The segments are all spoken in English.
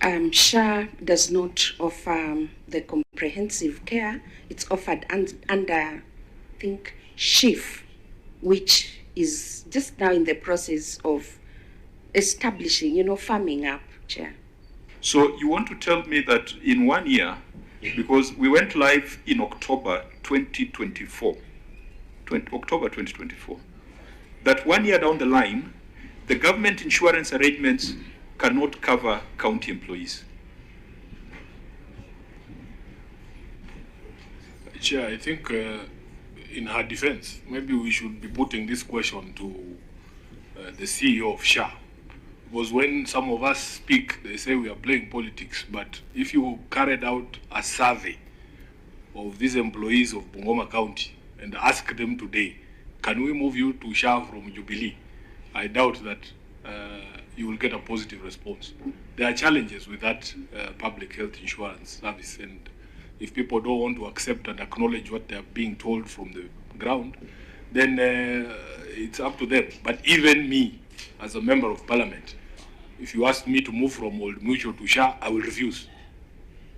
SHA does not offer the comprehensive care. It's offered under, I think, SHIF, which is just now in the process of establishing, farming up, Chair. So you want to tell me that in 1 year, because we went live in October 2024, that 1 year down the line, the government insurance arrangements cannot cover county employees? Chair, I think in her defense, maybe we should be putting this question to the CEO of SHA. Because when some of us speak, they say we are playing politics. But if you carried out a survey of these employees of Bungoma County and ask them today, can we move you to SHA from Jubilee? I doubt that you will get a positive response. There are challenges with that public health insurance service, and if people don't want to accept and acknowledge what they are being told from the ground, then it's up to them. But even me, as a member of parliament, if you ask me to move from Old Mutual to SHA, I will refuse.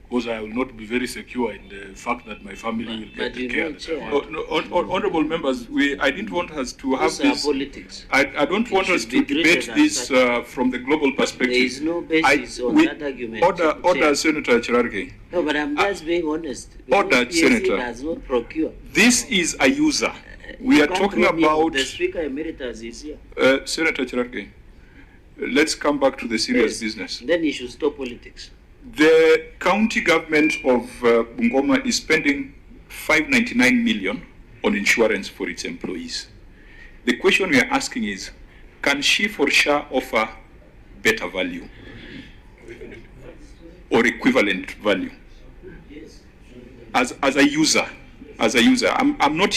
Because I will not be very secure in the fact that my family will get the care that I want. Honorable members, I didn't want us to have this. Politics. I don't want us to debate this from the global perspective. There is no basis on that argument. Order, Senator Chirarge. No, but I'm just being honest. Order, PSC Senator. does not procure. This is a user. We are talking about. The Speaker Emeritus is here. Senator Chirarge, let's come back to the serious business. Then you should stop politics. The county government of Bungoma is spending 599 million on insurance for its employees. The question we are asking is, can she for SHA offer better value or equivalent value as a user? I'm not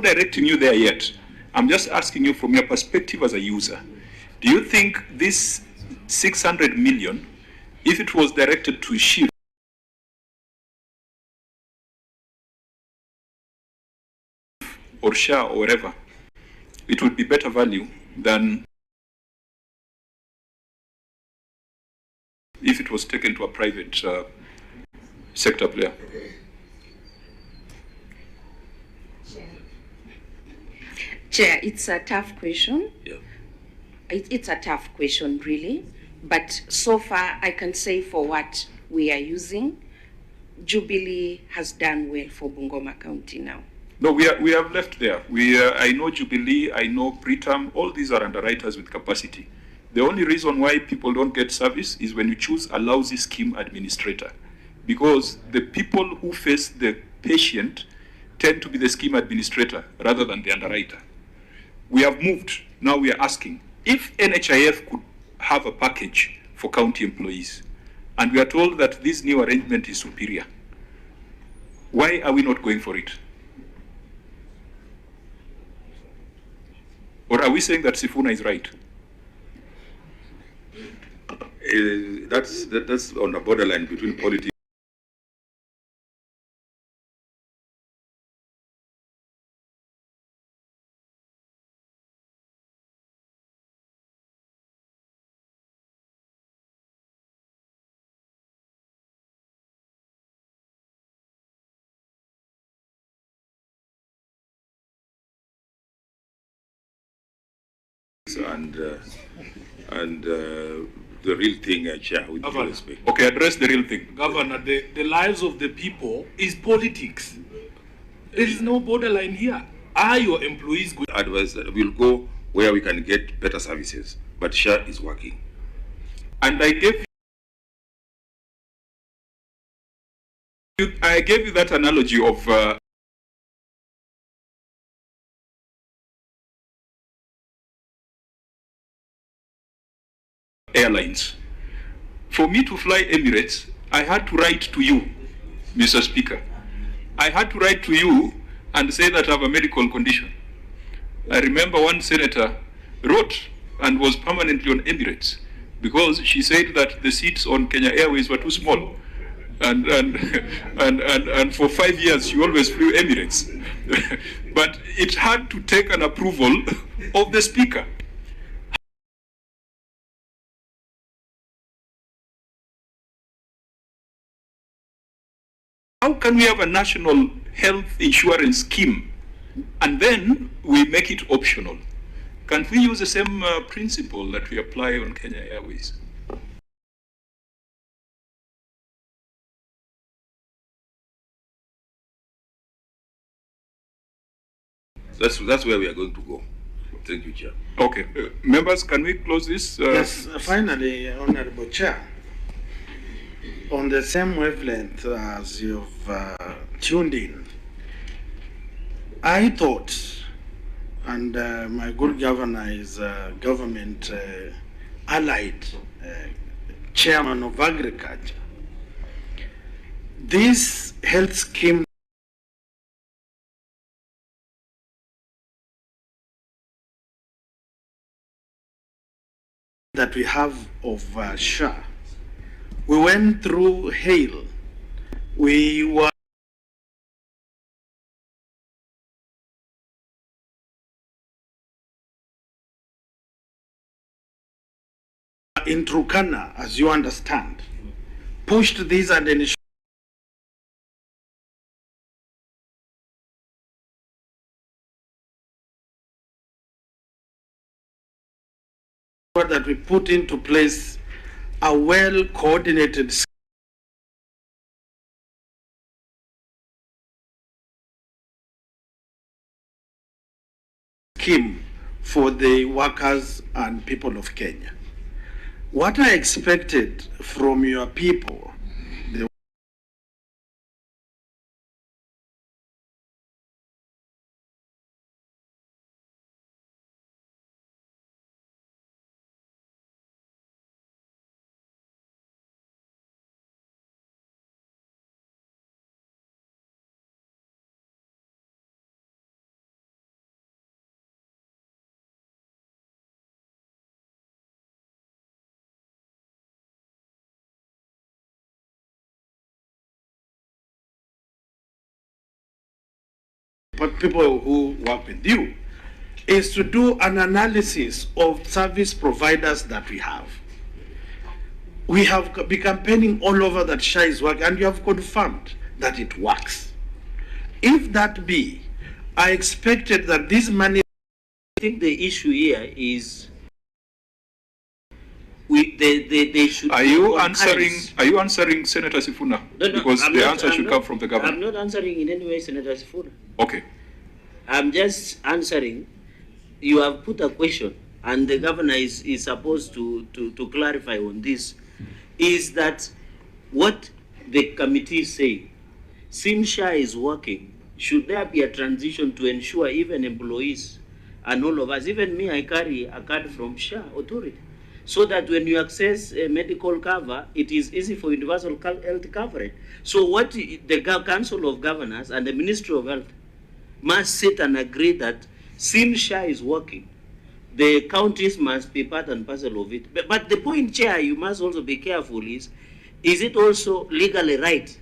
directing you there yet. I'm just asking you from your perspective as a user. Do you think this 600 million, if it was directed to SHIF or SHA or whatever, it would be better value than if it was taken to a private sector player? Chair, it's a tough question. Yeah. It's a tough question, really. But so far, I can say for what we are using, Jubilee has done well for Bungoma County now. No, we have left there. I know Jubilee, I know Britam, all these are underwriters with capacity. The only reason why people don't get service is when you choose a lousy scheme administrator. Because the people who face the patient tend to be the scheme administrator rather than the underwriter. We have moved. Now we are asking, if NHIF could have a package for county employees, and we are told that this new arrangement is superior, why are we not going for it? Or are we saying that Sifuna is right? That's on the borderline between politics. And the real thing, Chair, with due respect. Okay, address the real thing. Governor, the lives of the people is politics. There is no borderline here. Are your employees good? Advice that we'll go where we can get better services, but SHA is working. And I gave you that analogy of airlines. For me to fly Emirates, I had to write to you, Mr. Speaker. I had to write to you and say that I have a medical condition. I remember one senator wrote and was permanently on Emirates because she said that the seats on Kenya Airways were too small. And for 5 years she always flew Emirates. But it had to take an approval of the Speaker. how can we have a national health insurance scheme and then we make it optional? Can't we use the same principle that we apply on Kenya Airways? That's where we are going to go. Thank you, Chair. Okay, members, can we close this? Yes, finally, Honorable Chair, on the same wavelength as you've tuned in, I thought, and my good governor is government allied chairman of agriculture, this health scheme that we have of SHA, we went through hail. We were in Turkana, as you understand, pushed this and ensured that we put into place a well-coordinated scheme for the workers and people of Kenya. What I expected from your people, but people who work with you, is to do an analysis of service providers that we have. We have been campaigning all over that SHA is working, and you have confirmed that it works. If that be, I expected that this money. I think the issue here is they should. Are you answering Senator Sifuna? No, because the answer should come from the government. I'm not answering in any way Senator Sifuna. Okay. I'm just answering. You have put a question, and the governor is supposed to clarify on this. Is that what the committee is saying? Since SHA is working, should there be a transition to ensure even employees and all of us, even me, I carry a card from SHA authority, so that when you access a medical cover, it is easy for universal health coverage. So what the Council of Governors and the Ministry of Health must sit and agree that since SHA is working, the counties must be part and parcel of it. But the point, Chair, you must also be careful is it also legally right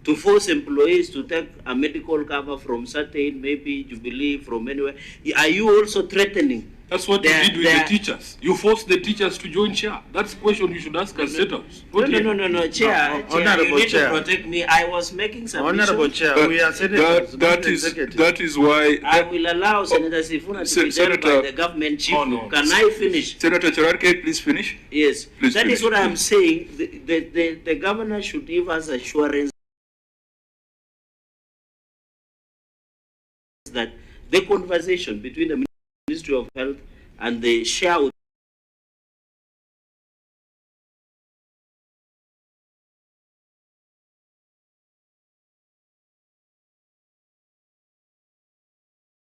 to force employees to take a medical cover from certain, maybe Jubilee, from anywhere? Are you also threatening? That's what you did with the teachers. You forced the teachers to join SHA. That's the question you should ask as senators. No, Chair. Honorable You need Chair. to protect me. I was making some Honorable Chair, we are senators. That is why. I will allow Senator Sifuna to be dealt by the government chief. Oh, no. Can I finish? Senator Cherarke, please finish. Yes. Please That finish. is what I'm saying. The governor should give us assurance that the conversation between the Ministry of Health and the SHA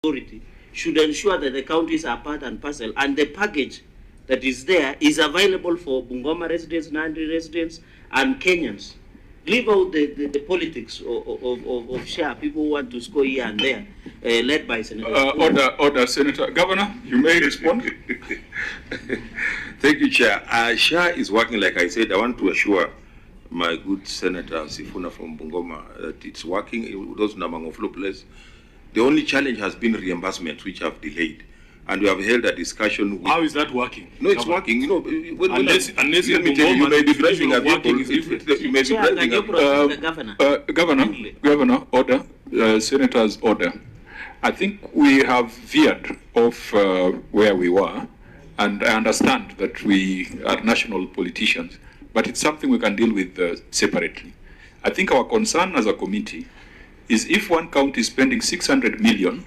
authority should ensure that the counties are part and parcel, and the package that is there is available for Bungoma residents, Nandi residents, and Kenyans. Leave out the politics of SHA. People want to score here and there, led by Senator. Order, Senator. Governor, you may respond. Thank you, Chair. SHA is working, like I said. I want to assure my good Senator Sifuna from Bungoma that it's working. Those Namangoflo place. The only challenge has been reimbursement, which have delayed. and we have held a discussion with... How is that working? No, it's working. You know, unless you may be driving a vehicle. You may be driving a... Governor, order, Senator's order. I think we have veered off where we were, and I understand that we are national politicians, but it's something we can deal with separately. I think our concern as a committee is if one county is spending 600 million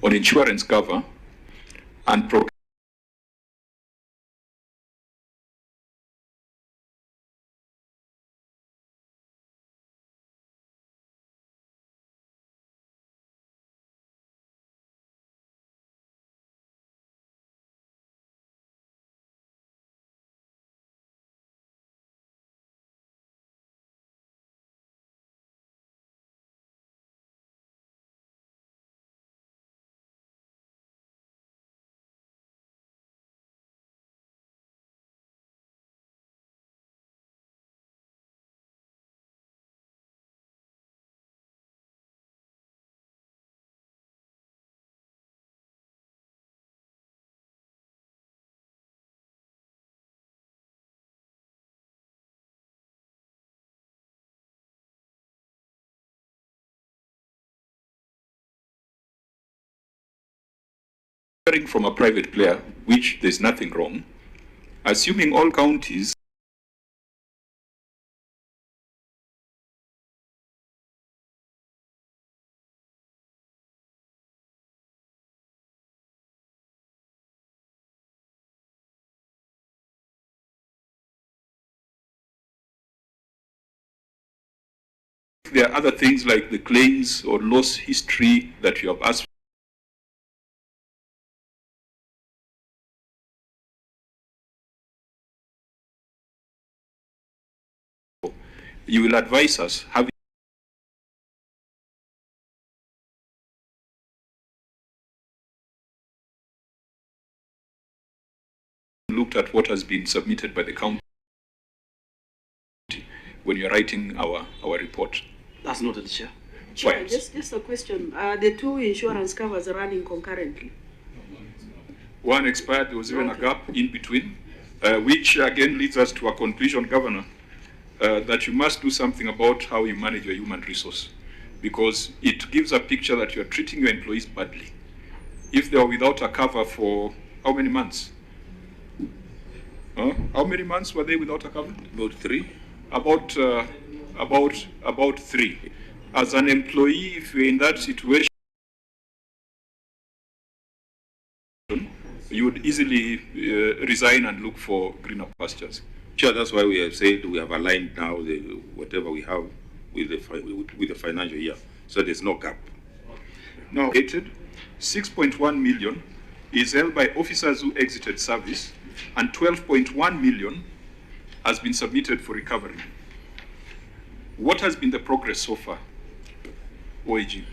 on insurance cover and from a private player, which there's nothing wrong, assuming all counties there are other things like the claims or loss history that you have asked for, you will advise us having looked at what has been submitted by the county when you're writing our report. That's noted, Chair. Chair, just a question. The two insurance covers are running concurrently? One expired, there was even a gap in between, which again leads us to a conclusion, Governor, that you must do something about how you manage your human resource, because it gives a picture that you're treating your employees badly. If they are without a cover for how many months? How many months were they without a cover? About 3. About 3. As an employee, if you're in that situation, you would easily resign and look for greener pastures. Sure, that's why we have said we have aligned now whatever we have with the financial year, so there's no gap. Now, 6.1 million is held by officers who exited service, and 12.1 million has been submitted for recovery. What has been the progress so far, OAG,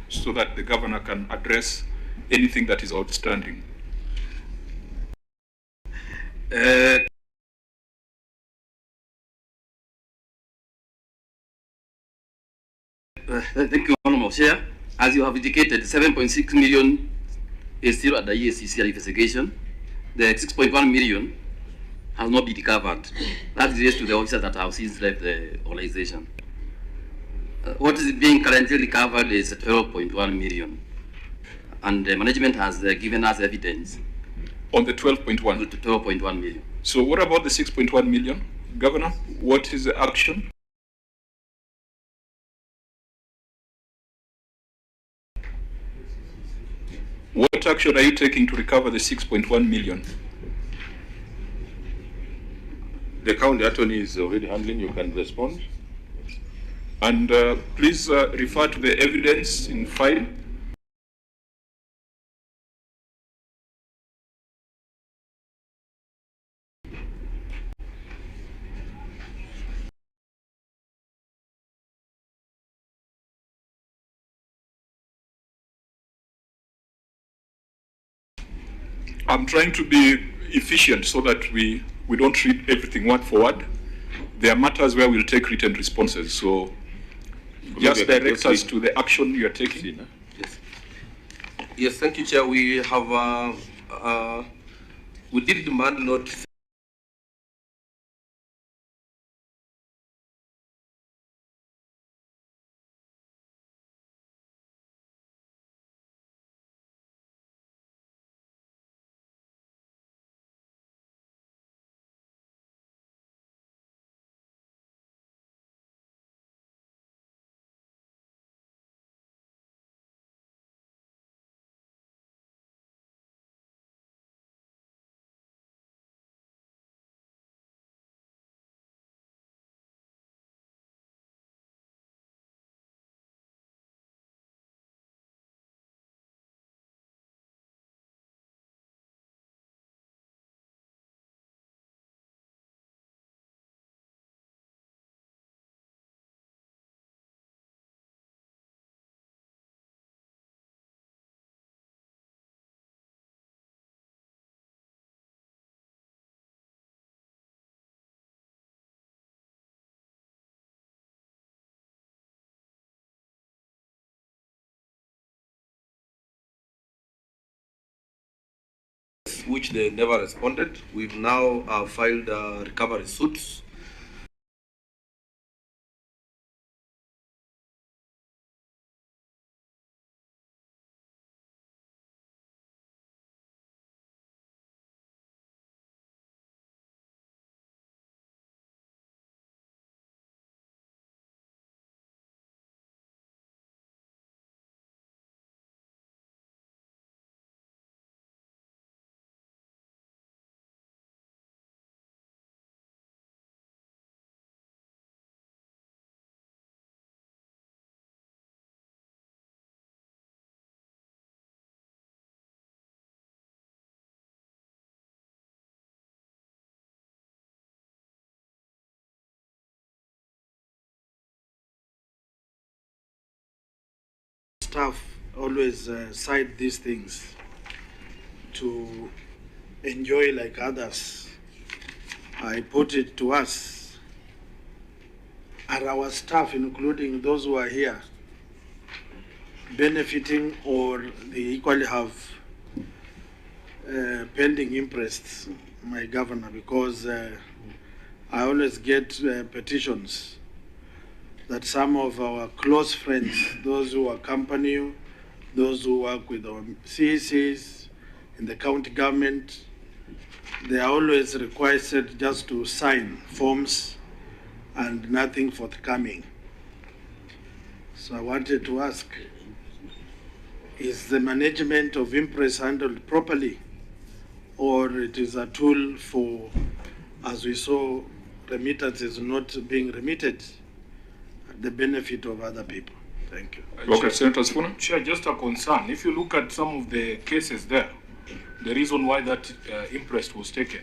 so that the governor can address anything that is outstanding? Thank you, Honourable Chair. As you have indicated, 7.6 million is still at the ESCC investigation. The 6.1 million has not been recovered. That relates to the officers that have since left the organization. What is being currently recovered is 12.1 million. And the management has given us evidence. On the 12.1? To 12.1 million. So what about the 6.1 million? Governor, what is the action? What action are you taking to recover the 6.1 million? The county attorney is already handling. You can respond. And please refer to the evidence in file. I'm trying to be efficient so that we don't read everything word for word. There are matters where we'll take written responses. So just direct us to the action you're taking. Yes. Yes, thank you, Chair. We have, we did demand not which they never responded. We've now filed recovery suits. Staff always cite these things to enjoy like others. I put it to us, are our staff, including those who are here, benefiting or they equally have pending interests, my governor, because I always get petitions that some of our close friends, those who accompany you, those who work with our CECs in the county government, they are always requested just to sign forms and nothing forthcoming. So I wanted to ask, is the management of Impress handled properly, or it is a tool for, as we saw, remittances not being remitted at the benefit of other people? Thank you. Okay, Senator Sifuna. Chair, just a concern. If you look at some of the cases there, the reason why that imprest was taken,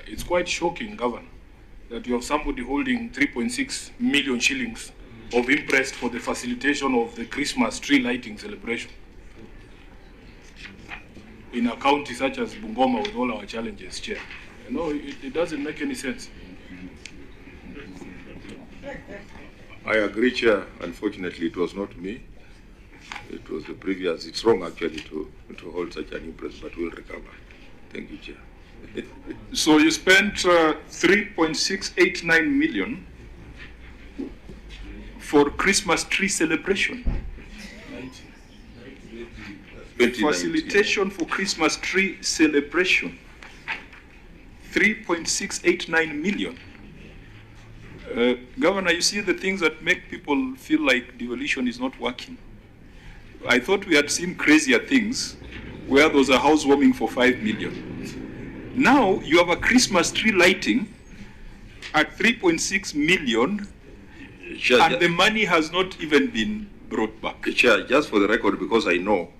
it's quite shocking, Governor, that you have somebody holding 3.6 million shillings of imprest for the facilitation of the Christmas tree lighting celebration in a county such as Bungoma with all our challenges, Chair. You know, it doesn't make any sense. I agree, Chair. Unfortunately, it was not me. It was the previous. It's wrong, actually, to hold such an imprest, but we'll recover. Thank you, Chair. So you spent 3.689 million for Christmas tree celebration. Facilitation for Christmas tree celebration. 3.689 million. Governor, you see the things that make people feel like devolution is not working. I thought we had seen crazier things where there was a housewarming for 5 million. Now you have a Christmas tree lighting at 3.6 million, Chair, and the money has not even been brought back. Chair, just for the record, because I know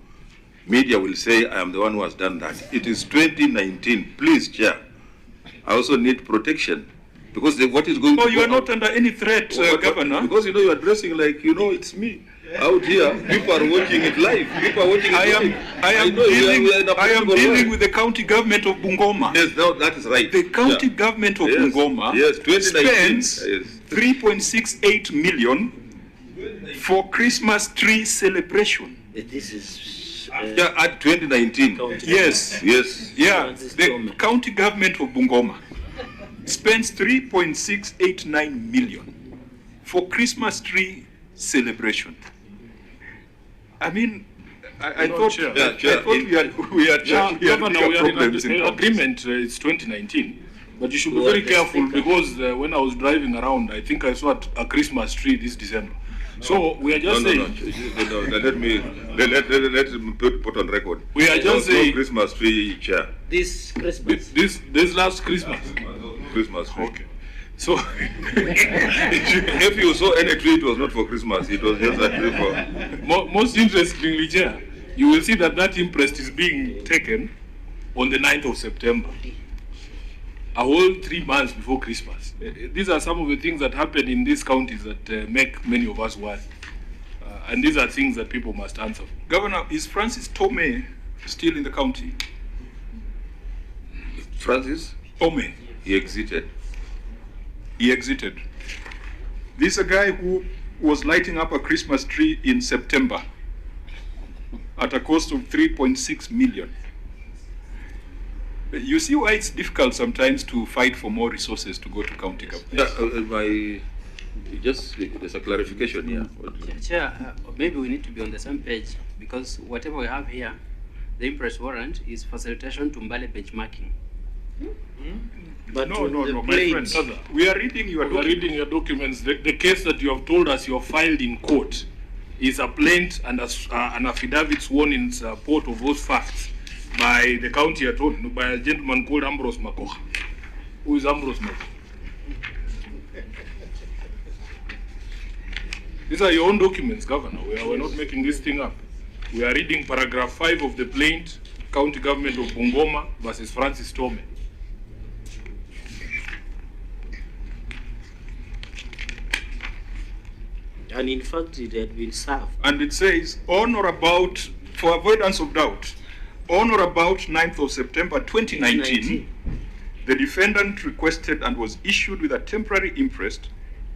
media will say I am the one who has done that. It is 2019. Please, Chair, I also need protection. Because what is going on? Oh, you are not under any threat, Governor. Because, you know, you are dressing like, you know, it's me. Out here, people are watching it live. People are watching it live. I am dealing with the county government of Bungoma. Yes, no, that is right. The county government of Bungoma spends 3.68 million for Christmas tree celebration. This is Yeah, at 2019. Yes. Yes. Yeah, the county government of Bungoma spends 3.689 million for Christmas tree celebration. I mean, I thought, Chair. I thought we had Governor, we are in problems in agreement. It's 2019, but you should be very careful because when I was driving around, I think I saw a Christmas tree this December. So we are just saying. No, let me put on record. We are just saying. No Christmas tree, Chair. This Christmas. This last Christmas. Christmas tree. Okay. So if you saw any tree, it was not for Christmas. It was just a tree for. Most interestingly, Chair, you will see that imprest is being taken on the 9th of September. A whole 3 months before Christmas. These are some of the things that happen in these counties that make many of us worry. And these are things that people must answer for. Governor, is Francis Tome still in the county? Francis? Tome. He exited. He exited. This is a guy who was lighting up a Christmas tree in September at a cost of 3.6 million. You see why it's difficult sometimes to fight for more resources to go to county government. Yeah, there's a clarification here. Chair, maybe we need to be on the same page because whatever we have here, the impress warrant is facilitation to Mbale benchmarking. But no, my friend, we are reading your documents. The case that you have told us you have filed in court is a plaint and an affidavit sworn in support of those facts by the county attorney, by a gentleman called Ambrose Makoha. Who is Ambrose Makoha? These are your own documents, Governor. We're not making this thing up. We are reading paragraph 5 of the plaint, County Government of Bungoma versus Francis Tome. And in fact, it had been served. And it says, on or about, for avoidance of doubt, on or about 9th of September 2019, the defendant requested and was issued with a temporary imprest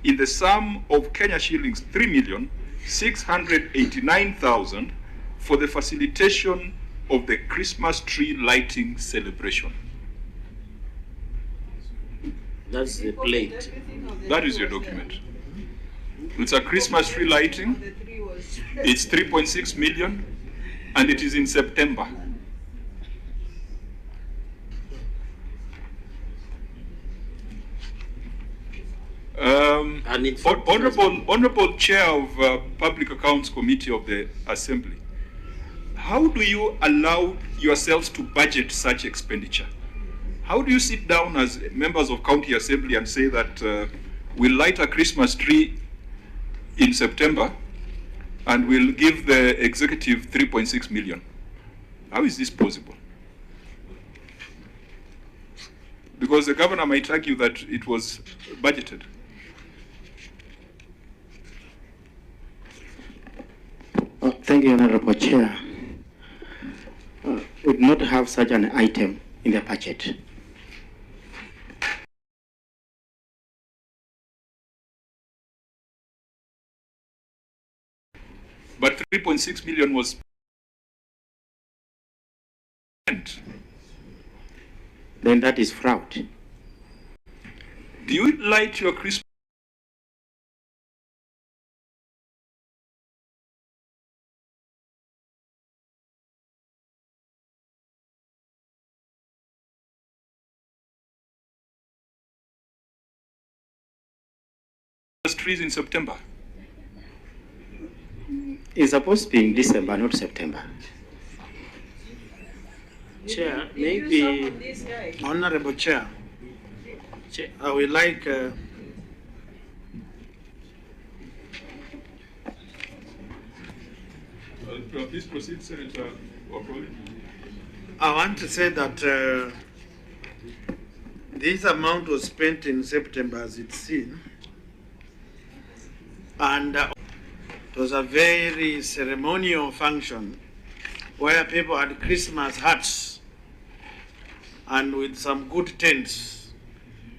in the sum of Kenya shillings 3,689,000 for the facilitation of the Christmas tree lighting celebration. That's the plate. That is your document. It's a Christmas tree lighting. It's 3.6 million, and it is in September. Honorable Chair of Public Accounts Committee of the Assembly, how do you allow yourselves to budget such expenditure? How do you sit down as members of County Assembly and say that we'll light a Christmas tree in September and we'll give the executive 3.6 million? How is this possible? Because the governor might argue that it was budgeted. Thank you, Honorable Chair. We do not have such an item in the budget. But 3.6 million was spent. Then that is fraud. Do you light your Christmas trees in September? It's supposed to be in December, not September. Chair, maybe... Honorable Chair, I would like... Please proceed, Senator Okoli. I want to say that this amount was spent in September, as it's seen, and it was a very ceremonial function where people had Christmas hats and with some good tents,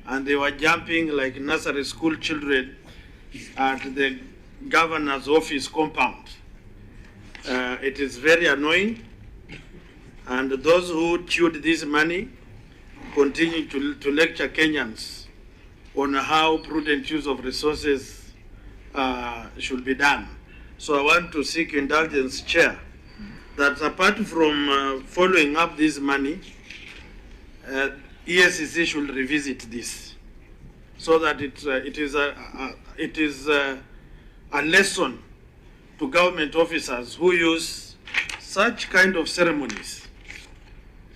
and they were jumping like nursery school children at the governor's office compound. It is very annoying, And those who chewed this money continue to lecture Kenyans on how prudent use of resources should be done. So I want to seek indulgence, Chair, that apart from following up this money, ESCC should revisit this, so that it is a lesson to government officers who use such kind of ceremonies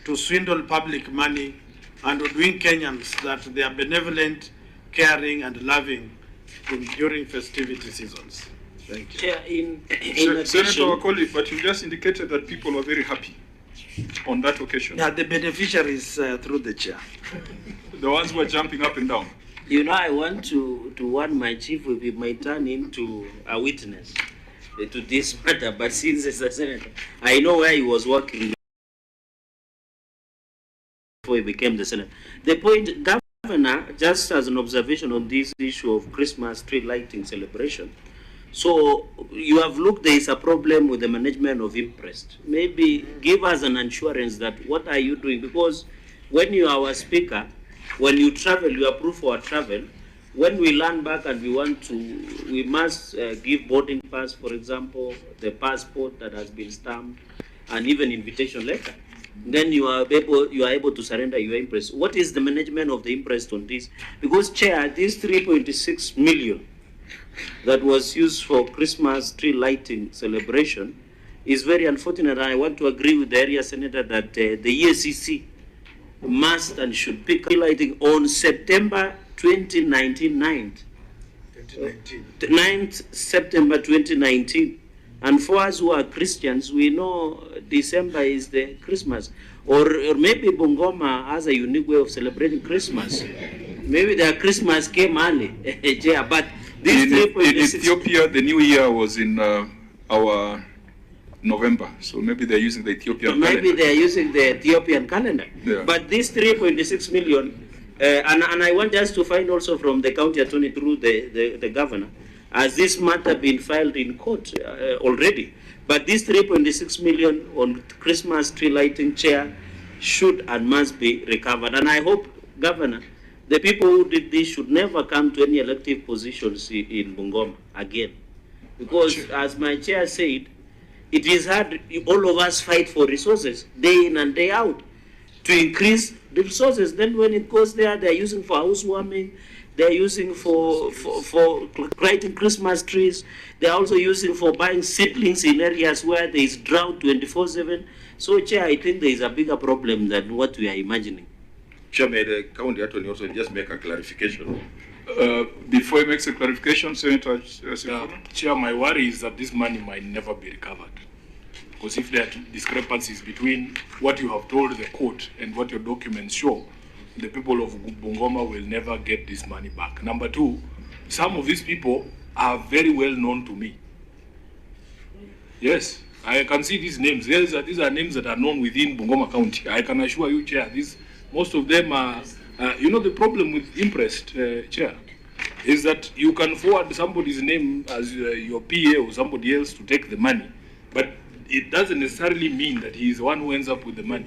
to swindle public money and to doing Kenyans that they are benevolent, caring, and loving during festivity seasons. Thank you. Chair, in Senator Wakoli, but you just indicated that people were very happy on that occasion. Yeah, the beneficiaries through the chair. The ones who were jumping up and down. You know, I want to warn my chief if he might turn into a witness to this matter, but since as a senator, I know where he was working before he became the senator. The point, Governor, just as an observation on this issue of Christmas tree lighting celebration, so you have looked, there is a problem with the management of interest. Maybe give us an assurance that what are you doing? Because when you are our speaker, when you travel, you approve for travel. When we land back and we must give boarding pass, for example, the passport that has been stamped, and even invitation letter. Then you are able to surrender your interest. What is the management of the interest on this? Because, Chair, this 3.6 million that was used for Christmas tree lighting celebration is very unfortunate. I want to agree with the area senator that the ESCC must and should pick up lighting on September 2019, 9th September 2019. And for us who are Christians, we know December is the Christmas. Or maybe Bungoma has a unique way of celebrating Christmas. Maybe their Christmas came early. Yeah, but in Ethiopia, the new year was in our November, so maybe they're using the Ethiopian calendar. Maybe they're using the Ethiopian calendar. Yeah. But this 3.6 million, and I want us to find also from the county attorney through the governor, has this matter been filed in court already? But this 3.6 million on Christmas tree lighting, Chair, should and must be recovered. And I hope, Governor, the people who did this should never come to any elective positions in Bungoma again. Because as my chair said, it is hard, all of us fight for resources, day in and day out, to increase the resources. Then when it goes there, they're using for housewarming, they're using for lighting Christmas trees, they're also using for buying seedlings in areas where there is drought 24/7. So, Chair, I think there is a bigger problem than what we are imagining. Chair, may the county attorney also just make a clarification? Before he makes a clarification, Senator Chair, my worry is that this money might never be recovered. Because if there are discrepancies between what you have told the court and what your documents show, the people of Bungoma will never get this money back. Number two, some of these people are very well known to me. Yes, I can see these names. These are names that are known within Bungoma County. I can assure you, Chair, most of them are, the problem with interest, Chair, is that you can forward somebody's name as your PA or somebody else to take the money, but it doesn't necessarily mean that he is the one who ends up with the money.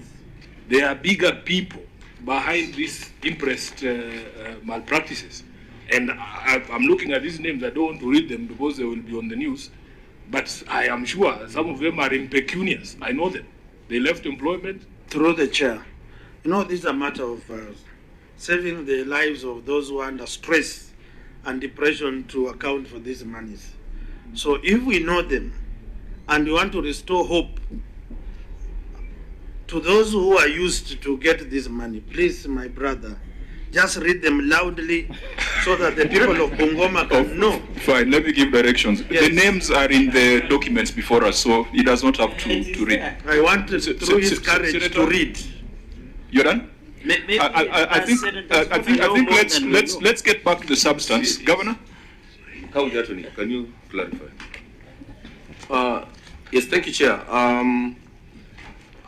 There are bigger people behind these interest malpractices. And I'm looking at these names. I don't want to read them because they will be on the news. But I am sure some of them are impecunious. I know them. They left employment. Through the chair. You know, this is a matter of saving the lives of those who are under stress and depression to account for these monies. So if we know them and we want to restore hope to those who are used to get this money, please, my brother, just read them loudly so that the people of Bungoma can know. Fine, let me give directions. Yes. The names are in the documents before us, so he does not have to read. I want through his courage Senator, to read. You're done? I think let's get back to the substance. Governor? County Attorney, can you clarify? Yes, thank you, Chair.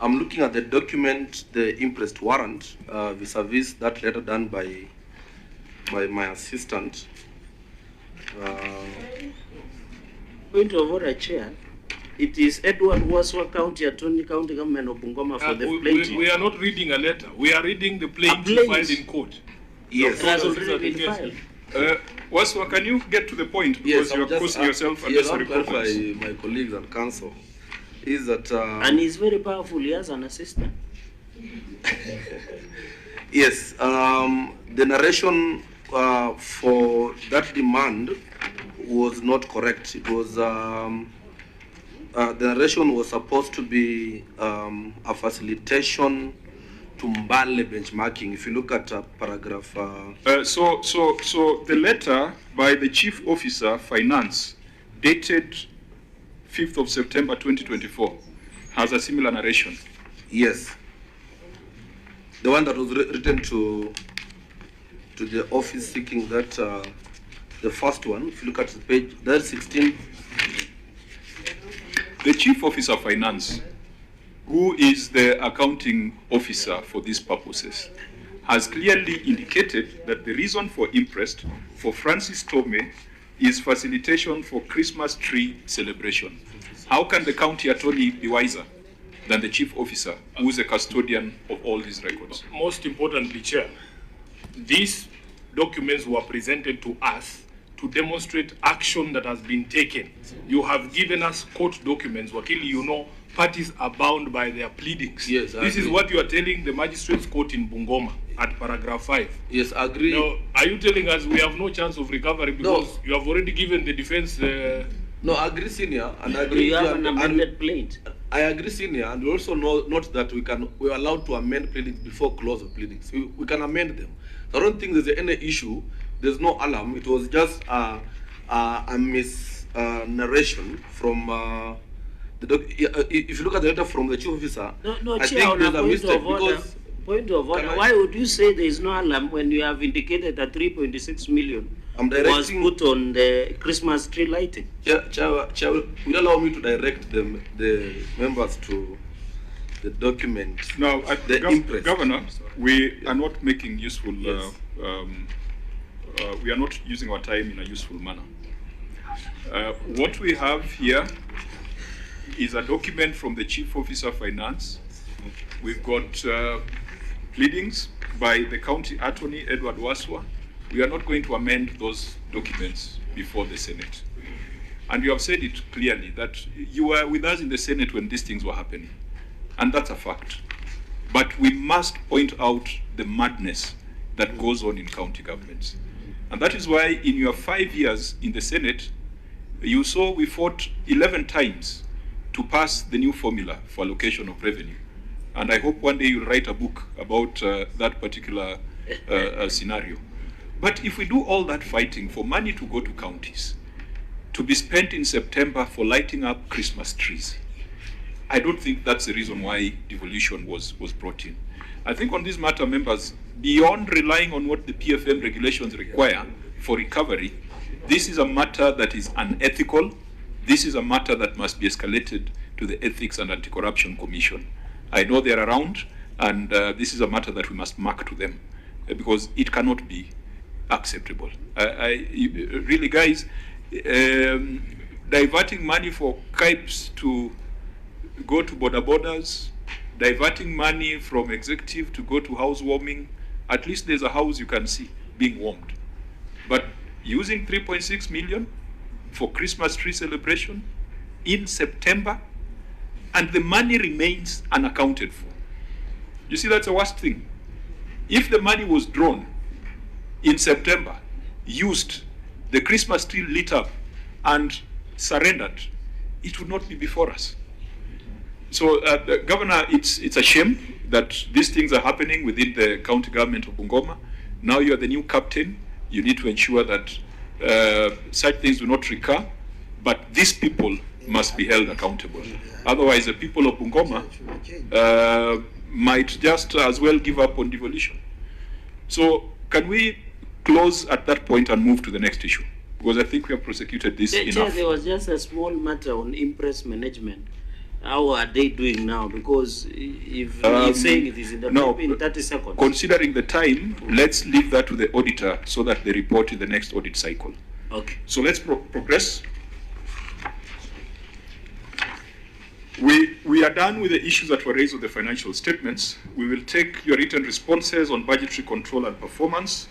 I'm looking at the document, the interest warrant, vis-a-vis that letter done by my assistant. Point of order, Chair. it is Edward Waswa County Attorney, County Government of Bungoma for the plaintiff. We are not reading a letter. We are reading the plaintiff filed in court. Yes, it has already been filed. Waswa, can you get to the point? Because Yes, you are causing yourself unnecessary problems. my colleagues and counsel is that... and he's very powerful. He has an assistant. Yes, the narration for that demand was not correct. It was the narration was supposed to be a facilitation to Mbale benchmarking. If you look at paragraph. So the letter by the Chief Officer Finance, dated 5th of September 2024, has a similar narration. Yes. The one that was written to the office seeking that, the first one, if you look at the page, that's 16. The Chief Officer Finance, who is the accounting officer for these purposes, has clearly indicated that the reason for interest for Francis Tome is facilitation for Christmas tree celebration. How can the county attorney be wiser than the chief officer, who is a custodian of all these records? Most importantly, Chair, these documents were presented to us to demonstrate action that has been taken. You have given us court documents, Wakili, you know, parties are bound by their pleadings. Yes, this is what you are telling the magistrates court in Bungoma at paragraph 5. Yes, I agree. Now, are you telling us we have no chance of recovery because you have already given the defense? No, I agree, senior, and I agree. You have an amended plaint. I agree, senior, and we also note that we are allowed to amend pleadings before close of pleadings. We can amend them. So I don't think there's any issue. There's no alarm. It was just a narration from if you look at the letter from the chief officer. No, I Chair, think there's a mistake because. Point of order. Why would you say there is no alarm when you have indicated that 3.6 million was put on the Christmas tree lighting? Chair, will you allow me to direct the members to the document? Now, Governor, we are not making useful. Yes. We are not using our time in a useful manner. What we have here is a document from the Chief Officer Finance. We've got pleadings by the County Attorney, Edward Waswa. We are not going to amend those documents before the Senate. And you have said it clearly that you were with us in the Senate when these things were happening. And that's a fact. But we must point out the madness that goes on in county governments. And that is why in your 5 years in the Senate, you saw we fought 11 times to pass the new formula for allocation of revenue. And I hope one day you'll write a book about that particular scenario. But if we do all that fighting for money to go to counties, to be spent in September for lighting up Christmas trees, I don't think that's the reason why devolution was brought in. I think on this matter, members, beyond relying on what the PFM regulations require for recovery, this is a matter that is unethical. This is a matter that must be escalated to the Ethics and Anti-Corruption Commission. I know they're around, and this is a matter that we must mark to them because it cannot be acceptable. Really, guys, diverting money for KIPES to go to borders, diverting money from executive to go to housewarming, at least there's a house you can see being warmed. But using 3.6 million for Christmas tree celebration in September, and the money remains unaccounted for. You see, that's the worst thing. If the money was drawn in September, used, the Christmas tree lit up, and surrendered, it would not be before us. So, Governor, it's a shame that these things are happening within the county government of Bungoma. Now you are the new captain. You need to ensure that such things do not recur, but these people must be held accountable. Otherwise, the people of Bungoma might just as well give up on devolution. So can we close at that point and move to the next issue? Because I think we have prosecuted this enough. Chair, there was just a small matter on impress management. How are they doing now? Because if you're saying it is in the in 30 seconds. Considering the time, let's leave that to the auditor so that they report in the next audit cycle. Okay. So let's progress. We are done with the issues that were raised with the financial statements. We will take your written responses on budgetary control and performance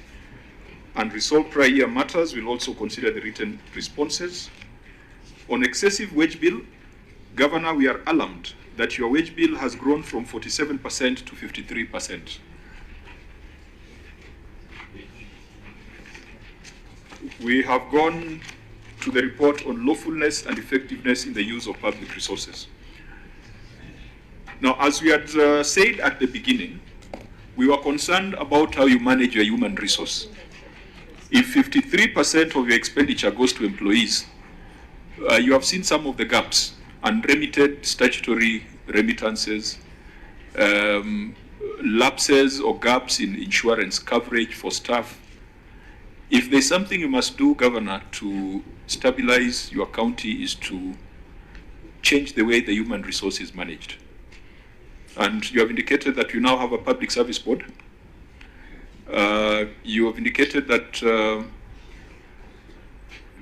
and resolve prior year matters. We'll also consider the written responses. On excessive wage bill, Governor, we are alarmed that your wage bill has grown from 47% to 53%. We have gone to the report on lawfulness and effectiveness in the use of public resources. Now, as we had said at the beginning, we were concerned about how you manage your human resource. If 53% of your expenditure goes to employees, you have seen some of the gaps, unremitted statutory remittances, lapses or gaps in insurance coverage for staff. If there's something you must do, Governor, to stabilize your county is to change the way the human resource is managed. And you have indicated that you now have a public service board. You have indicated that,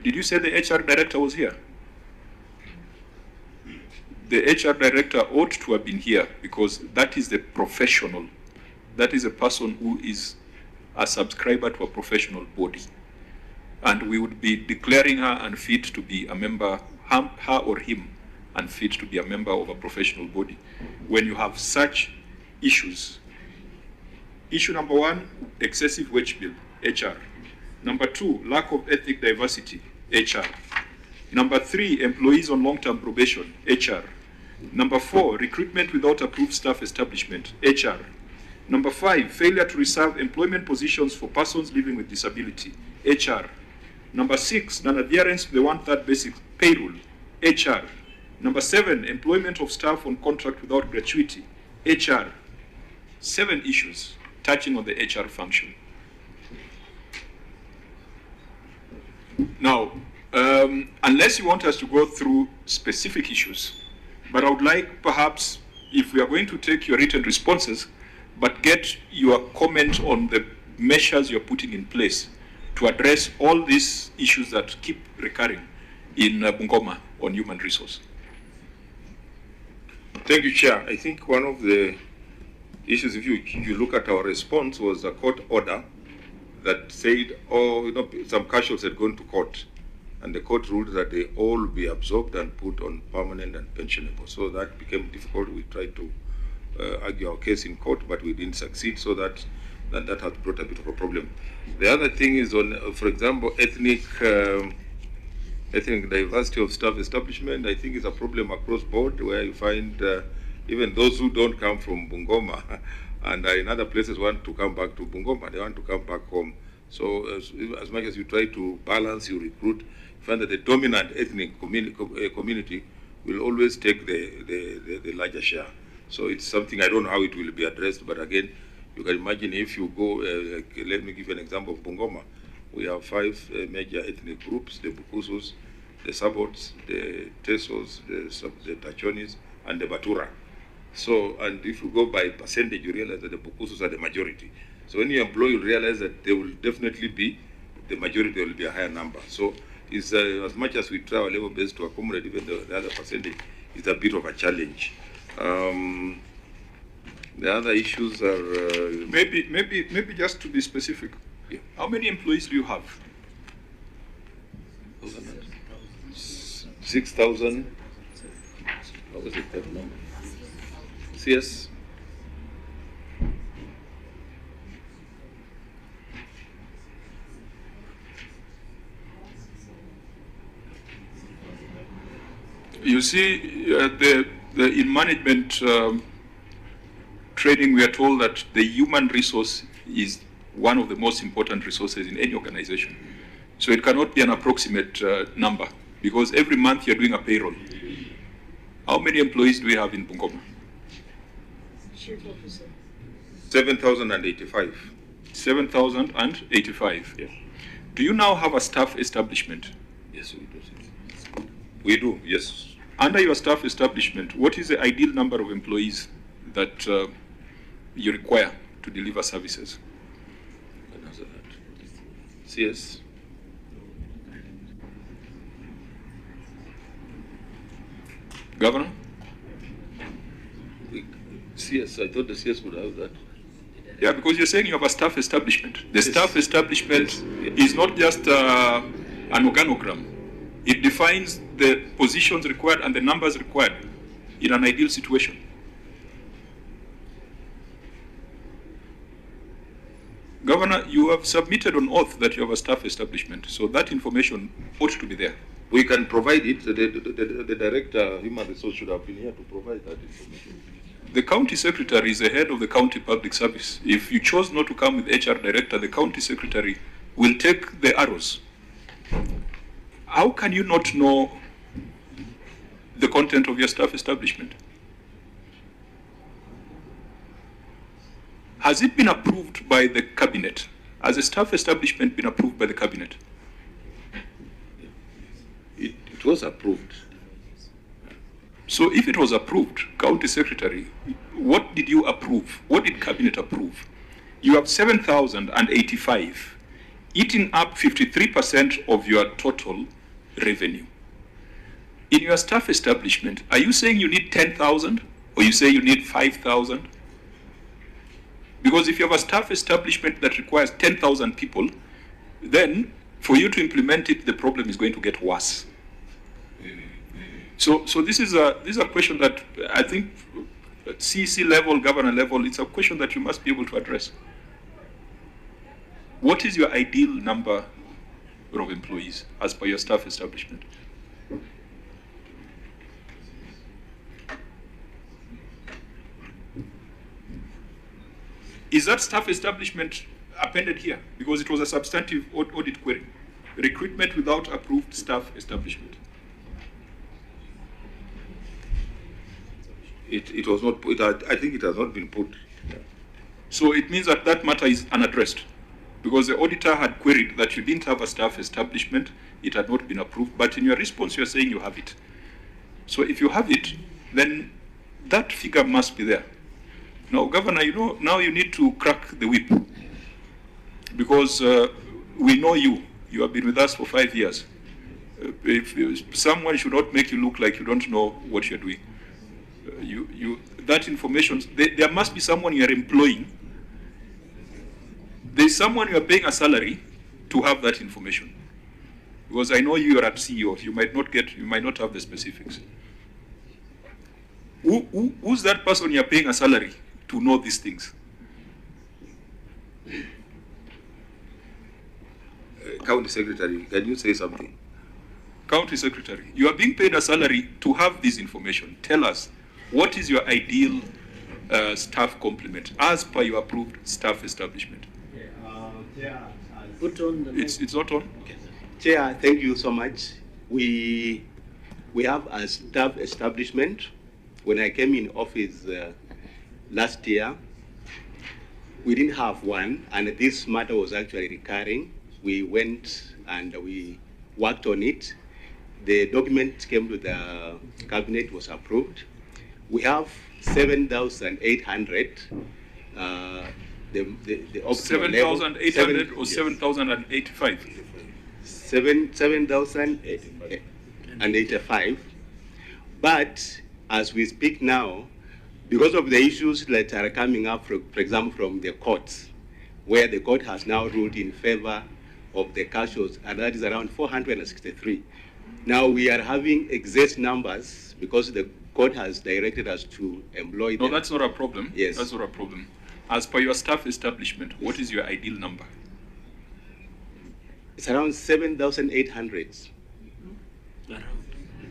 did you say the HR director was here? The HR director ought to have been here because that is the professional. That is a person who is a subscriber to a professional body. And we would be declaring her unfit to be a member, her or him, unfit to be a member of a professional body. When you have such issues, issue number one, excessive wage bill, HR. Number two, lack of ethnic diversity, HR. Number three, employees on long-term probation, HR. Number four, recruitment without approved staff establishment, HR. Number five, failure to reserve employment positions for persons living with disability, HR. Number six, non-adherence to the 1/3 basic payroll, HR. Number seven, employment of staff on contract without gratuity, HR. 7 issues touching on the HR function. Now, unless you want us to go through specific issues, but I would like perhaps, if we are going to take your written responses, but get your comment on the measures you're putting in place to address all these issues that keep recurring in Bungoma on human resource. Thank you, Chair. I think one of the issues, if you look at our response, was a court order that said, some casuals had gone to court, and the court ruled that they all be absorbed and put on permanent and pensionable. So that became difficult. We tried to argue our case in court, but we didn't succeed, so that has brought a bit of a problem. The other thing is on, for example, ethnic diversity of staff establishment. I think is a problem across board, where you find even those who don't come from Bungoma and in other places want to come back to Bungoma, they want to come back home. So as much as you try to balance, you recruit, you find that the dominant ethnic community will always take the larger share. So it's something, I don't know how it will be addressed, but again, you can imagine if you go, let me give you an example of Bungoma. We have 5 major ethnic groups: the Bukusus, the Sabots, the Tesos, the Tachonis, and the Batura. So, and if you go by percentage, you realize that the Bukusus are the majority. So when you employ, you realize that they will definitely be the majority, there will be a higher number. So it's, as much as we try our level best to accommodate even the other percentage, it's a bit of a challenge. The other issues are... Maybe just to be specific, yeah. How many employees do you have? 6,000. What was it, that number? CS? You see, in management training, we are told that the human resource is one of the most important resources in any organization. So it cannot be an approximate number, because every month you're doing a payroll. How many employees do we have in Bungoma? Chief Officer. 7,085. 7,085. Yes. Do you now have a staff establishment? Yes, we do. We do, yes. Under your staff establishment, what is the ideal number of employees that you require to deliver services? CS. Governor? CS, I thought the CS would have that. Yeah, because you're saying you have a staff establishment. The staff establishment is not just an organogram. It defines the positions required and the numbers required in an ideal situation. Governor, you have submitted on oath that you have a staff establishment, so that information ought to be there. We can provide it. The director, human resource, should have been here to provide that information. The county secretary is the head of the county public service. If you chose not to come with HR director, the county secretary will take the arrows. How can you not know the content of your staff establishment? Has it been approved by the cabinet? Has a staff establishment been approved by the cabinet? It was approved. So if it was approved, county secretary, what did you approve? What did cabinet approve? You have 7,085, eating up 53% of your total revenue. In your staff establishment, are you saying you need 10,000 or you say you need 5,000? Because if you have a staff establishment that requires 10,000 people, then for you to implement it, the problem is going to get worse. So this is a question that I think at CEC level, governor level, it's a question that you must be able to address. What is your ideal number of employees as per your staff establishment? Is that staff establishment appended here? Because it was a substantive audit query. Recruitment without approved staff establishment. It was not put, I think it has not been put. So it means that that matter is unaddressed. Because the auditor had queried that you didn't have a staff establishment, it had not been approved, but in your response you're saying you have it. So if you have it, then that figure must be there. Now, Governor, you know, now you need to crack the whip. Because we know you. You have been with us for 5 years. If someone should not make you look like you don't know what you're doing. That information, there must be someone you're employing. There's someone you're paying a salary to have that information. Because I know you are at CEO, you might not have the specifics. Who's that person you're paying a salary to know these things? County Secretary, can you say something? County Secretary, you are being paid a salary to have this information. Tell us, what is your ideal staff complement as per your approved staff establishment? Put on the it's not on? Okay. Chair, thank you so much. We have a staff establishment. When I came in office last year, we didn't have one, and this matter was actually recurring. We went and we worked on it. The document came to the cabinet, was approved. We have 7,800. The 7,800 or 7,085? 7,085. But as we speak now, because of the issues that are coming up, for example, from the courts, where the court has now ruled in favor of the casuals, and that is around 463. Now we are having excess numbers because the court has directed us to employ them. No, that's not a problem. Yes. That's not a problem. As per your staff establishment, what is your ideal number? It's around 7,800.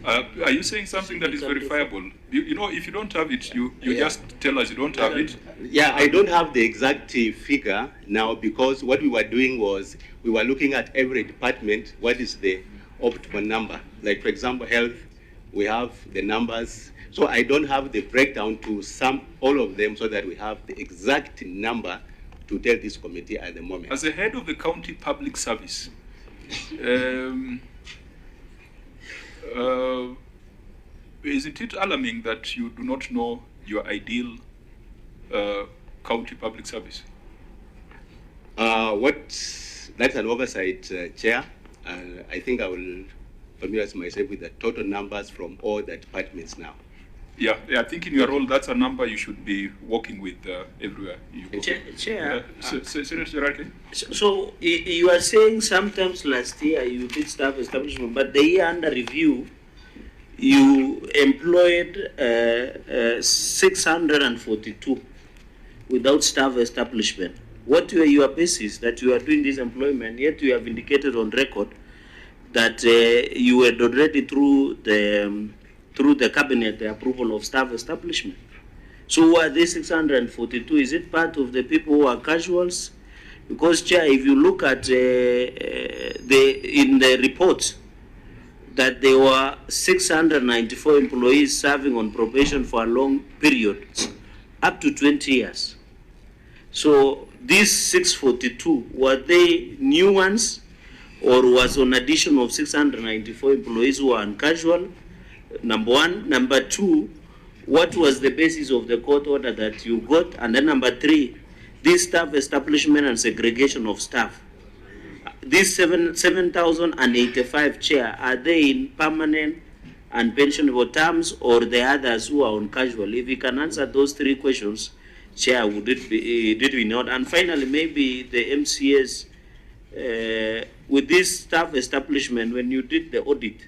Are you saying something that is verifiable? You know, if you don't have it, you just tell us you don't have it. Yeah, I don't have the exact figure now because what we were doing was we were looking at every department, what is the optimal number. Like, for example, health, we have the numbers. So I don't have the breakdown to sum all of them so that we have the exact number to tell this committee at the moment. As the head of the county public service, isn't it alarming that you do not know your ideal county public service? That's an oversight, Chair. I think I will familiarize myself with the total numbers from all the departments now. Yeah, I think in your role, that's a number you should be working with everywhere you go. Chair. Senator Jarake? So you are saying sometimes last year you did staff establishment, but the year under review, you employed 642 without staff establishment. What were your basis that you are doing this employment, yet you have indicated on record that you had already through the cabinet the approval of staff establishment. So who are these 642? Is it part of the people who are casuals? Because Chair, if you look at in the report that there were 694 employees serving on probation for a long period, up to 20 years. So these 642, were they new ones, or was an addition of 694 employees who are on casual? Number one. Number two, what was the basis of the court order that you got? And then number three, this staff establishment and segregation of staff. These 7,085 chair, are they in permanent and pensionable terms, or the others who are on casual? If you can answer those three questions, Chair, would it be not? And finally, maybe the MCS, with this staff establishment, when you did the audit,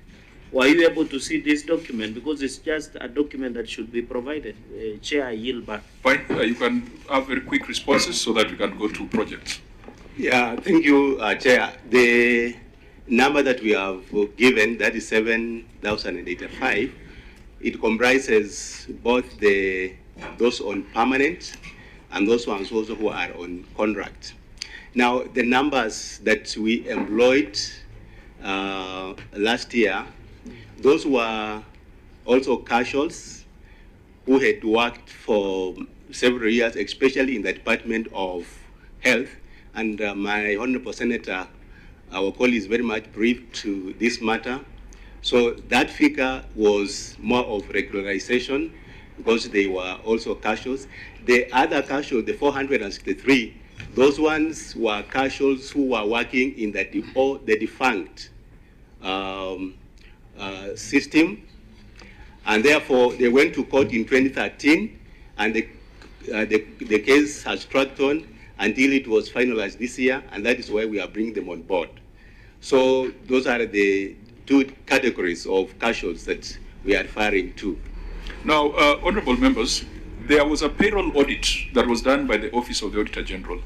were you able to see this document? Because it's just a document that should be provided. Chair, I yield back. Fine, you can have very quick responses so that we can go to projects. Yeah, thank you, Chair. The number that we have given, that is 7,085, it comprises both those on permanent and those ones also who are on contract. Now, the numbers that we employed last year, those were also casuals who had worked for several years, especially in the Department of Health. And my Honorable Senator, our colleague, is very much briefed to this matter. So that figure was more of regularization because they were also casuals. The other casuals, the 463, those ones were casuals who were working in the defunct system, and therefore they went to court in 2013, and the case has dragged on until it was finalized this year, and that is why we are bringing them on board. So those are the two categories of casuals that we are referring to. Now, honorable members, there was a payroll audit that was done by the Office of the Auditor General.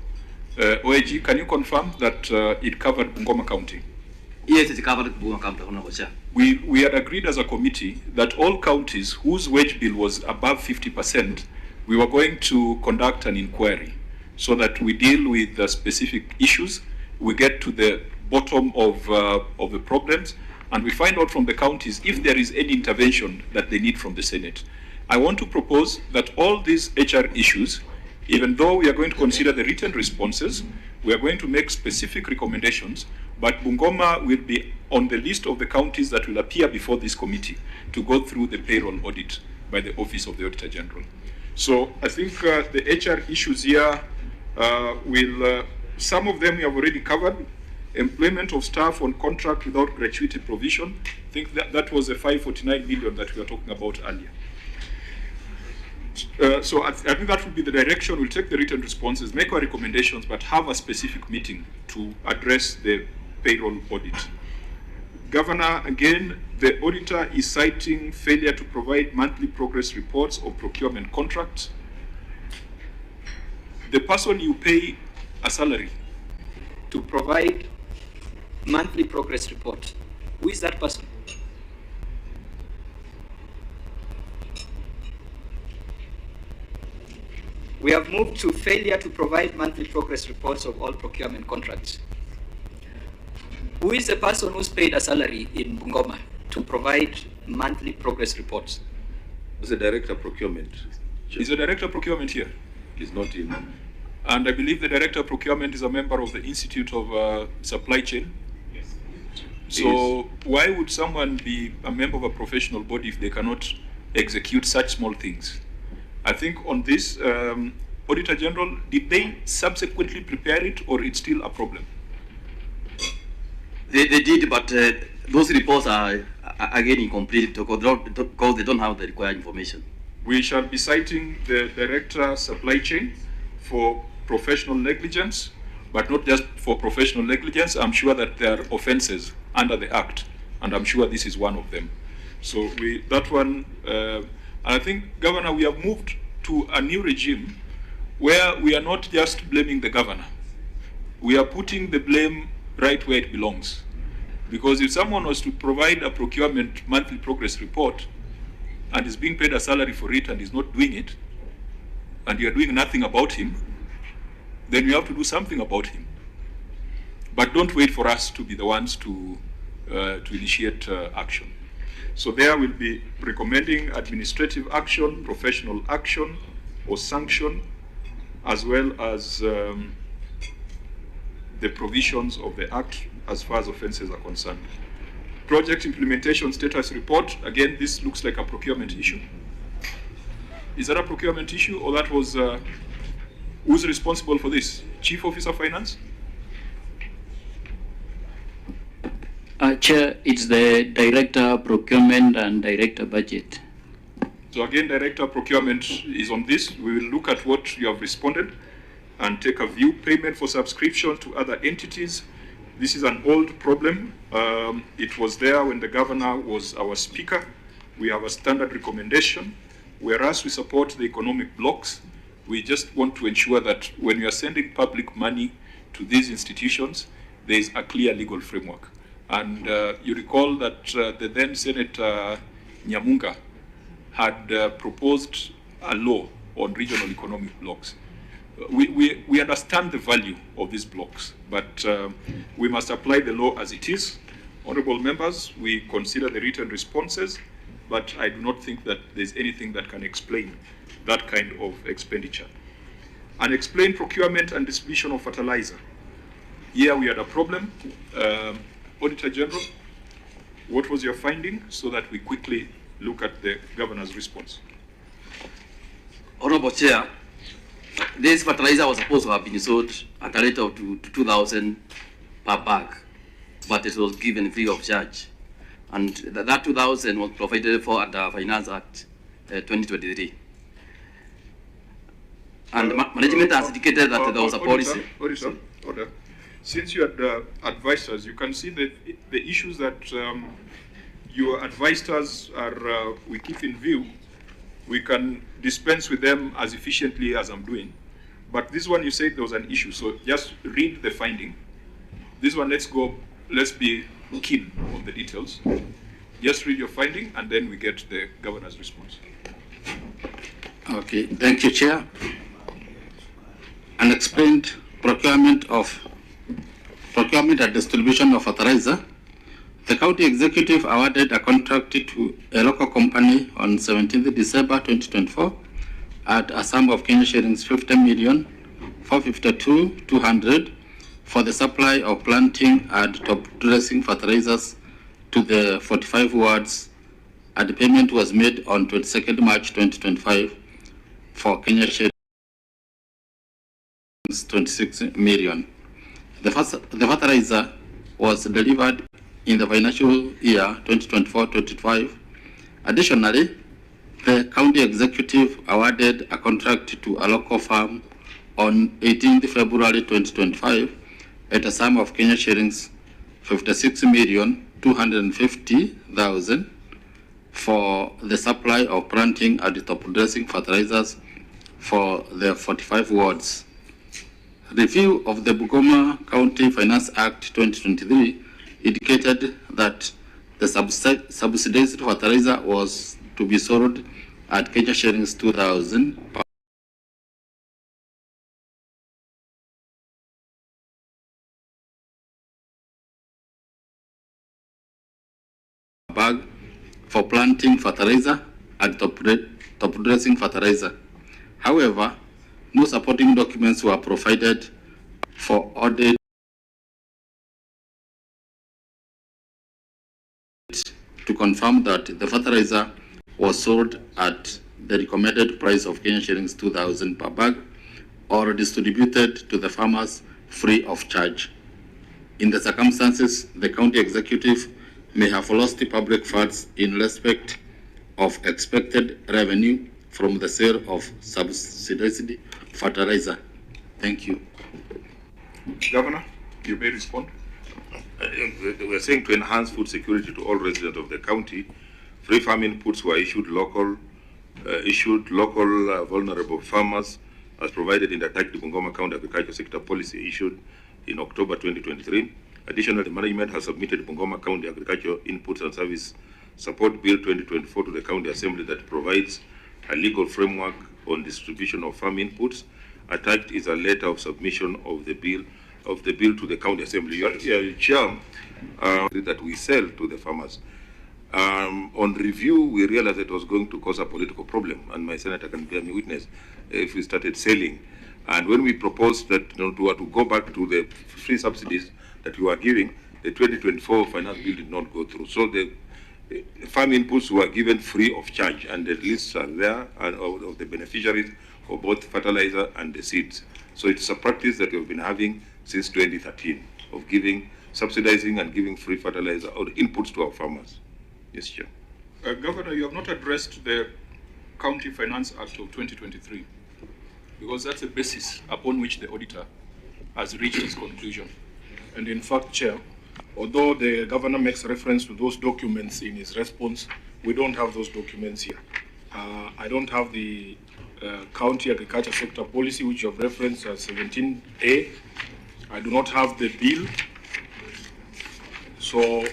OAG, can you confirm that it covered Bungoma County? Yes, it covered Bungoma County, Honorable Chair. We had agreed as a committee that all counties whose wage bill was above 50%, we were going to conduct an inquiry so that we deal with the specific issues, we get to the bottom of the problems, and we find out from the counties if there is any intervention that they need from the Senate. I want to propose that all these HR issues, even though we are going to consider the written responses, we are going to make specific recommendations, but Bungoma will be on the list of the counties that will appear before this committee to go through the payroll audit by the Office of the Auditor General. So I think the HR issues here some of them we have already covered. Employment of staff on contract without gratuity provision. I think that was the 549 million that we were talking about earlier. So I think that would be the direction. We'll take the written responses, make our recommendations, but have a specific meeting to address the payroll audit. Governor, again, the auditor is citing failure to provide monthly progress reports of procurement contracts. The person you pay a salary to provide monthly progress report, who is that person? We have moved to failure to provide monthly progress reports of all procurement contracts. Who is the person who's paid a salary in Bungoma to provide monthly progress reports? It's the Director of Procurement. Is the Director of Procurement here? He's not in. And I believe the Director of Procurement is a member of the Institute of Supply Chain. Yes. So why would someone be a member of a professional body if they cannot execute such small things? I think on this, Auditor General, did they subsequently prepare it, or it's still a problem? They did, but those reports are again incomplete because they don't have the required information. We shall be citing the Director Supply Chain for professional negligence, but not just for professional negligence. I'm sure that there are offenses under the Act, and I'm sure this is one of them. So that one, and I think, Governor, we have moved to a new regime where we are not just blaming the governor. We are putting the blame right where it belongs. Because if someone was to provide a procurement monthly progress report and is being paid a salary for it and is not doing it, and you are doing nothing about him, then you have to do something about him. But don't wait for us to be the ones to initiate action. So there will be recommending administrative action, professional action, or sanction, as well as the provisions of the Act as far as offenses are concerned. Project implementation status report, again, this looks like a procurement issue. Is that a procurement issue, or that was, who's responsible for this? Chief Officer Finance? Chair, it's the Director Procurement and Director Budget. So again, Director Procurement is on this. We will look at what you have responded and take a view. Payment for subscription to other entities. This is an old problem. It was there when the governor was our speaker. We have a standard recommendation. Whereas we support the economic blocks, we just want to ensure that when you are sending public money to these institutions, there is a clear legal framework. And you recall that the then Senator Nyamunga had proposed a law on regional economic blocks. We understand the value of these blocks, but we must apply the law as it is. Honorable members, we consider the written responses, but I do not think that there's anything that can explain that kind of expenditure. Unexplained procurement and distribution of fertilizer. Here we had a problem. Auditor General, what was your finding, so that we quickly look at the governor's response? Honorable Chair, this fertilizer was supposed to have been sold at a rate of 2,000 per bag, but it was given free of charge. And that 2,000 was provided for under Finance Act 2023. And management has indicated that there was a policy. Order. Since you had advised us, you can see that the issues that your advised us are, we keep in view. We can dispense with them as efficiently as I'm doing. But this one, you said there was an issue, so just read the finding. This one, let's be keen on the details. Just read your finding, and then we get the governor's response. Okay, thank you, Chair. Unexplained procurement and distribution of fertilizer. The county executive awarded a contract to a local company on 17th December 2024 at a sum of Kenya shillings 50,452,200 for the supply of planting and top dressing fertilizers to the 45 wards, and the payment was made on 22nd March 2025 for Kenya shillings 26 million. The fertilizer was delivered in the financial year 2024-25. Additionally, the county executive awarded a contract to a local firm on 18th February 2025 at a sum of Kenya shillings 56,250,000 for the supply of planting and top dressing fertilizers for the 45 wards. Review of the Bungoma County Finance Act 2023 indicated that the subsidized fertilizer was to be sold at Kenya shillings 2,000 per bag for planting fertilizer and top dressing fertilizer. However, no supporting documents were provided for audit to confirm that the fertilizer was sold at the recommended price of Kenya shillings 2,000 per bag or distributed to the farmers free of charge. In the circumstances, the county executive may have lost the public funds in respect of expected revenue from the sale of subsidized fertilizer. Thank you. Governor, you may respond. We're saying to enhance food security to all residents of the county. Free farm inputs were issued local vulnerable farmers as provided in the attached Bungoma County Agriculture Sector Policy issued in October 2023. Additionally, the management has submitted Bungoma County Agriculture Inputs and Service Support Bill 2024 to the County Assembly that provides a legal framework on distribution of farm inputs. Attached is a letter of submission of the bill to the County Assembly. Chair, that we sell to the farmers. On review, we realized it was going to cause a political problem, and my senator can bear me witness if we started selling. And when we proposed that to go back to the free subsidies that we were giving, the 2024 finance bill did not go through. So the farm inputs were given free of charge, and the lists are there of the beneficiaries for both fertilizer and the seeds. So it's a practice that we've been having since 2013 of subsidizing and giving free fertilizer or inputs to our farmers. Yes, Chair. Governor, you have not addressed the County Finance Act of 2023 because that's the basis upon which the auditor has reached its conclusion. And in fact, Chair, although the governor makes reference to those documents in his response, we don't have those documents here. I don't have the County Agriculture Sector Policy, which you have referenced as 17A. I do not have the bill. So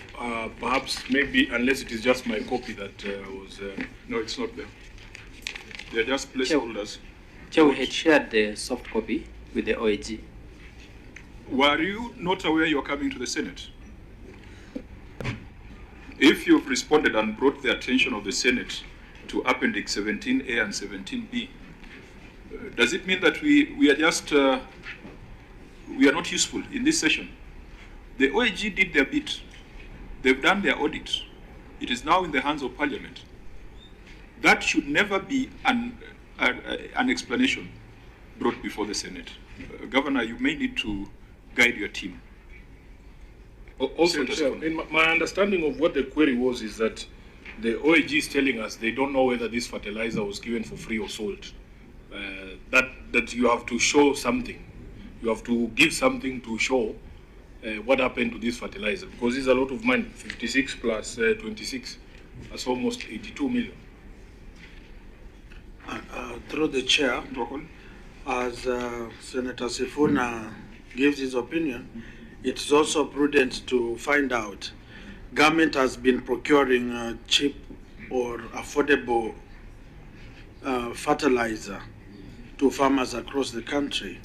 perhaps maybe, unless it is just my copy that was... No, it's not there. They're just placeholders. Chair, we had shared the soft copy with the OAG. Were you not aware you are coming to the Senate? If you've responded and brought the attention of the Senate to Appendix 17A and 17B, does it mean that we are just, we are not useful in this session? The OAG did their bit. They've done their audit. It is now in the hands of Parliament. That should never be an explanation brought before the Senate. Governor, you may need to guide your team. Also, Chair, my understanding of what the query was is that the OAG is telling us they don't know whether this fertilizer was given for free or sold. That you have to show something. You have to give something to show what happened to this fertilizer, because it's a lot of money. 56 plus 26, that's almost 82 million. Through the chair, as Senator Sifuna gives his opinion, it's also prudent to find out. Government has been procuring cheap or affordable fertilizer to farmers across the country.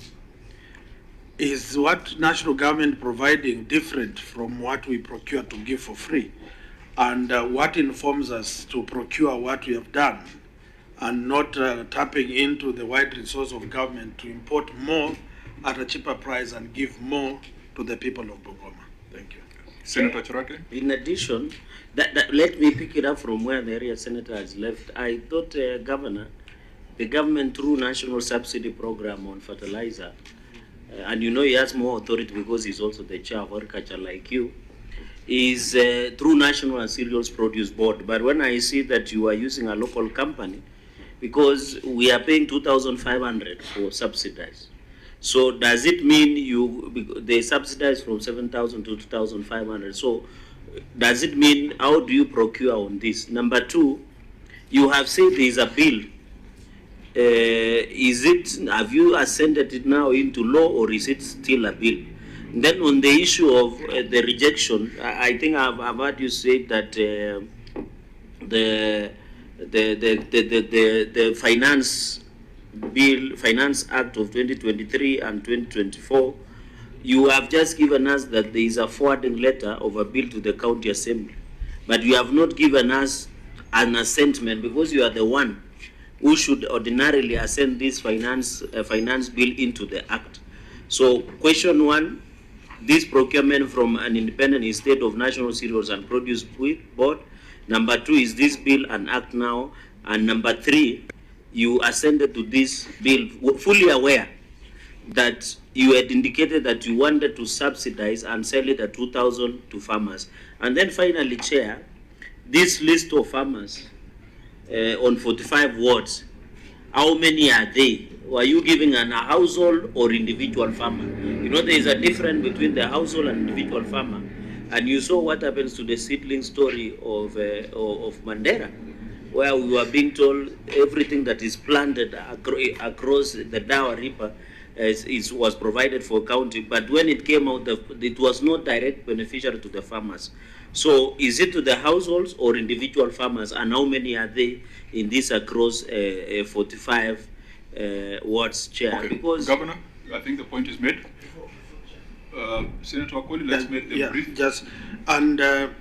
Is what national government providing different from what we procure to give for free? And what informs us to procure what we have done and not tapping into the wide resource of government to import more at a cheaper price and give more to the people of Bungoma? Thank you. Senator Chirake? In addition, let me pick it up from where the area senator has left. I thought, Governor, the government through National Subsidy Program on fertilizer, and you know he has more authority because he's also the chair of agriculture like you, is through National and Cereals Produce Board. But when I see that you are using a local company, because we are paying 2,500 for subsidized. So does it mean they subsidize from 7,000 to 2,500? So does it mean, how do you procure on this? Number two, you have said there is a bill. Have you ascended it now into law, or is it still a bill? And then on the issue of the rejection, I think I've heard you say that the Finance Act of 2023 and 2024, you have just given us that there is a forwarding letter of a bill to the County Assembly, but you have not given us an assentment, because you are the one who should ordinarily assent this finance bill into the Act. So question one, this procurement from an independent instead of National Cereals and Produce Board. Number two, is this bill an Act now? And number three, you assented to this bill fully aware that you had indicated that you wanted to subsidize and sell it at 2,000 to farmers. And then finally, Chair, this list of farmers on 45 wards, how many are they? Were you giving a household or individual farmer? You know, there is a difference between the household and individual farmer. And you saw what happens to the seedling story of Mandera, where we were being told everything that is planted across the Dawa River was provided for county. But when it came out, it was not direct beneficiary to the farmers. So is it to the households or individual farmers, and how many are they in this across 45 wards, Chair? Okay. Because Governor, I think the point is made. Senator Akoli, let's make them brief. Just, and the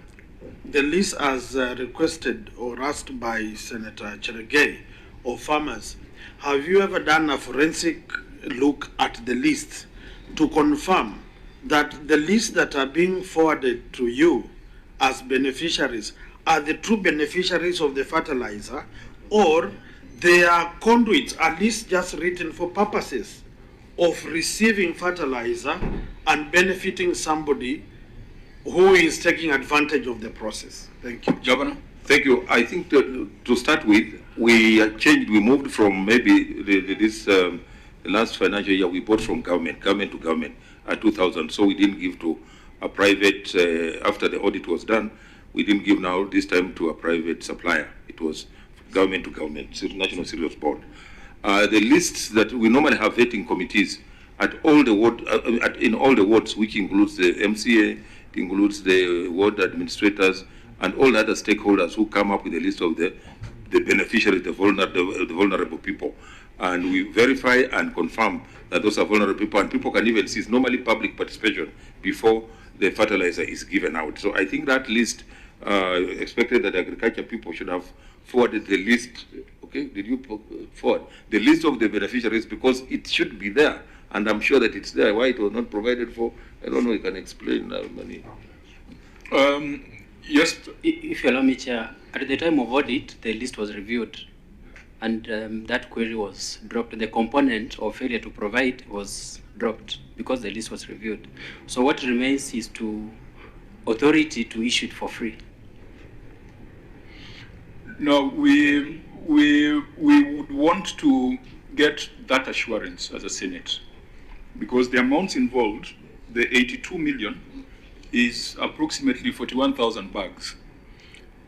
list as requested or asked by Senator Cherargei of farmers, have you ever done a forensic look at the list to confirm that the lists that are being forwarded to you as beneficiaries are the true beneficiaries of the fertilizer, or they are conduits, at least just written for purposes of receiving fertilizer and benefiting somebody who is taking advantage of the process? Thank you. Governor? Thank you. I think to start with, we changed, we moved from maybe this last financial year, we bought from government to government at 2000. So we didn't give to a private, after the audit was done, we didn't give now this time to a private supplier. It was government to government, National Cereals Board. The lists that we normally have vetting committees at all the ward, in all the wards, which includes the MCA, it includes the ward administrators, and all other stakeholders who come up with a list of the beneficiaries, the vulnerable people. And we verify and confirm that those are vulnerable people, and people can even see it's normally public participation before the fertilizer is given out. So I think that list, expected that agriculture people should have forwarded the list. Okay, did you forward the list of the beneficiaries, because it should be there, and I'm sure that it's there. Why it was not provided for, I don't know. You can explain, Mani. Yes. If you allow me, Chair, at the time of audit, the list was reviewed, and that query was dropped. The component of failure to provide was dropped because the list was reviewed. So what remains is to authority to issue it for free. No, we would want to get that assurance as a Senate, because the amounts involved, the 82 million, is approximately 41,000 bags.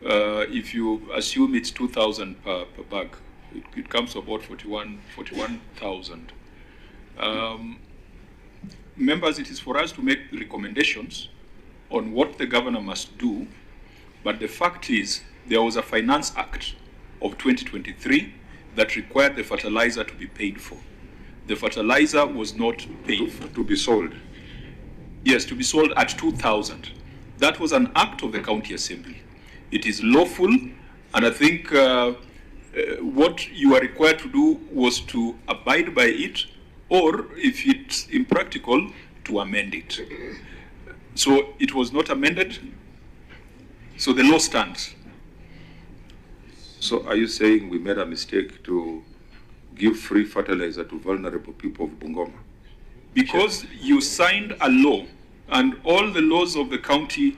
If you assume it's 2,000 per bag, it comes to about 41,000. Members, it is for us to make recommendations on what the governor must do, but the fact is there was a Finance Act of 2023 that required the fertilizer to be paid for. The fertilizer was not paid for. To be sold. Yes, to be sold at 2,000. That was an act of the county assembly. It is lawful, and I think what you are required to do was to abide by it, or if it's impractical, to amend it. So it was not amended, so the law stands. So are you saying we made a mistake to give free fertilizer to vulnerable people of Bungoma? Because you signed a law, and all the laws of the county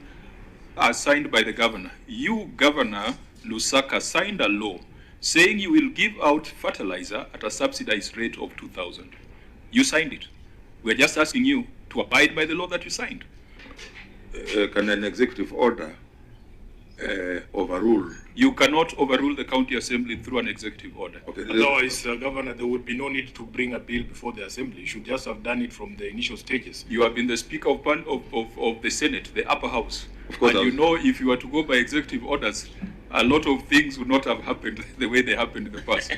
are signed by the governor. You, Governor Lusaka, signed a law saying you will give out fertilizer at a subsidized rate of 2,000. You signed it. We're just asking you to abide by the law that you signed. Can an executive order overrule? You cannot overrule the county assembly through an executive order. Okay. Otherwise, Governor, there would be no need to bring a bill before the assembly. You should just have done it from the initial stages. You have been the Speaker of the Senate, the upper house. Of course, and you know, if you were to go by executive orders, a lot of things would not have happened the way they happened in the past.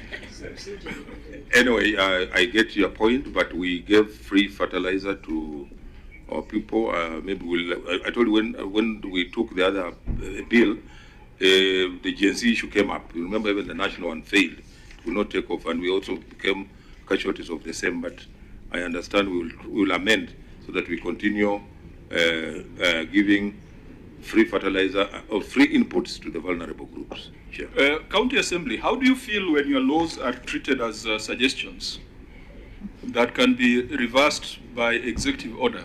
Anyway, I get your point, but we gave free fertilizer to our people. Maybe I told you when we took the other bill, the GNC issue came up. You remember, even the national one failed. It will not take off, and we also became casualties of the same. But I understand we will amend so that we continue giving free fertilizer or free inputs to the vulnerable groups. Sure. County Assembly, how do you feel when your laws are treated as suggestions that can be reversed by executive order?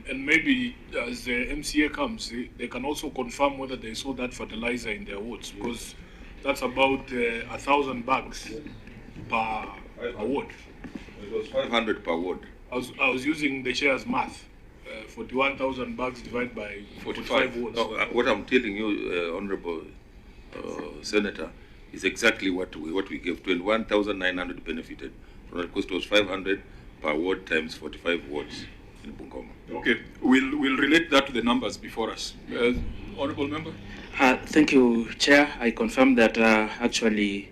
And maybe as the MCA comes, they can also confirm whether they saw that fertilizer in their wards, because That's about 1,000 bags per ward. It was 500 per ward. I was using the chair's math. 41,000 bags divided by 45 wards. No, what I'm telling you, Honorable Senator, is exactly what we gave. 21,900 benefited. The cost was 500 per ward times 45 wards in Bungoma. Okay, we'll relate that to the numbers before us. Honorable Member? Thank you, Chair. I confirm that actually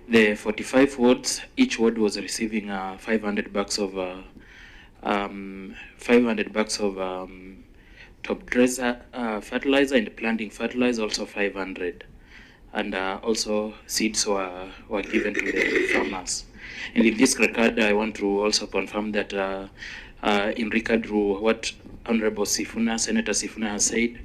the 45 wards, each ward was receiving 500 bags of 500 bags of top dresser fertilizer and planting fertilizer, also 500, and also seeds were given to the farmers. And in this regard, I want to also confirm that in regard to what Honorable Senator Sifuna has said,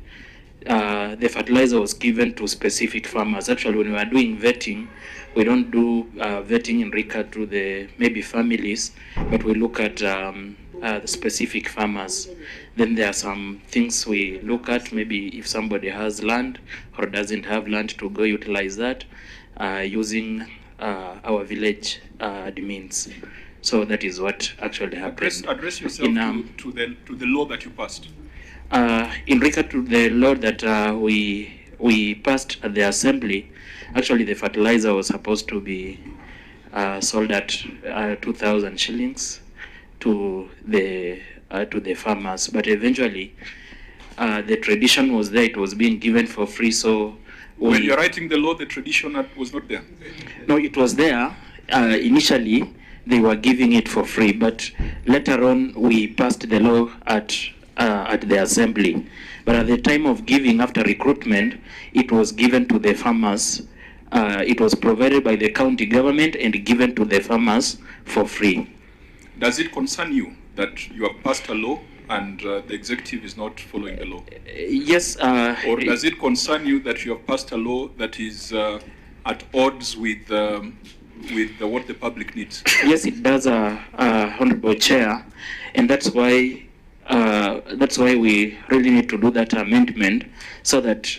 the fertilizer was given to specific farmers. Actually, when we are doing vetting, we don't do vetting in regard to the maybe families, but we look at the specific farmers. Then there are some things we look at, maybe if somebody has land or doesn't have land, to go utilize that using our village admins. So that is what actually happened. Address yourself to the law that you passed. In regard to the law that we passed at the assembly, actually the fertilizer was supposed to be sold at 2,000 shillings to the farmers, but eventually the tradition was there; it was being given for free. So when you're writing the law, the tradition was not there. No, it was there. Initially, they were giving it for free, but later on we passed the law at the assembly. But at the time of giving, after recruitment, it was given to the farmers. It was provided by the county government and given to the farmers for free. Does it concern you that you have passed a law and the executive is not following the law? Yes. Or does it concern you that you have passed a law that is at odds with what the public needs? Yes, it does, Honorable Chair, and that's why we really need to do that amendment, so that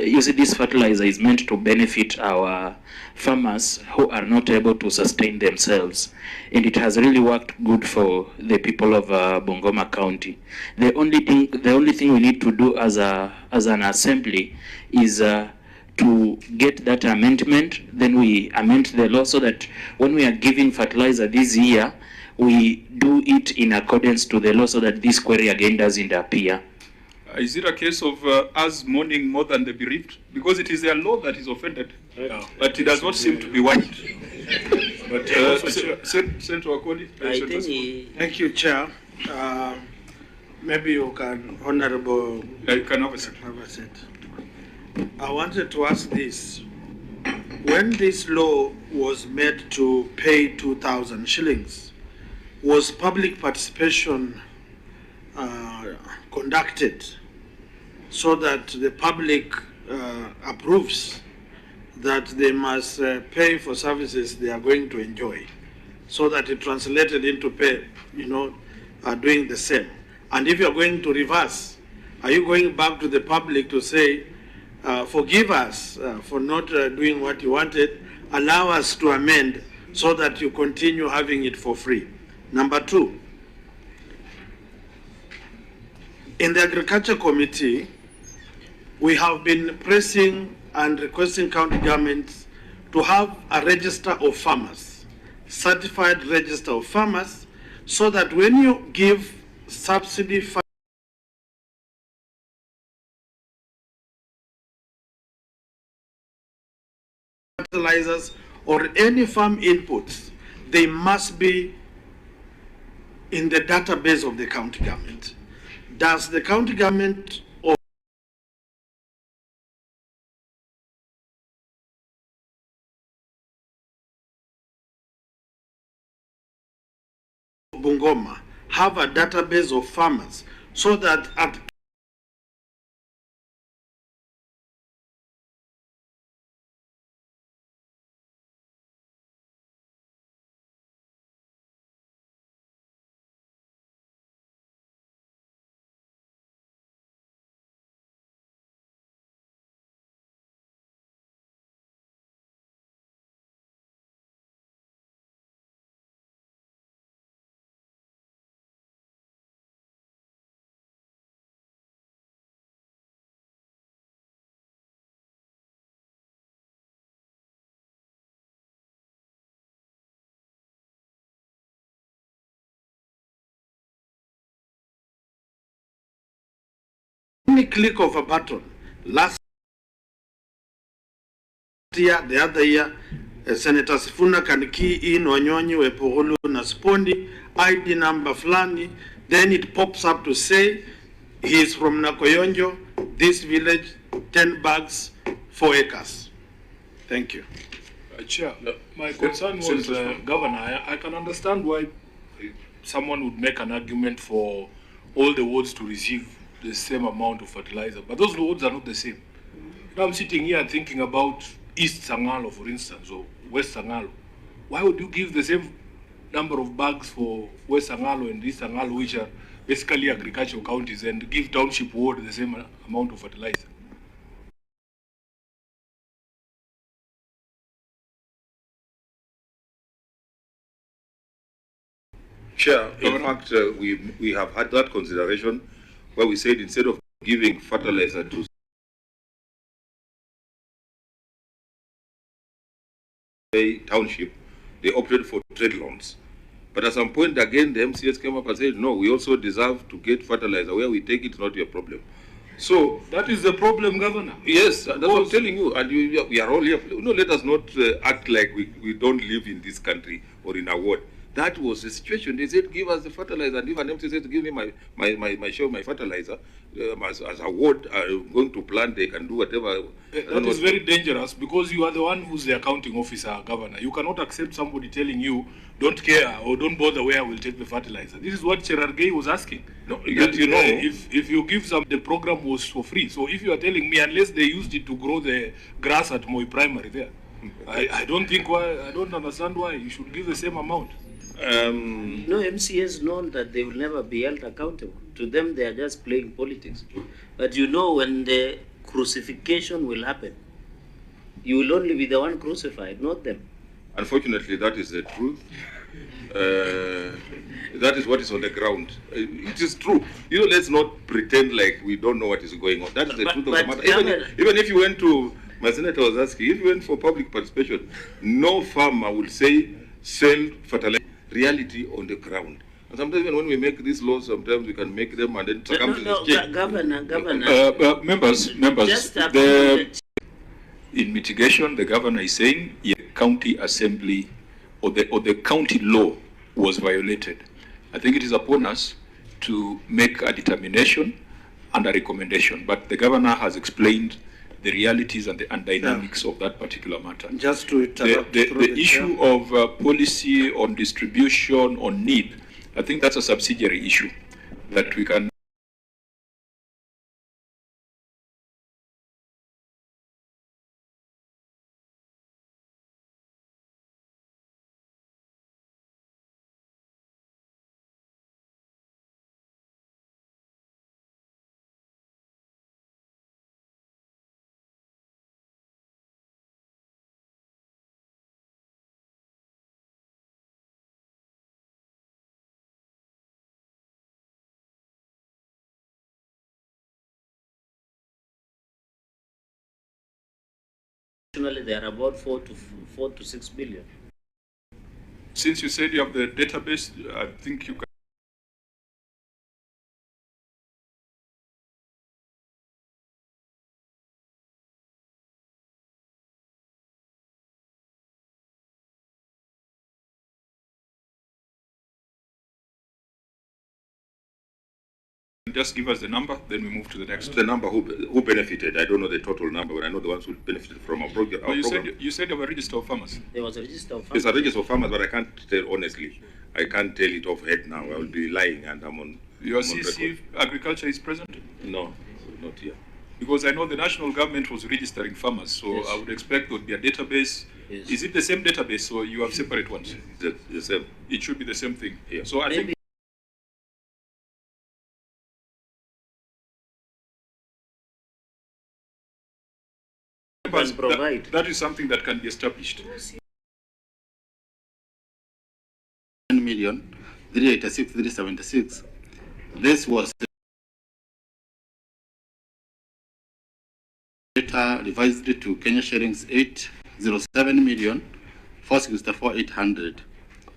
you see, this fertilizer is meant to benefit our farmers who are not able to sustain themselves, and it has really worked good for the people of Bungoma County. The only thing we need to do as an assembly is to get that amendment. Then we amend the law so that when we are giving fertilizer this year, we do it in accordance to the law, so that this query again doesn't appear. Is it a case of us mourning more than the bereaved? Because it is their law that is offended, but it does not seem to be white. But Senator Wakoli, thank you, Chair. Maybe you can, Honorable. You can have a seat. I wanted to ask this. When this law was made to pay 2,000 shillings, was public participation conducted so that the public approves that they must pay for services they are going to enjoy, so that it translated into pay, doing the same? And if you are going to reverse, are you going back to the public to say, forgive us for not doing what you wanted, allow us to amend so that you continue having it for free? Number two, in the Agriculture Committee, we have been pressing and requesting county governments to have a register of farmers, certified register of farmers, so that when you give subsidy fertilizers or any farm inputs, they must be in the database of the county government. Does the county government of Bungoma have a database of farmers, so that at any click of a button. Last year, the other year, Senator Sifuna can key in Wanyonyi, Wepogolo, Naspondi, ID number Flani, then it pops up to say he is from Nakoyonjo, this village, 10 bags, 4 acres. Thank you. Chair, my concern was, Governor, I can understand why someone would make an argument for all the wards to receive the same amount of fertilizer, but those wards are not the same. Now I'm sitting here thinking about East Sangalo, for instance, or West Sangalo. Why would you give the same number of bags for West Sangalo and East Sangalo, which are basically agricultural counties, and give township ward the same amount of fertilizer? Chair, in fact, we have had that consideration where we said instead of giving fertilizer to a township, they opted for trade loans. But at some point again, the MCS came up and said, no, we also deserve to get fertilizer. Where we take it, not your problem. So that is the problem, Governor. Yes, that's what I'm telling you. And we are all here. No, let us not act like we don't live in this country or in a ward. That was the situation. They said, give us the fertilizer. And if an MC says, give me my share of my fertilizer, as a ward, going to plant, they can do whatever. That is very dangerous because you are the one who's the accounting officer, Governor. You cannot accept somebody telling you, don't care or don't bother where I will take the fertilizer. This is what Cherargei was asking. No, that, you know, if you give some, the program was for free. So if you are telling me, unless they used it to grow the grass at Moi Primary there, I don't think why, I don't understand why you should give the same amount. No, MCS know that they will never be held accountable. To them, they are just playing politics. But you know, when the crucifixion will happen, you will only be the one crucified, not them. Unfortunately, that is the truth. That is what is on the ground. It is true. You know, let's not pretend like we don't know what is going on. That is the truth of the matter. Even if you went to, my senator was asking, if you went for public participation, no farmer will say, sell fertilizer. Reality on the ground. And sometimes even when we make these laws, sometimes we can make them and then circumstances change. Governor. Members, in mitigation, the governor is saying the county assembly or the county law was violated. I think it is upon us to make a determination and a recommendation, but the governor has explained the realities and the dynamics of that particular matter. Just to interrupt the issue of policy on distribution, on need, I think that's a subsidiary issue that we can They are about 4 to 6 billion. Since you said you have the database, I think you can. Just give us the number, then we move to the next. The number who benefited, I don't know the total number, but I know the ones who benefited from our program. No, you said you have a register of farmers. There was a register of farmers. There's a register of farmers, but I can't tell honestly. I can't tell it off head now. I will be lying, and I'm on. Your CC agriculture is present? No, not here. Because I know the national government was registering farmers, so yes. I would expect there would be a database. Yes. Is it the same database, or you have separate ones? The same. It should be the same thing. Yeah. So I think. That is something that can be established. 1,386,376. This was revised to Kenya shillings 807,464,800.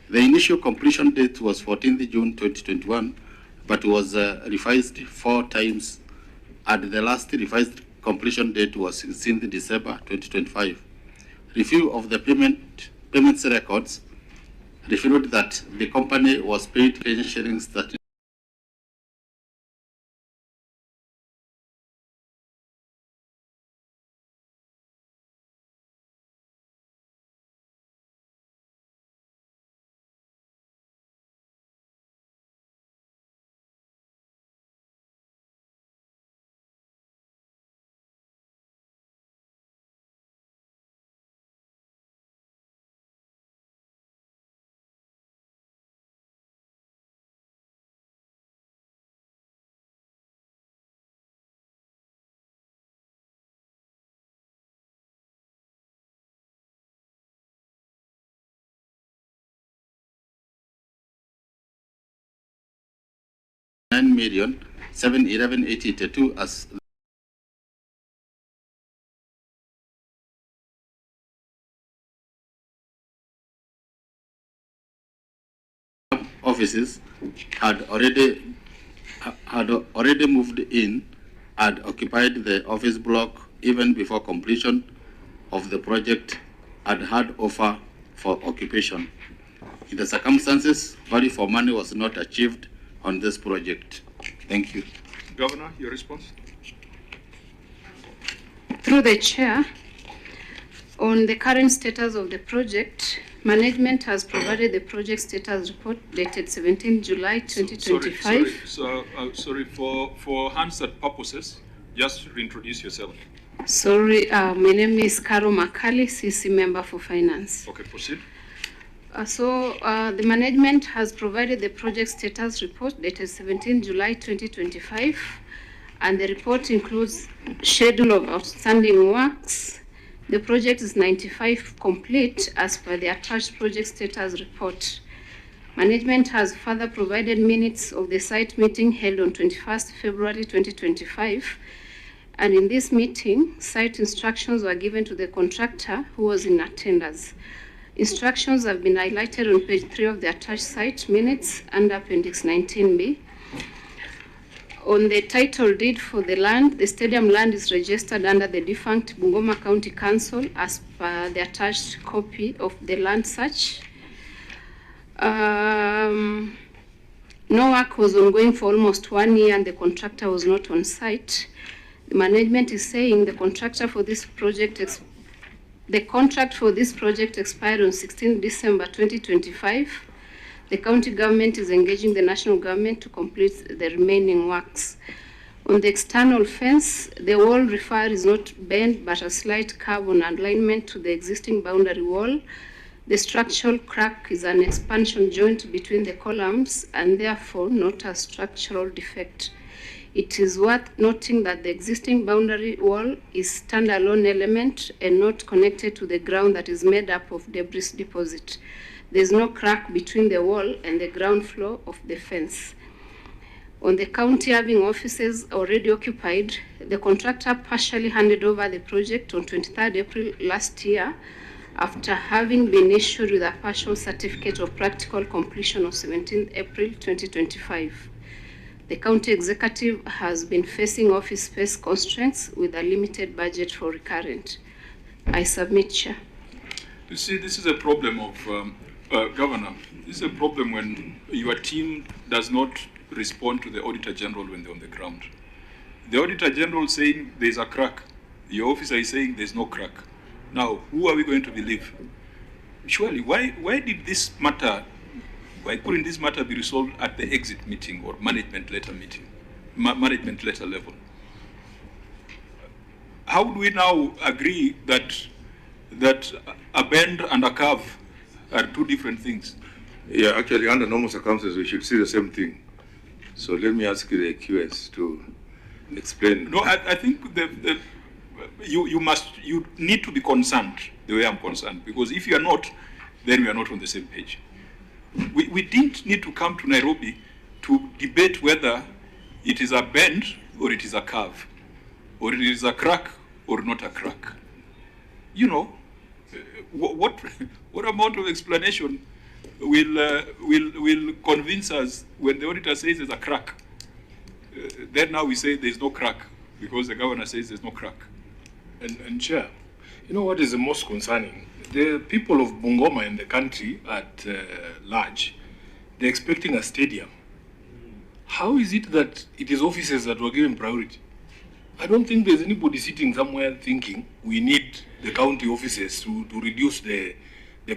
The initial completion date was 14th June 2021, but was revised 4 times and the last revised completion date was 16th December 2025. Review of the payments records revealed that the company was paid Kenyan shillings 30 9,711,882 as offices had already moved in and occupied the office block even before completion of the project and had offer for occupation. In the circumstances, value for money was not achieved on this project. Thank you. Governor, your response? Through the chair, on the current status of the project, management has provided the project status report dated 17 July 2025. Sorry, for Hansard purposes, just reintroduce yourself. Sorry, my name is Carol Makali, CC member for finance. Okay, proceed. The management has provided the project status report dated 17 July 2025, and the report includes schedule of outstanding works. The project is 95% complete as per the attached project status report. Management has further provided minutes of the site meeting held on 21st February 2025, and in this meeting, site instructions were given to the contractor who was in attendance. Instructions have been highlighted on page 3 of the attached site minutes under Appendix 19B. On the title deed for the land, the stadium land is registered under the defunct Bungoma County Council as per the attached copy of the land search. No work was ongoing for almost 1 year and the contractor was not on site. The management is saying the contract for this project expired on 16 December 2025. The county government is engaging the national government to complete the remaining works. On the external fence, the wall refer is not bent but a slight curve on alignment to the existing boundary wall. The structural crack is an expansion joint between the columns and therefore not a structural defect. It is worth noting that the existing boundary wall is standalone element and not connected to the ground that is made up of debris deposit. There is no crack between the wall and the ground floor of the fence. On the county having offices already occupied, the contractor partially handed over the project on 23rd April last year after having been issued with a partial certificate of practical completion on 17th April 2025. The county executive has been facing office space constraints with a limited budget for recurrent. I submit, Chair. You see, this is a problem of, Governor, this is a problem when your team does not respond to the Auditor General when they're on the ground. The Auditor General saying there's a crack. Your officer is saying there's no crack. Now, who are we going to believe? Surely, why did this matter, why couldn't this matter be resolved at the exit meeting or management letter meeting, management letter level? How do we now agree that a bend and a curve are two different things? Yeah, actually, under normal circumstances, we should see the same thing. So let me ask the QS to explain. No, I think you need to be concerned the way I'm concerned, because if you are not, then we are not on the same page. We didn't need to come to Nairobi to debate whether it is a bend or it is a curve, or it is a crack or not a crack. You know, what amount of explanation will convince us when the auditor says there's a crack? Then now we say there's no crack. because the governor says there's no crack. And Chair, you know what is the most concerning? The people of Bungoma and the country at large, they're expecting a stadium. How is it that it is officers that were given priority? I don't think there's anybody sitting somewhere thinking we need the county officers to reduce the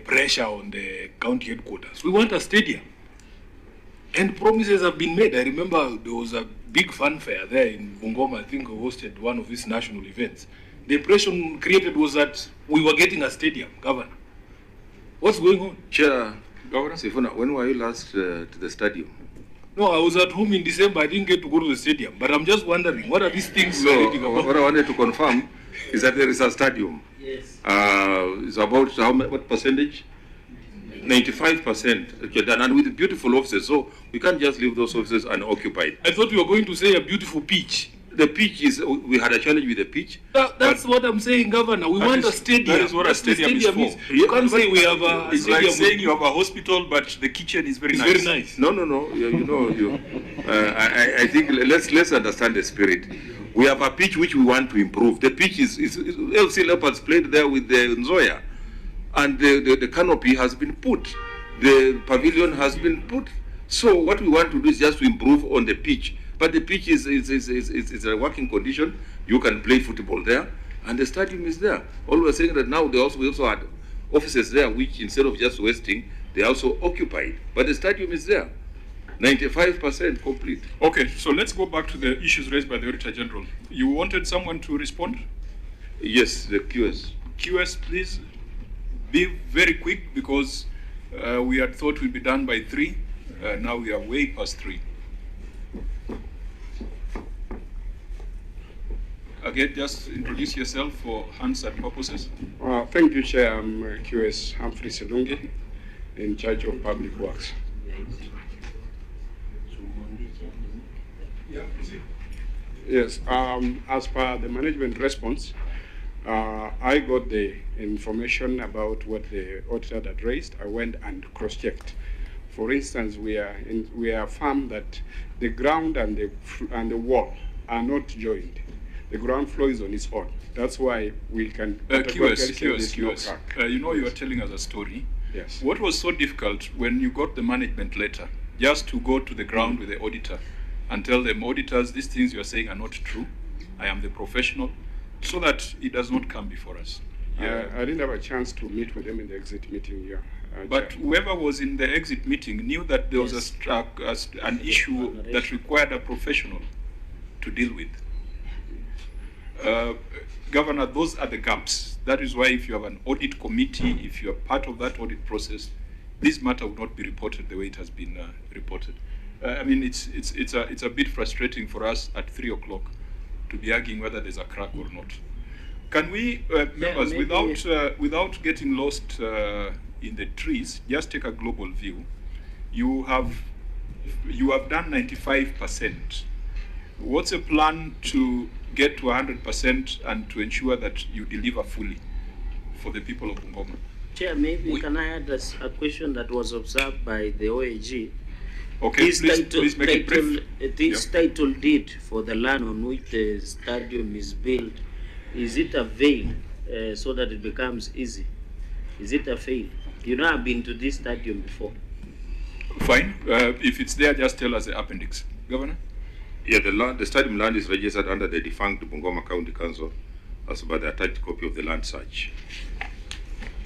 pressure on the county headquarters. We want a stadium. And promises have been made. I remember there was a big fanfare there in Bungoma. I think we hosted one of these national events. The impression created was that we were getting a stadium, Governor. What's going on? Chair, Governor Sifuna, when were you last to the stadium? No, I was at home in December. I didn't get to go to the stadium. But I'm just wondering, what are these things So, we're reading about? what I wanted to confirm is that there is a stadium. Yes. It's about what percentage? 95%. Okay, done, and with beautiful offices. So we can't just leave those offices unoccupied. I thought you were going to say a beautiful pitch. The pitch is, we had a challenge with the pitch. That's what I'm saying, Governor. We want a stadium. That is what a stadium is for. You can't say we have a It's stadium. like saying you have a hospital, but the kitchen is very It's nice. very nice. No. I think let's understand the spirit. We have a pitch which we want to improve. The pitch is LC Leopards played there with the Nzoya, and the canopy has been put. The pavilion has been put. So what we want to do is just to improve on the pitch. But the pitch is a working condition. You can play football there, and the stadium is there. All we're saying that now we also had offices there, which instead of just wasting, they are also occupied. But the stadium is there, 95% complete. Okay, so let's go back to the issues raised by the Auditor General. You wanted someone to respond? Yes, the QS. QS, please be very quick, because we had thought we'd be done by 3. Now we are way past 3. Again, just introduce yourself for Hansard purposes. Thank you, Chair. I'm QS Humphrey Selungi, in charge of Public Works. Yes, as per the management response, I got the information about what the auditor had raised. I went and cross-checked. For instance, we are firm that the ground and the wall are not joined. The ground floor is on its own. That's why we can QS. no crack. You know, you are telling us a story. Yes. What was so difficult when you got the management letter, just to go to the ground with the auditor and tell them, auditors, these things you are saying are not true. I am the professional, so that it does not come before us. Yeah. I didn't have a chance to meet with them in the exit meeting here. But whoever was in the exit meeting knew that there was an issue that required a professional to deal with. Governor, those are the gaps. That is why if you have an audit committee, if you are part of that audit process, this matter would not be reported the way it has been reported. I mean, it's a bit frustrating for us at 3 o'clock to be arguing whether there's a crack or not. Can we, members, without getting lost in the trees, just take a global view? You have done 95%. What's a plan to get to 100% and to ensure that you deliver fully for the people of Bungoma? Chair, maybe can I add a question that was observed by the OAG? Okay, this please make it brief. This title deed for the land on which the stadium is built, is it a veil so that it becomes easy? Is it a fail? You know, I've been to this stadium before. Fine. If it's there, just tell us the appendix. Governor? Yeah, the stadium land is registered under the defunct Bungoma County Council as per the attached copy of the land search.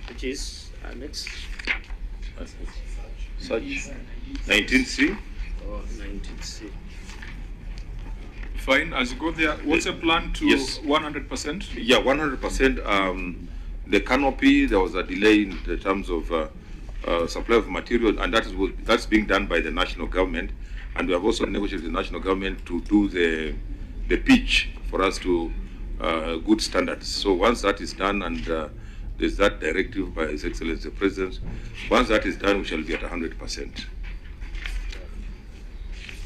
Which is next. Search 19C. Oh, 19C. Fine. As you go there, what's a plan to 100%? Yeah, 100%. The canopy, there was a delay in the terms of supply of material, and that's being done by the national government. And we have also negotiated with the national government to do the pitch for us to good standards. So once that is done, and there's that directive by His Excellency the President, once that is done, we shall be at 100%.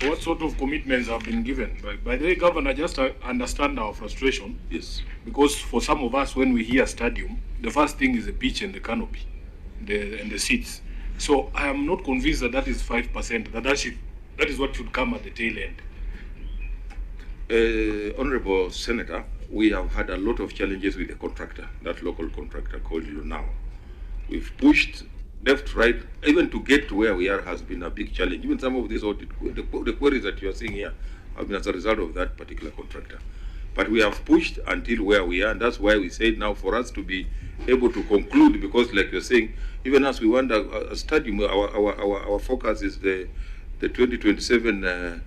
What sort of commitments have been given? By the way, Governor, just to understand our frustration. Yes. Because for some of us, when we hear stadium, the first thing is the pitch and the canopy, and the seats. So I am not convinced that that is 5%. That is what should come at the tail end. Honorable Senator, we have had a lot of challenges with the contractor, that local contractor called you now. We've pushed left, right, even to get to where we are has been a big challenge. Even some of these audit, the queries that you are seeing here have been as a result of that particular contractor. But we have pushed until where we are, and that's why we said now for us to be able to conclude, because like you're saying, even as we want a stadium, our focus is the 2027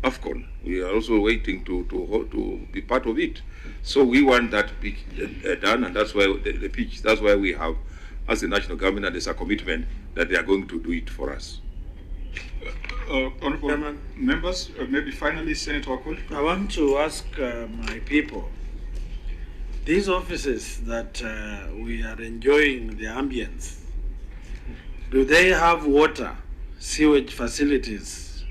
AFCON. We are also waiting to be part of it. So we want that pitch done, and that's why the pitch, that's why we have, as the national government, and there's a commitment that they are going to do it for us. Honorable members, maybe finally, Senator Wakoli. I want to ask my people, these offices that we are enjoying the ambience, do they have water, sewage facilities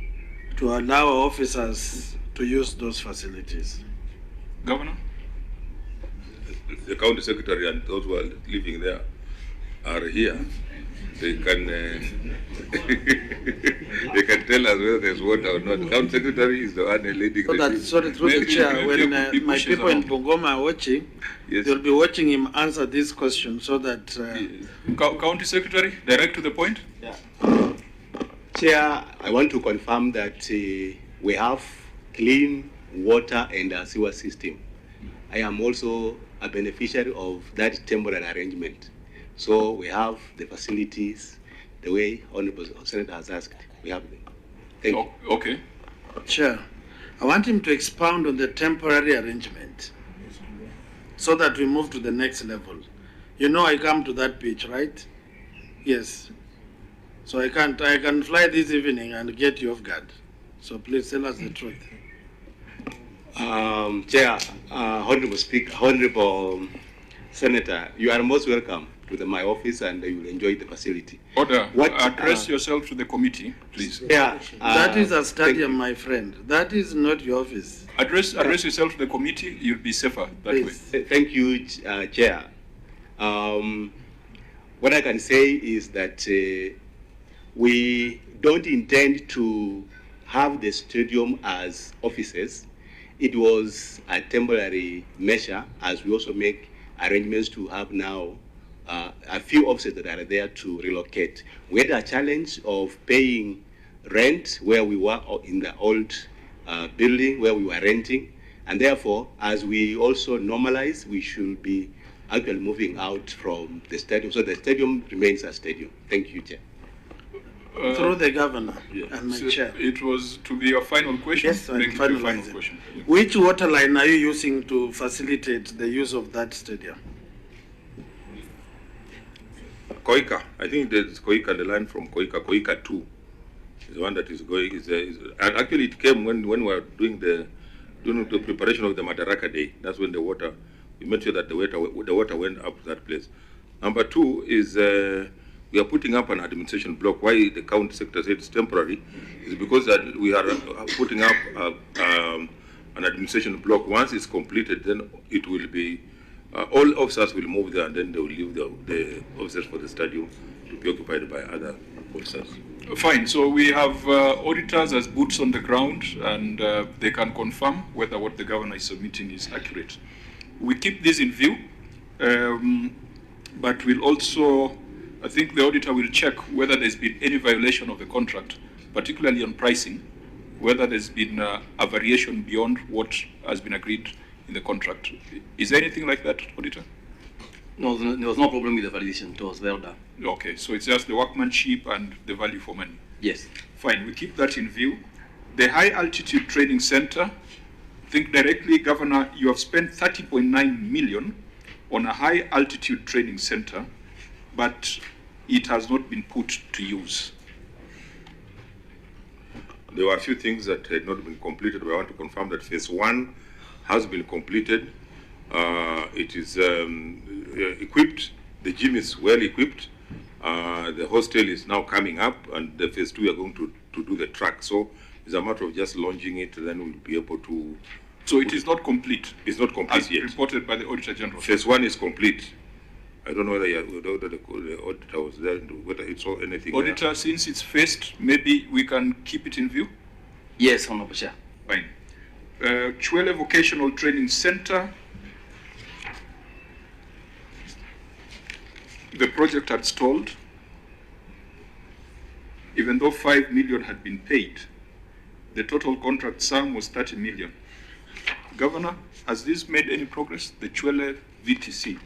to allow our officers to use those facilities? Governor? The county secretary and those who are living there are here. They can they can tell us whether there's water or not. The county secretary is the one leading the Sorry, through the chair, when my people in Bungoma are watching, yes, they'll be watching him answer this question so that... County secretary, direct to the point. Yeah. Chair, I want to confirm that we have clean water and a sewer system. I am also a beneficiary of that temporary arrangement. So we have the facilities, the way Honorable Senator has asked, we have them. Thank you. Okay. Chair, I want him to expound on the temporary arrangement so that we move to the next level. You know I come to that pitch, right? Yes. So I can fly this evening and get you off guard. So please tell us the truth. Chair, Honorable Speaker, Honorable Senator, you are most welcome to my office and you will enjoy the facility. Order. Address yourself to the committee, please. Yeah. That is a stadium, my friend. That is not your office. Address yourself to the committee. You'll be safer that way. Thank you, Chair. What I can say is that we don't intend to have the stadium as offices. It was a temporary measure, as we also make arrangements to have now a few offices that are there to relocate. We had a challenge of paying rent where we were in the old building where we were renting, and therefore, as we also normalize, we should be actually moving out from the stadium. So the stadium remains a stadium. Thank you, Chair. Through the governor and my chair. It was to be your final question. Yes, final question. Which water line are you using to facilitate the use of that stadium? Koika. I think there's Koika, the line from Koika, Koika 2 is the one that is going. And actually it came when we were doing the preparation of the Madaraka Day. That's when we made sure that the water went up to that place. Number 2 is we are putting up an administration block. Why the county sector said it's temporary is because that we are putting up an administration block. Once it's completed, then it will be all officers will move there, and then they will leave the officers for the stadium to be occupied by other officers. Fine. So we have auditors as boots on the ground, and they can confirm whether what the governor is submitting is accurate. We keep this in view, but we'll also, I think the auditor will check whether there's been any violation of the contract, particularly on pricing, whether there's been a variation beyond what has been agreed in the contract. Is there anything like that, auditor? No, there was no problem with the valuation. It was well done. Okay, so it's just the workmanship and the value for money. Yes. Fine, we keep that in view. The High Altitude Training Center, I think directly, Governor, you have spent 30.9 million on a high altitude training center, but it has not been put to use. There were a few things that had not been completed, but I want to confirm that phase 1 has been completed. It is equipped. The gym is well equipped. The hostel is now coming up, and the phase 2 we are going to do the track. So it's a matter of just launching it, then we'll be able to. So it is not complete. It's not complete as yet. Reported by the Auditor General. Phase 1 is complete. I don't know whether the auditor was there, whether it saw anything. Auditor, there. Since it's phased, maybe we can keep it in view? Yes, Honorable Chair. Fine. Chwele Vocational Training Center, the project had stalled, even though 5 million had been paid. The total contract sum was 30 million. Governor, has this made any progress? The Chwele VTC.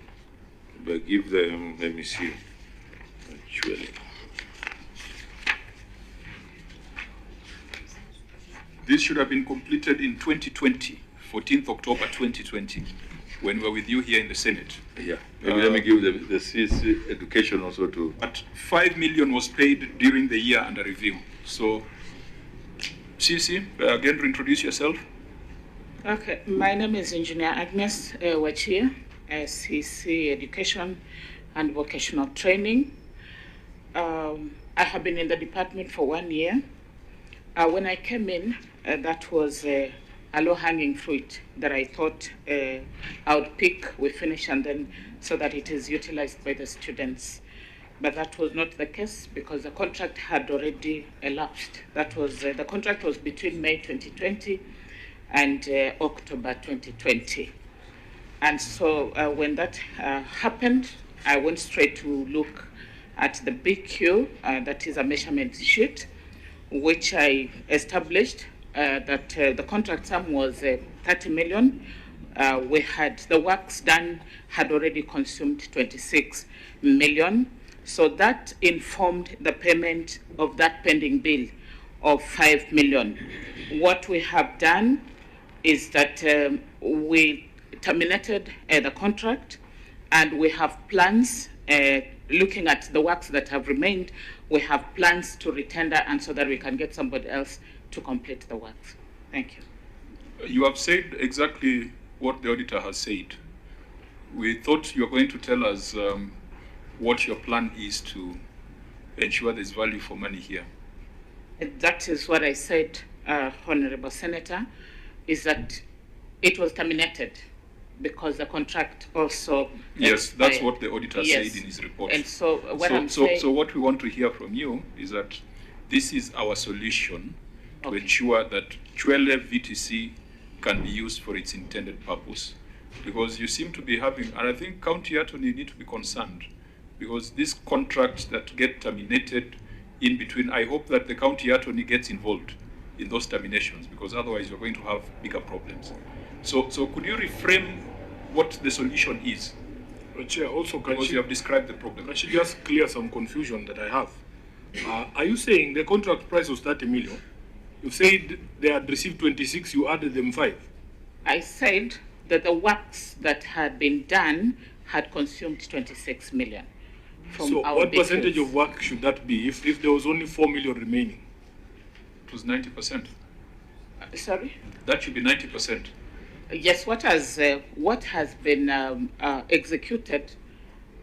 But give them, let me see. Chwele. This should have been completed in 2020, 14th October 2020, when we were with you here in the Senate. Yeah, maybe let me give the CC education also to. But 5 million was paid during the year under review. So, CC, again, reintroduce yourself. Okay, my name is Engineer Agnes Wachia, CC Education and Vocational Training. I have been in the department for 1 year. When I came in, that was a low-hanging fruit that I thought I would pick, we finish, and then so that it is utilized by the students. But that was not the case because the contract had already elapsed. That was the contract was between May 2020 and October 2020. And so when that happened, I went straight to look at the BQ, that is a measurement sheet, which I established that the contract sum was 30 million. We had the works done had already consumed 26 million. So that informed the payment of that pending bill of 5 million. What we have done is that we terminated the contract, and we have plans, looking at the works that have remained, we have plans to retender and so that we can get somebody else to complete the works. Thank you. You have said exactly what the auditor has said. We thought you were going to tell us what your plan is to ensure there's value for money here. That is what I said, Honorable Senator, is that it was terminated because the contract also Yes, expired. that's what the auditor said in his report. And so what so what we want to hear from you is that this is our solution to ensure that Chwele VTC can be used for its intended purpose. Because you seem to be having, and I think County Attorney need to be concerned, because these contracts that get terminated in between, I hope that the County Attorney gets involved in those terminations, because otherwise you're going to have bigger problems. So could you reframe what the solution is? Chair, also because you have described the problem. Can she just clear some confusion that I have? Are you saying the contract price was 30 million? You said they had received 26, you added them 5. I said that the works that had been done had consumed 26 million. So what percentage of work should that be if there was only 4 million remaining? It was 90%. Sorry? That should be 90%. Yes, what has been executed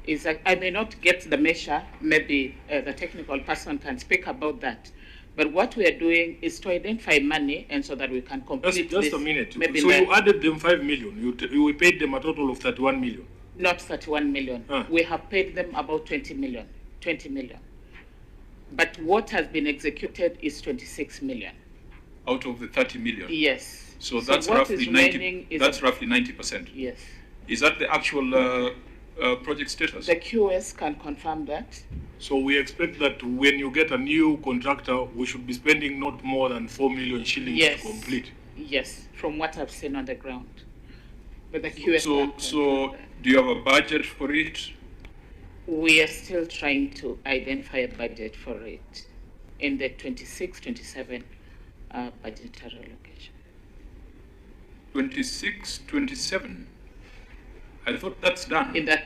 is that I may not get the measure, maybe the technical person can speak about that. But what we are doing is to identify money and so that we can complete Just this. a minute. Maybe So you added them 5 million. You paid them a total of 31 million. Not 31 million. We have paid them about 20 million. But what has been executed is 26 million. Out of the 30 million? Yes. So that's what roughly is 90. That's roughly 90%. Yes. Is that the actual project status? The QS can confirm that. So we expect that when you get a new contractor, we should be spending not more than 4 million shillings Yes. to complete. Yes, from what I've seen on the ground. But the QS So do you have a budget for it? We are still trying to identify a budget for it in the 26-27 budgetary allocation. 26-27. I thought that's done. In the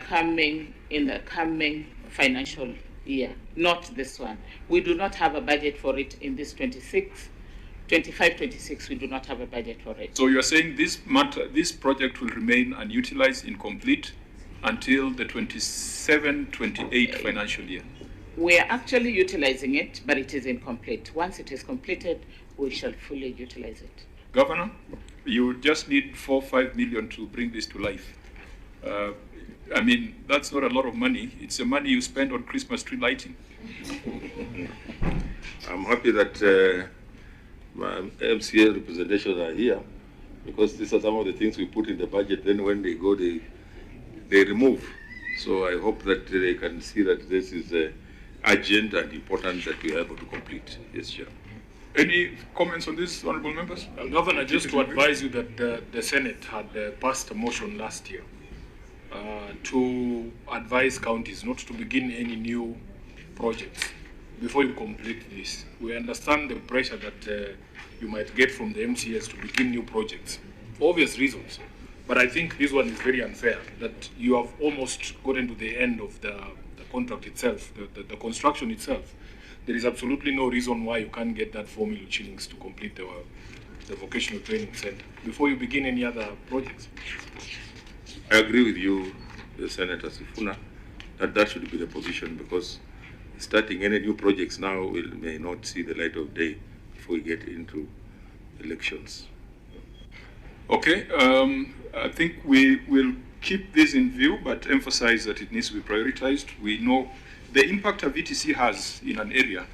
coming financial year, not this one. We do not have a budget for it in this 25-26. We do not have a budget for it. So you're saying this project will remain unutilized, incomplete, until the 27-28 financial year? We are actually utilizing it, but it is incomplete. Once it is completed, we shall fully utilize it. Governor, you just need 4-5 million to bring this to life. I mean, that's not a lot of money. It's the money you spend on Christmas tree lighting. I'm happy that my MCA representations are here. because these are some of the things we put in the budget. Then when they go, they remove. So I hope that they can see that this is urgent and important that we are able to complete. Yes, Chair. Any comments on this, honorable members? Governor, just to advise you that the Senate had passed a motion last year to advise counties not to begin any new projects before you complete this. We understand the pressure that you might get from the MCS to begin new projects for obvious reasons. But I think this one is very unfair, that you have almost gotten to the end of the contract itself, the construction itself. There is absolutely no reason why you can't get that 4 million shillings to complete the vocational training center before you begin any other projects. I agree with you, Senator Sifuna, that should be the position, because starting any new projects now may not see the light of day before we get into elections. Okay, I think we will keep this in view, but emphasize that it needs to be prioritized. We know the impact a VTC has in an area.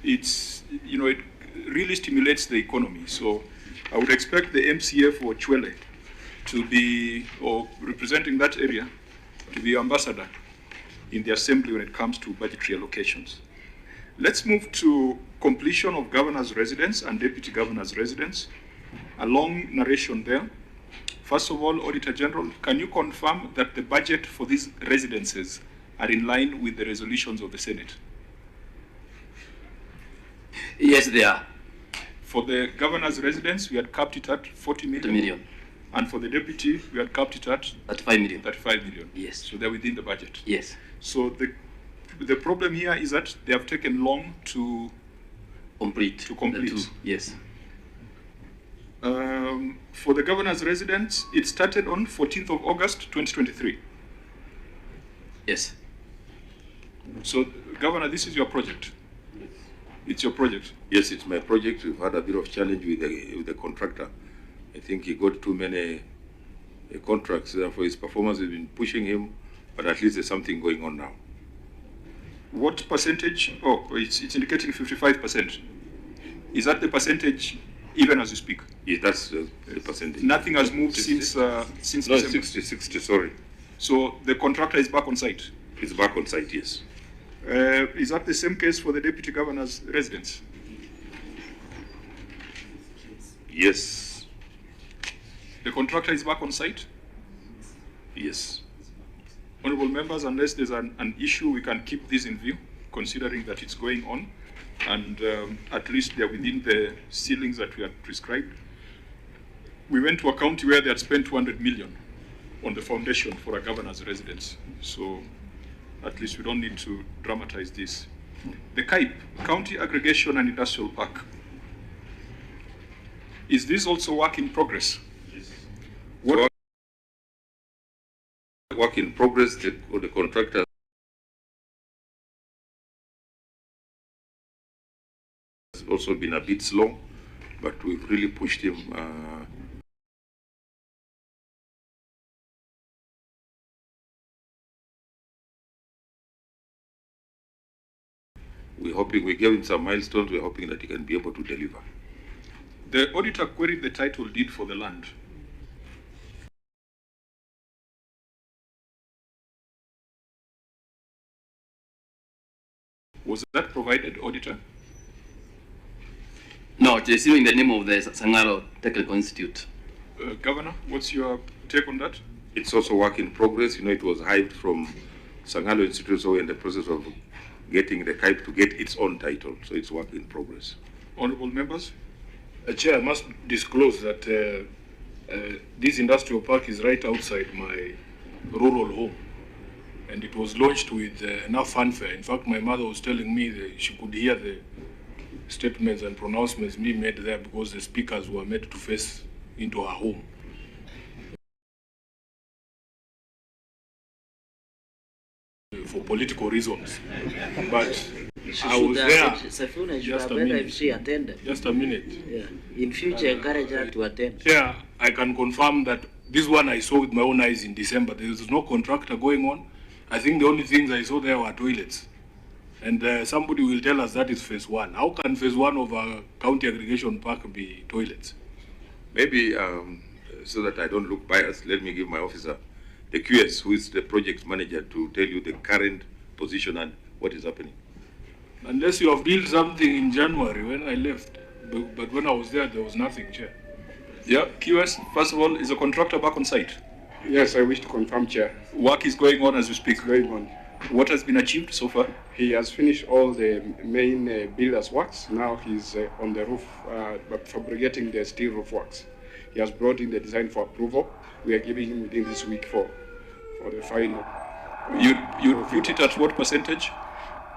It really stimulates the economy. So I would expect the MCF or Chwele to be, or representing that area, to be ambassador in the assembly when it comes to budgetary allocations. Let's move to completion of governor's residence and deputy governor's residence. A long narration there. First of all, Auditor General, can you confirm that the budget for these residences are in line with the resolutions of the Senate? Yes, they are. For the governor's residence, we had capped it at 40 million. And for the deputy, we had capped it at 35 million. 35 million. Yes. So they're within the budget. Yes. So the problem here is that they have taken long to complete. Yes. For the governor's residence, it started on 14th of August, 2023. Yes. So, Governor, this is your project. It's your project. Yes, it's my project. We've had a bit of challenge with the contractor. I think he got too many contracts. Therefore, his performance has been pushing him, but at least there's something going on now. What percentage? Oh, it's indicating 55%. Is that the percentage even as you speak? Yes, that's the percentage. Nothing has moved since no, December? 60, sorry. So the contractor is back on site? It's back on site, yes. Is that the same case for the deputy governor's residence? Yes. The contractor is back on site? Yes. Honorable members, unless there's an issue, we can keep this in view, considering that it's going on, and at least they're within the ceilings that we had prescribed. We went to a county where they had spent 200 million on the foundation for a governor's residence. So at least we don't need to dramatize this. The CAIP, County Aggregation and Industrial Park. Is this also work in progress? Yes. What work in progress, the contractor has also been a bit slow, but we've really pushed him. We're hoping, we gave him some milestones, we're hoping that he can be able to deliver. The auditor queried the title deed for the land. Was that provided, auditor? No, it is in the name of the Sangalo Technical Institute. Governor, what's your take on that? It's also work in progress. You know, it was hyped from Sangalo Institute, so we're in the process of getting the CAIP to get its own title. So it's work in progress. Honorable members? Chair, I must disclose that this industrial park is right outside my rural home. And it was launched with enough fanfare. In fact, my mother was telling me that she could hear the statements and pronouncements being made there because the speakers were made to face into her home. For political reasons. But I was there. Safuna should have better if she attended. Just a minute. Yeah. In future, encourage her to attend. Yeah, I can confirm that this one I saw with my own eyes in December. There was no contractor going on. I think the only things I saw there were toilets. And somebody will tell us that is phase one. How can phase one of a county aggregation park be toilets? Maybe so that I don't look biased, let me give my officer, the QS, who is the project manager, to tell you the current position and what is happening. Unless you have built something in January when I left. But when I was there was nothing, Chair. Yeah, QS, first of all, is a contractor back on site? Yes, I wish to confirm, Chair. Work is going on as we speak? Going on. What has been achieved so far? He has finished all the main builder's works. Now he's on the roof, fabricating the steel roof works. He has brought in the design for approval. We are giving him within this week for the final. You put it at what percentage?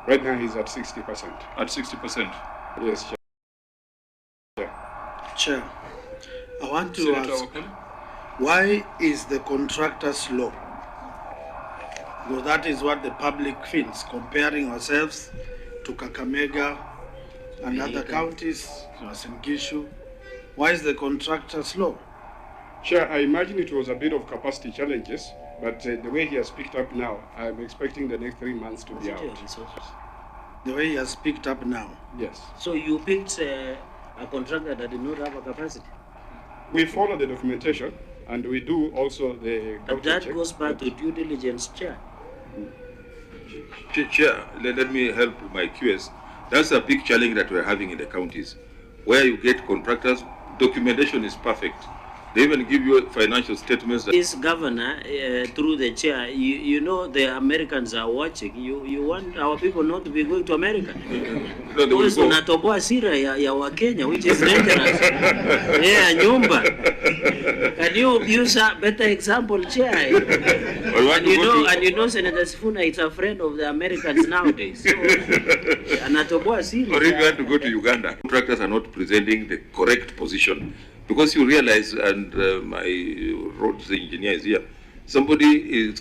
Right now he's at 60%. At 60%? Yes, Chair. Chair, I want to Senator ask, Okel? why is the contractor slow? Because that is what the public feels, comparing ourselves to Kakamega and other counties, Gishu. Why is the contractor slow? Chair, I imagine it was a bit of capacity challenges, but the way he has picked up now, I'm expecting the next 3 months to be out. The way he has picked up now? Yes. So you picked a contractor that did not have a capacity? We follow the documentation, and we do also the... But that goes back to due diligence, Chair. Chair, let me help my QS. That's a big challenge that we're having in the counties, where you get contractors, documentation is perfect. They even give you financial statements. This governor, through the chair, you know the Americans are watching. You want our people not to be going to America. No, they will go. Unatoboa sira ya Wakenya, which is dangerous. Yeah, nyumba. Can you use a better example, chair? And you know Senator Sifuna is a friend of the Americans nowadays. So, anatoboa sira. Or if you want to go to Uganda, contractors are not presenting the correct position. Because you realize, and my roads engineer is here, somebody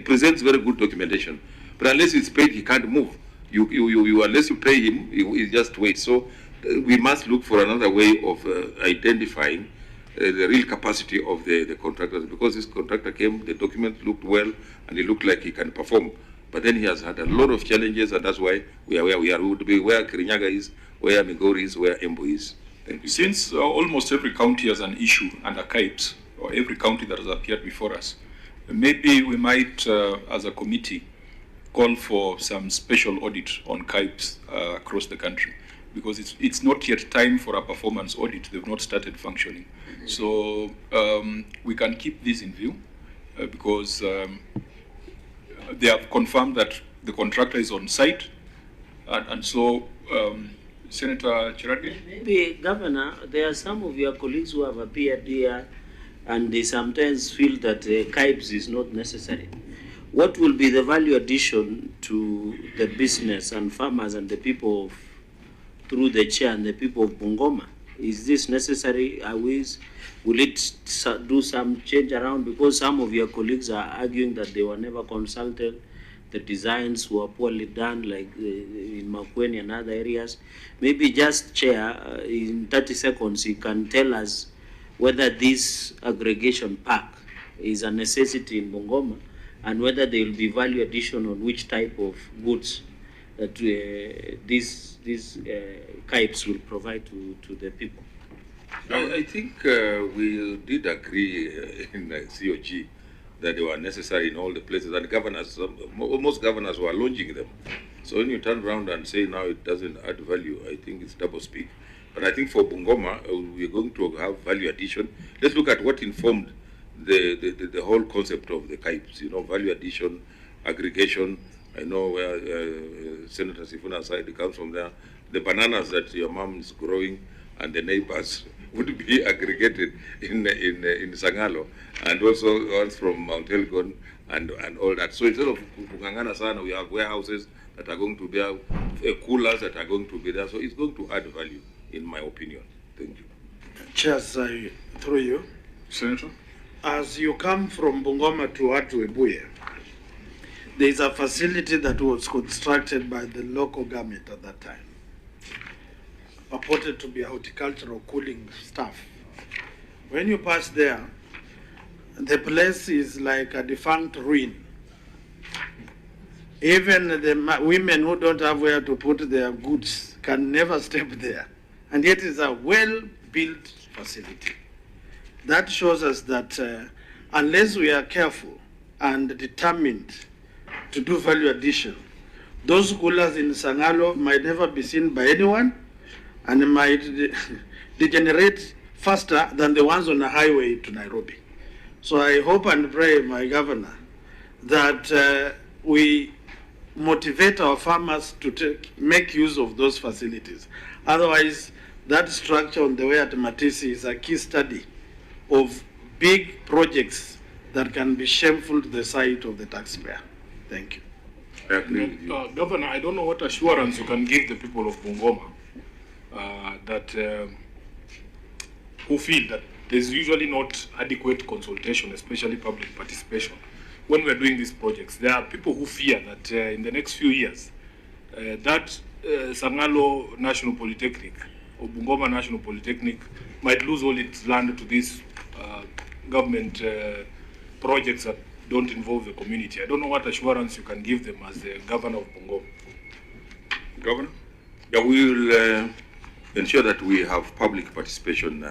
presents very good documentation, but unless it's paid, he can't move. You unless you pay him, he just waits. So we must look for another way of identifying the real capacity of the contractors. Because this contractor came, the document looked well, and he looked like he can perform. But then he has had a lot of challenges, and that's why we are where we are. We would be where Kirinyaga is, where Migori is, where Embu is. Since almost every county has an issue under KIPES, or every county that has appeared before us, maybe we might, as a committee, call for some special audit on KIPES across the country, because it's not yet time for a performance audit. They've not started functioning. So we can keep this in view, because they have confirmed that the contractor is on site, and so Senator Chirati? Maybe, Governor, there are some of your colleagues who have appeared here and they sometimes feel that KIPES is not necessary. What will be the value addition to the business and farmers and the people through the chair and the people of Bungoma? Is this necessary? Will it do some change around? Because some of your colleagues are arguing that they were never consulted. The designs were poorly done, like in Makweni and other areas. Maybe just Chair, in 30 seconds, you can tell us whether this aggregation park is a necessity in Bungoma and whether there will be value addition on which type of goods that these KIPES will provide to the people. I think we did agree in COG that they were necessary in all the places, and governors, most governors were launching them. So when you turn around and say now it doesn't add value, I think it's double speak. But I think for Bungoma, we're going to have value addition. Let's look at what informed the whole concept of the KIPES, value addition, aggregation. I know where Senator Sifuna side comes from there. The bananas that your mom is growing and the neighbors would be aggregated in Sangalo, and also ones from Mount Elgon and all that. So instead of Kungangana Sana, we have warehouses that are going to be there, coolers that are going to be there. So it's going to add value, in my opinion. Thank you. Chair, through you. Senator? As you come from Bungoma to Ebuye, there is a facility that was constructed by the local government at that time, purported to be horticultural cooling stuff. When you pass there, the place is like a defunct ruin. Even the women who don't have where to put their goods can never step there. And yet it's a well-built facility. That shows us that unless we are careful and determined to do value addition, those coolers in Sangalo might never be seen by anyone and might degenerate faster than the ones on the highway to Nairobi. So I hope and pray, my governor, that we motivate our farmers to make use of those facilities. Otherwise, that structure on the way at Matisi is a key study of big projects that can be shameful to the sight of the taxpayer. Thank you. I agree with you. Governor, I don't know what assurance you can give the people of Bungoma that who feel that there's usually not adequate consultation, especially public participation, when we're doing these projects. There are people who fear that in the next few years, that Sangalo National Polytechnic or Bungoma National Polytechnic might lose all its land to these government projects that don't involve the community. I don't know what assurance you can give them as the governor of Bungoma. Governor? Yeah, we will ensure that we have public participation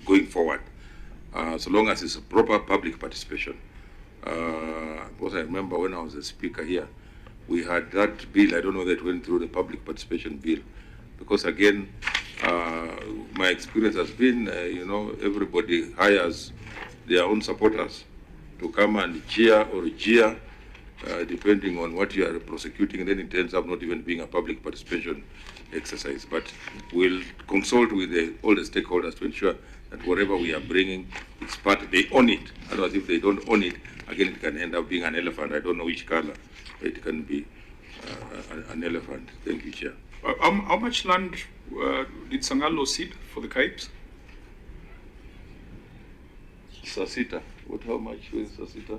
going forward, so long as it's a proper public participation. Because I remember when I was a speaker here, we had that bill. I don't know that went through the public participation bill, because again, my experience has been, everybody hires their own supporters to come and cheer or jeer, depending on what you are prosecuting, and then it ends up not even being a public participation exercise. But we'll consult with all the stakeholders to ensure that whatever we are bringing, it's part, they own it. Otherwise, if they don't own it, again, it can end up being an elephant. I don't know which color. It can be an elephant. Thank you, Chair. How much land did Sangalo cede for the Kaibs? Sasita. How much was Sasita?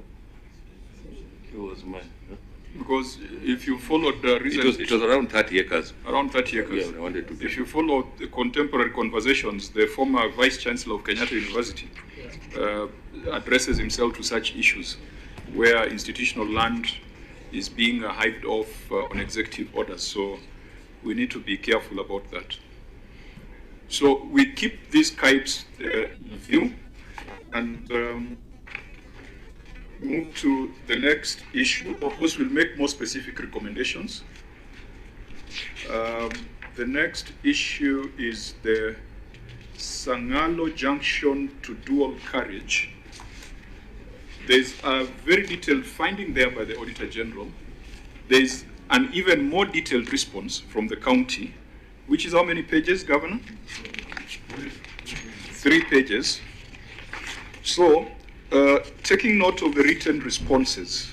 It was mine. Huh? Because if you followed the recent... It was around 30 acres. Around 30 acres. Yeah, I wanted to be. If you follow the contemporary conversations, the former Vice Chancellor of Kenyatta University addresses himself to such issues where institutional land is being hived off on executive orders. So we need to be careful about that. So we keep these Kaibs in view and move to the next issue. Of course, we'll make more specific recommendations. The next issue is the Sangalo Junction to dual carriage. There's a very detailed finding there by the Auditor General. There's an even more detailed response from the county, which is how many pages, Governor? 3 pages. So, taking note of the written responses,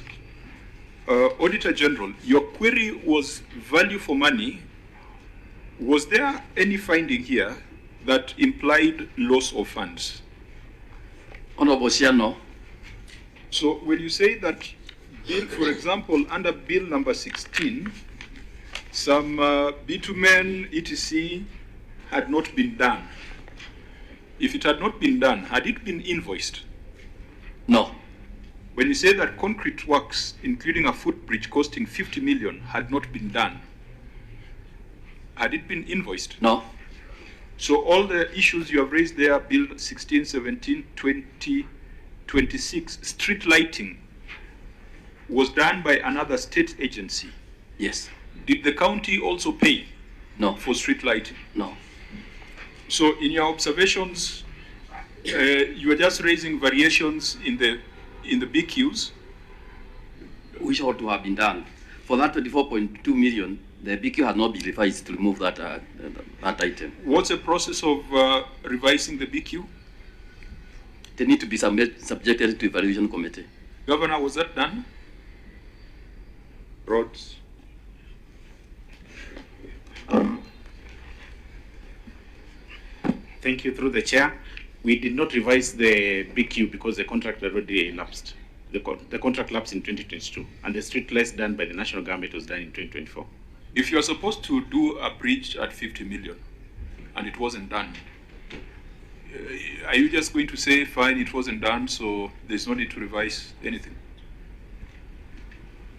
Auditor General, your query was value for money. Was there any finding here that implied loss of funds? Honorable Chair, no. So when you say that, bill, for example, under Bill number 16, some bitumen etc. had not been done. If it had not been done, had it been invoiced? No. When you say that concrete works, including a footbridge costing 50 million, had not been done, had it been invoiced? No. So all the issues you have raised there, Bill 16, 17, 20, 26, street lighting, was done by another state agency? Yes. Did the county also pay? No. For street lighting? No. So in your observations, you are just raising variations in the BQs? Which ought to have been done. For that 24.2 million, the BQ had not been revised to remove that item. What's the process of revising the BQ? They need to be subjected to evaluation committee. Governor, was that done? Roads. Thank you, through the chair. We did not revise the BQ because the contract already lapsed. The contract lapsed in 2022, and the street lights done by the national government was done in 2024. If you are supposed to do a bridge at 50 million and it wasn't done, are you just going to say, fine, it wasn't done, so there's no need to revise anything?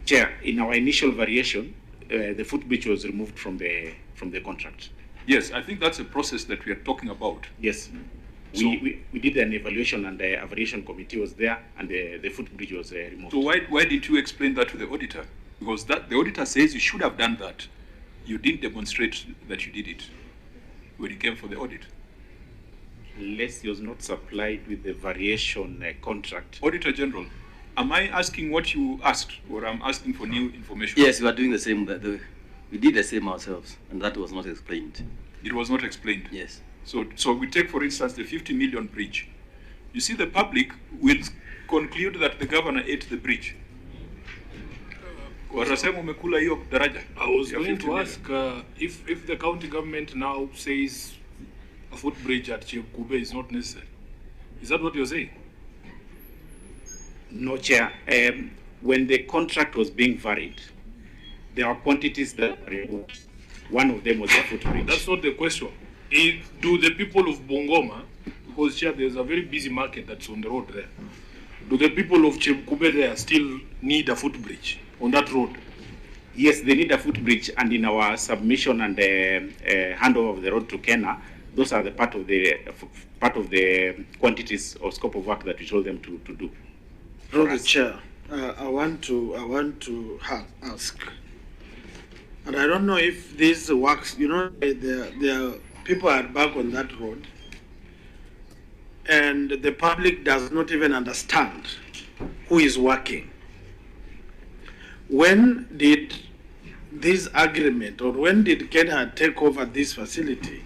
Chair, in our initial variation, the footbridge was removed from the contract. Yes, I think that's a process that we are talking about. Yes. We did an evaluation, and the aviation committee was there, and the footbridge was removed. So why didn't you explain that to the auditor? Because the auditor says you should have done that. You didn't demonstrate that you did it when you came for the audit. Less was not supplied with the variation contract. Auditor General, am I asking what you asked, or I'm asking for new information? Yes, we are doing the same. We did the same ourselves, and that was not explained. It was not explained? Yes. So we take, for instance, the 50 million bridge. You see, the public will conclude that the governor ate the bridge. I was going to ask if the county government now says a footbridge at Chebukube is not necessary. Is that what you're saying? No, Chair. When the contract was being varied, there are quantities that were removed. One of them was a footbridge. That's not the question. Do the people of Bungoma, because Chair, there's a very busy market that's on the road there, do the people of Chebukube there still need a footbridge on that road? Yes, they need a footbridge, and in our submission and handover of the road to Kenya, those are the part of the quantities or scope of work that we told them to do. Through the chair, I want to ask, and I don't know if this works. You know, there people are back on that road, and the public does not even understand who is working. When did this agreement, or when did Kenya take over this facility?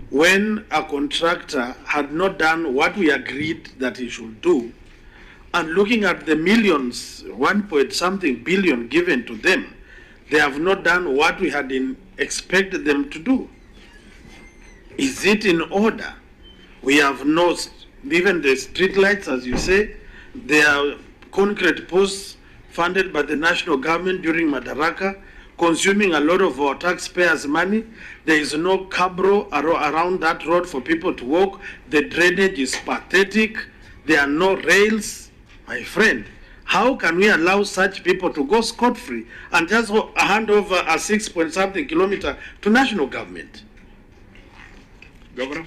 When a contractor had not done what we agreed that he should do, and looking at the millions, 1.something billion given to them, they have not done what we had expected them to do. Is it in order? We have not, even the street lights, as you say, they are concrete posts funded by the national government during Madaraka, consuming a lot of our taxpayers' money. There is no cabro around that road for people to walk. The drainage is pathetic. There are no rails. My friend, how can we allow such people to go scot-free and just hand over a 6-point-something kilometer to national government? Governor?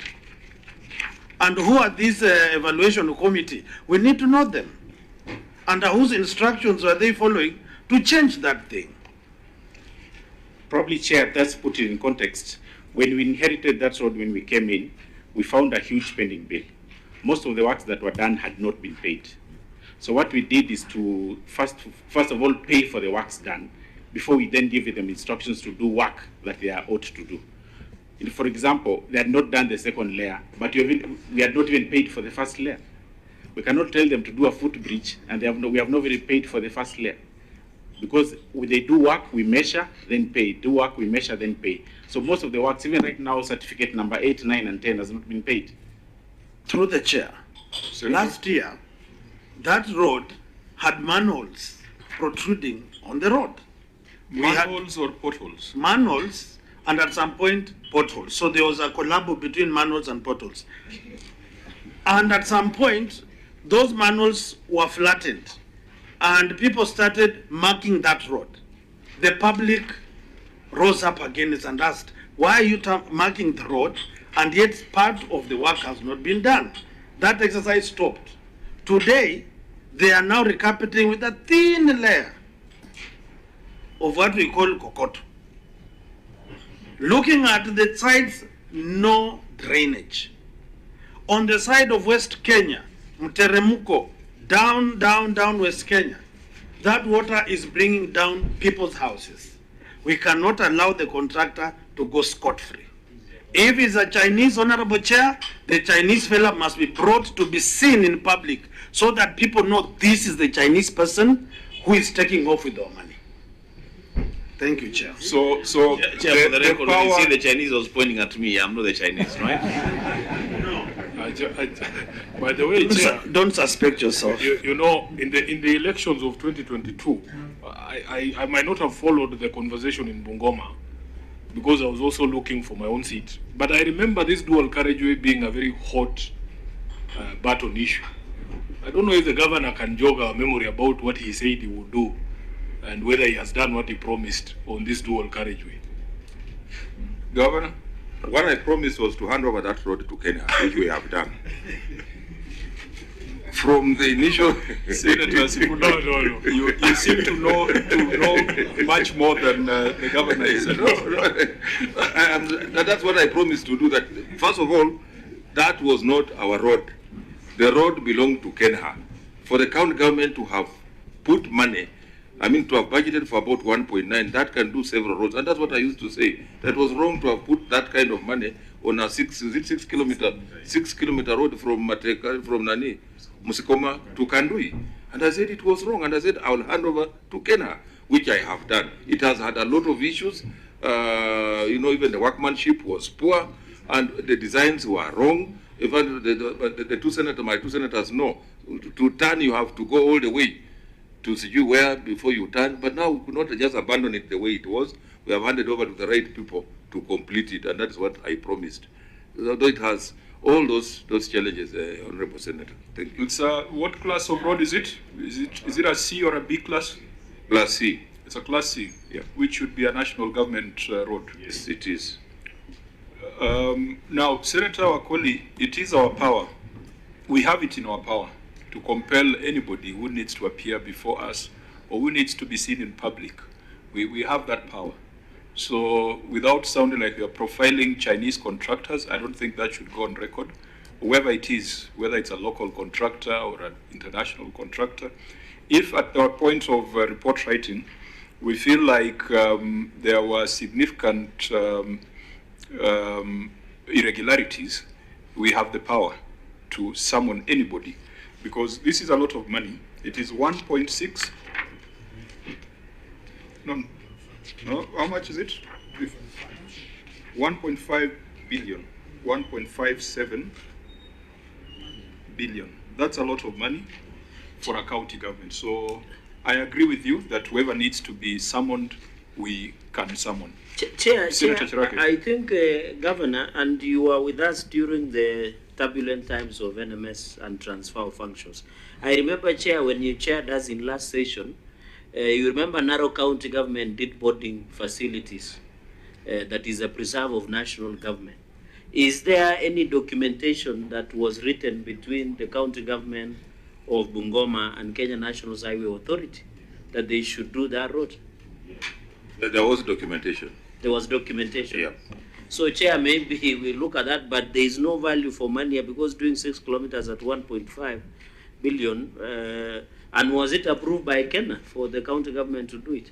And who are these evaluation committee? We need to know them. Under whose instructions are they following to change that thing? Probably, Chair, that's put it in context. When we inherited that road, when we came in, we found a huge pending bill. Most of the works that were done had not been paid. So what we did is to first of all pay for the works done before we then give them instructions to do work that they are ought to do. For example, they had not done the second layer, but we had not even paid for the first layer. We cannot tell them to do a footbridge, and we have not really paid for the first layer. Because when they do work, we measure, then pay. Do work, we measure, then pay. So most of the works, even right now, certificate number 8, 9, and 10 has not been paid. Through the chair, last year, that road had manholes protruding on the road. Manholes or potholes? Manholes, and at some point, potholes. So there was a collabo between manholes and potholes. And at some point, those manholes were flattened, and people started marking that road. The public rose up against it and asked, why are you marking the road, and yet part of the work has not been done? That exercise stopped. Today, they are now recapitulating with a thin layer of what we call Pokot. Looking at the sides, no drainage. On the side of West Kenya, Mteremuko, down West Kenya, that water is bringing down people's houses. We cannot allow the contractor to go scot-free. If it's a Chinese, Honorable Chair, the Chinese fella must be brought to be seen in public so that people know this is the Chinese person who is taking off with our money. Thank you, Chair. So Chair, for the record, when you see the Chinese was pointing at me, I'm not the Chinese, right? By the way, Chair, don't suspect yourself. You know, in the elections of 2022, I might not have followed the conversation in Bungoma because I was also looking for my own seat. But I remember this dual carriageway being a very hot button issue. I don't know if the governor can jog our memory about what he said he would do and whether he has done what he promised on this dual carriageway. Governor? What I promised was to hand over that road to Kenya, which we have done. From the initial Senators, you seem to know much more than the governor is. That's what I promised to do. That first of all, that was not our road. The road belonged to Kenya. For the county government to have put money, I mean to have budgeted for about 1.9, that can do several roads, and that's what I used to say. That was wrong to have put that kind of money on a 6 kilometer road from Nani, Musikoma to Kandui. And I said it was wrong, and I said I will hand over to Kenya, which I have done. It has had a lot of issues. Even the workmanship was poor, and the designs were wrong. Even my two senators know. To turn, you have to go all the way to see where before you turn. But now we could not just abandon it the way it was. We have handed over to the right people to complete it, and that is what I promised. Although it has all those challenges, Honorable Senator. Thank you. It's what class of road is it? Is it a C or a B class? Class C. It's a class C, yeah. Which should be a national government road. Yes, it is. Now, Senator Wakoli, it is our power. We have it in our power to compel anybody who needs to appear before us or who needs to be seen in public. We have that power. So without sounding like we are profiling Chinese contractors, I don't think that should go on record. Whoever it is, whether it's a local contractor or an international contractor, if at our point of report writing, we feel like there were significant irregularities, we have the power to summon anybody, because this is a lot of money. It is 1.6. No, how much is it? 1.5 billion, 1.57 billion. That's a lot of money for a county government. So I agree with you that whoever needs to be summoned, we can summon. Chair, I think, Governor, and you were with us during the turbulent times of NMS and transfer of functions. I remember, Chair, when you chaired us in last session, you remember Narok County government did boarding facilities. That is a preserve of national government. Is there any documentation that was written between the county government of Bungoma and Kenya National Highway Authority that they should do that road? There was documentation. There was documentation. Yeah. So, Chair, maybe we look at that, but there is no value for money because doing 6 kilometers at 1.5 billion, and was it approved by Kenya for the county government to do it?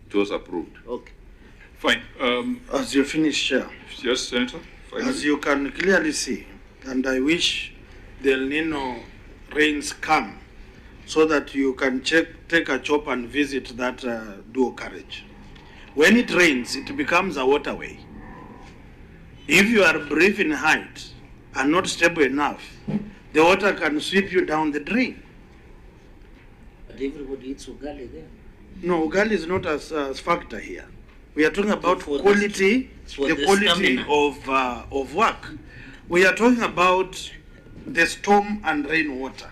It was approved. Okay. Fine. As you finish, Chair. Yes, Senator. Finally. As you can clearly see, and I wish the El Nino rains come so that you can take a chop and visit that dual carriage. When it rains, it becomes a waterway. If you are brief in height and not stable enough, the water can sweep you down the drain. But everybody eats ugali there. No, ugali is not a factor here. We are talking about quality, the quality of work. We are talking about the storm and rainwater.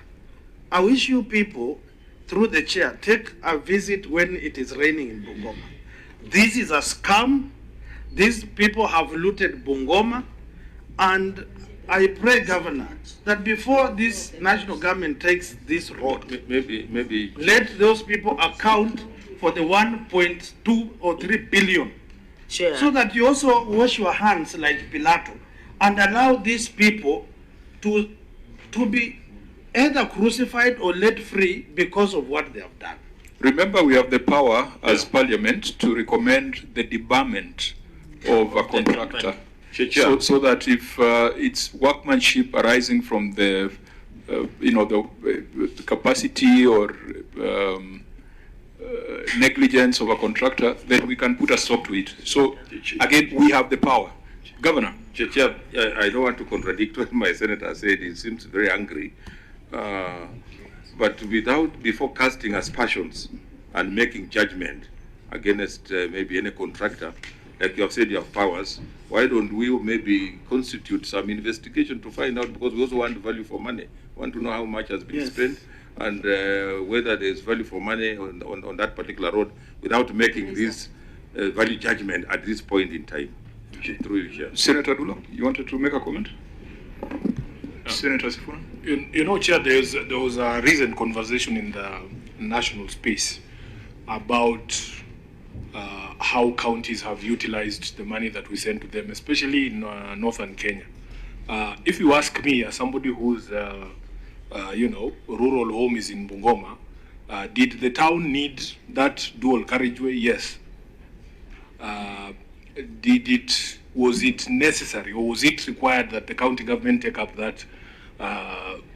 I wish you people, through the chair, take a visit when it is raining in Bungoma. This is a scam. These people have looted Bungoma, and I pray, Governor, that before this national government takes this road, maybe let those people account for the 1.2 or 3 billion, Chair. So that you also wash your hands like Pilato and allow these people to be either crucified or let free because of what they have done. Remember, we have the power as Parliament to recommend the debarment of a contractor, so that if it's workmanship arising from the capacity or negligence of a contractor, then we can put a stop to it. So again, we have the power. Governor. Chair, I don't want to contradict what my senator said. He seems very angry. But before casting aspersions and making judgment against maybe any contractor, like you have said you have powers, why don't we maybe constitute some investigation to find out, because we also want value for money. We want to know how much has been spent and whether there is value for money on that particular road without making this value judgment at this point in time. through you, Chair. Senator Dula, you wanted to make a comment? Senator Sifuna? You know, Chair, there was a recent conversation in the national space about how counties have utilized the money that we send to them, especially in northern Kenya. If you ask me, as somebody whose rural home is in Bungoma, did the town need that dual carriageway? Yes. Was it necessary, or was it required that the county government take up that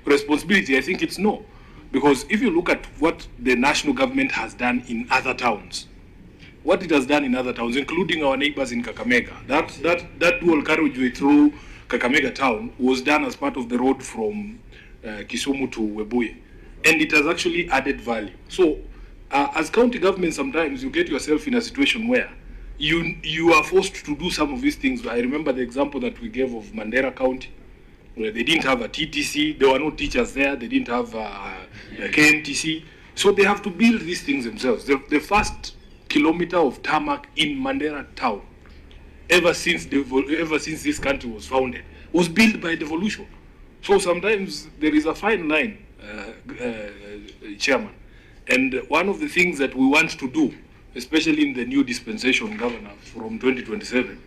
responsibility? I think it's no. Because if you look at what the national government has done in other towns, what it has done in other towns, including our neighbors in Kakamega, that dual carriageway through Kakamega town was done as part of the road from Kisumu to Webuye. And it has actually added value. So as county government, sometimes you get yourself in a situation where you are forced to do some of these things. I remember the example that we gave of Mandera County, where they didn't have a TTC, there were no teachers there, they didn't have a KNTC. So they have to build these things themselves. The first kilometer of tarmac in Mandera town, ever since this country was founded, was built by devolution. So sometimes there is a fine line, Chairman. And one of the things that we want to do, especially in the new dispensation, Governor, from 2027,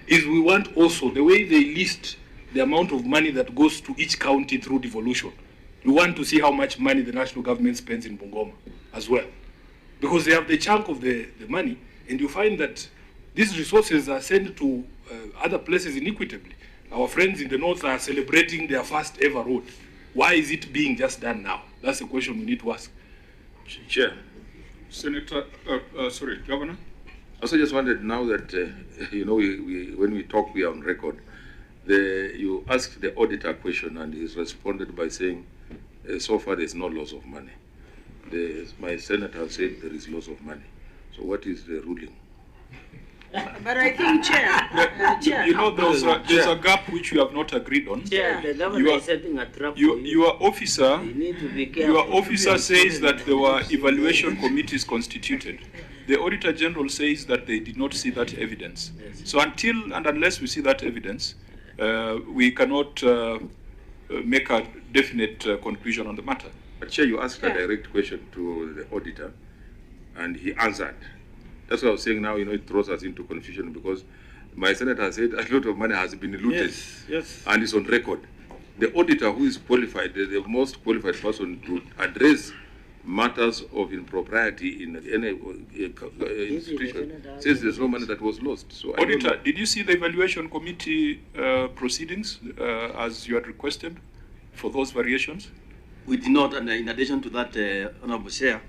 is we want also, the way they list the amount of money that goes to each county through devolution, we want to see how much money the national government spends in Bungoma as well. Because they have the chunk of the money, and you find that these resources are sent to other places inequitably. Our friends in the north are celebrating their first ever road. Why is it being just done now? That's the question we need to ask. Chair. Senator, sorry, Governor? I also just wanted, now that, when we talk, we are on record. You asked the auditor a question and he's responded by saying, so far there's no loss of money. My senator said there is loss of money. So what is the ruling? But I think, Chair, Chair. You know, there's a gap which you have not agreed on. Chair, the governor is setting a trap for you. Your officer says that there were evaluation committees constituted. The Auditor General says that they did not see that evidence. Yes. So until and unless we see that evidence, we cannot make a definite conclusion on the matter. But Chair, you asked a direct question to the auditor, and he answered. That's what I was saying now, it throws us into confusion because my senator said a lot of money has been looted. Yes. And it's on record. The auditor who is qualified, the most qualified person to address matters of impropriety in any institution, says there's no money that was lost. So Auditor, did you see the evaluation committee proceedings as you had requested for those variations? We did not, and in addition to that, Honorable Chair,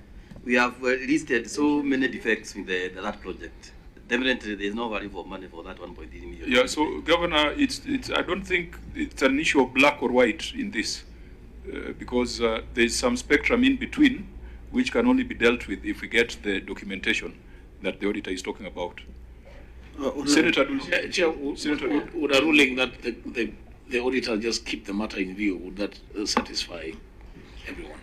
we have listed so many defects with that project. Definitely, there is no value for money for that 1.3 million. Yeah, so Governor, I don't think it's an issue of black or white in this, because there's some spectrum in between, which can only be dealt with if we get the documentation that the auditor is talking about. Senator, Chair, would a ruling that the auditor just keep the matter in view, would that satisfy everyone?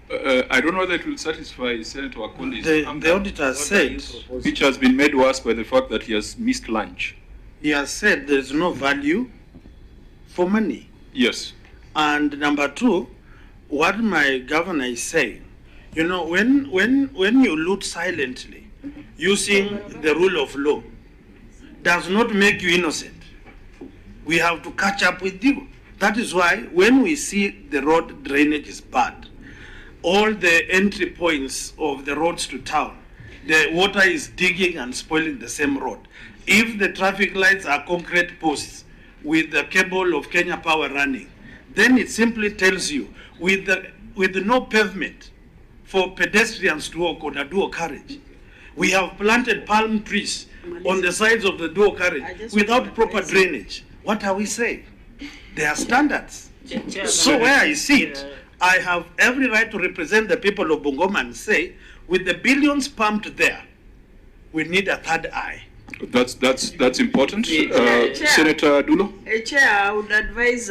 I don't know whether it will satisfy Senator Wakoli's. The auditor said, which has been made worse by the fact that he has missed lunch. He has said there is no value for money. Yes. And number two, what my governor is saying, when you loot silently, using the rule of law, does not make you innocent. We have to catch up with you. That is why when we see the road drainage is bad, all the entry points of the roads to town, the water is digging and spoiling the same road. If the traffic lights are concrete posts with the cable of Kenya Power running, then it simply tells you with no pavement for pedestrians to walk on a dual carriage. We have planted palm trees on the sides of the dual carriage without proper drainage. What are we saying? There are standards. So where I sit, I have every right to represent the people of Bungoma and say, with the billions pumped there, we need a third eye. That's important. Senator Dulo? Chair, I would advise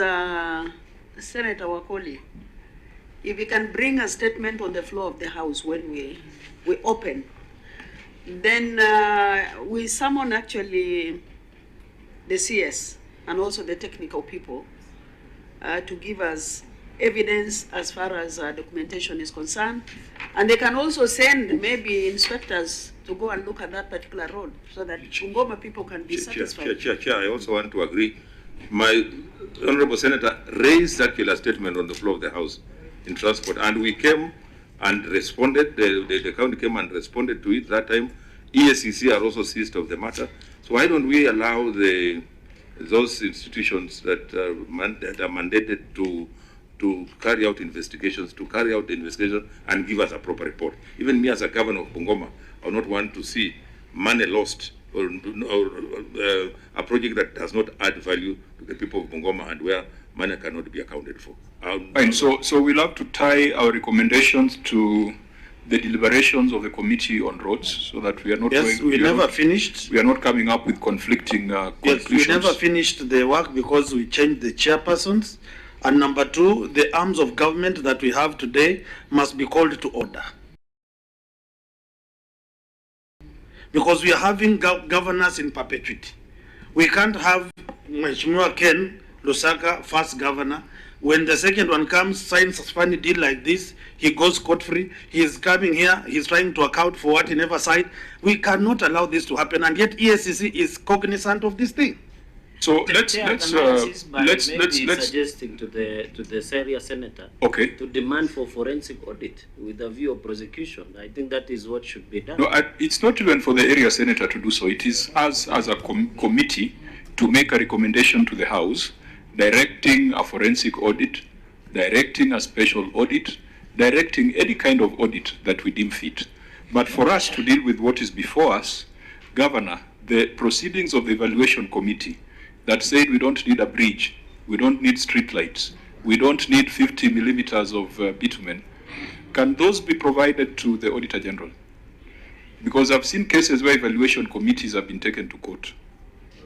Senator Wakoli, if he can bring a statement on the floor of the House when we open, then we summon actually the CS and also the technical people to give us evidence as far as documentation is concerned. And they can also send maybe inspectors to go and look at that particular road so that Bungoma people can be satisfied. Chair, I also want to agree. My Honorable Senator raised actually a statement on the floor of the House in transport, and we came and responded. The county came and responded to it that time. ESCC are also seized of the matter. So why don't we allow those institutions that are mandated to carry out investigations, and give us a proper report. Even me as a governor of Bungoma, I would not want to see money lost or a project that does not add value to the people of Bungoma and where money cannot be accounted for. Fine. So we'll have to tie our recommendations to the deliberations of the Committee on Roads, so that we are not. Yes, we never finished. We are not coming up with conflicting conclusions. Yes, we never finished the work because we changed the chairpersons. And number two, the arms of government that we have today must be called to order. Because we are having governors in perpetuity. We can't have Mheshimiwa Ken Lusaka, first governor. When the second one comes, signs a funny deal like this, he goes scot-free. He is coming here, he's trying to account for what he never signed. We cannot allow this to happen, and yet ESCC is cognizant of this thing. So let's suggesting to the Syria senator to demand for forensic audit with a view of prosecution. I think that is what should be done. No, it's not even for the area senator to do so. It is us as a committee to make a recommendation to the House, directing a forensic audit, directing a special audit, directing any kind of audit that we deem fit. But for us to deal with what is before us, Governor, the proceedings of the evaluation committee that said we don't need a bridge, we don't need street lights, we don't need 50 millimeters of bitumen, can those be provided to the Auditor General? Because I've seen cases where evaluation committees have been taken to court.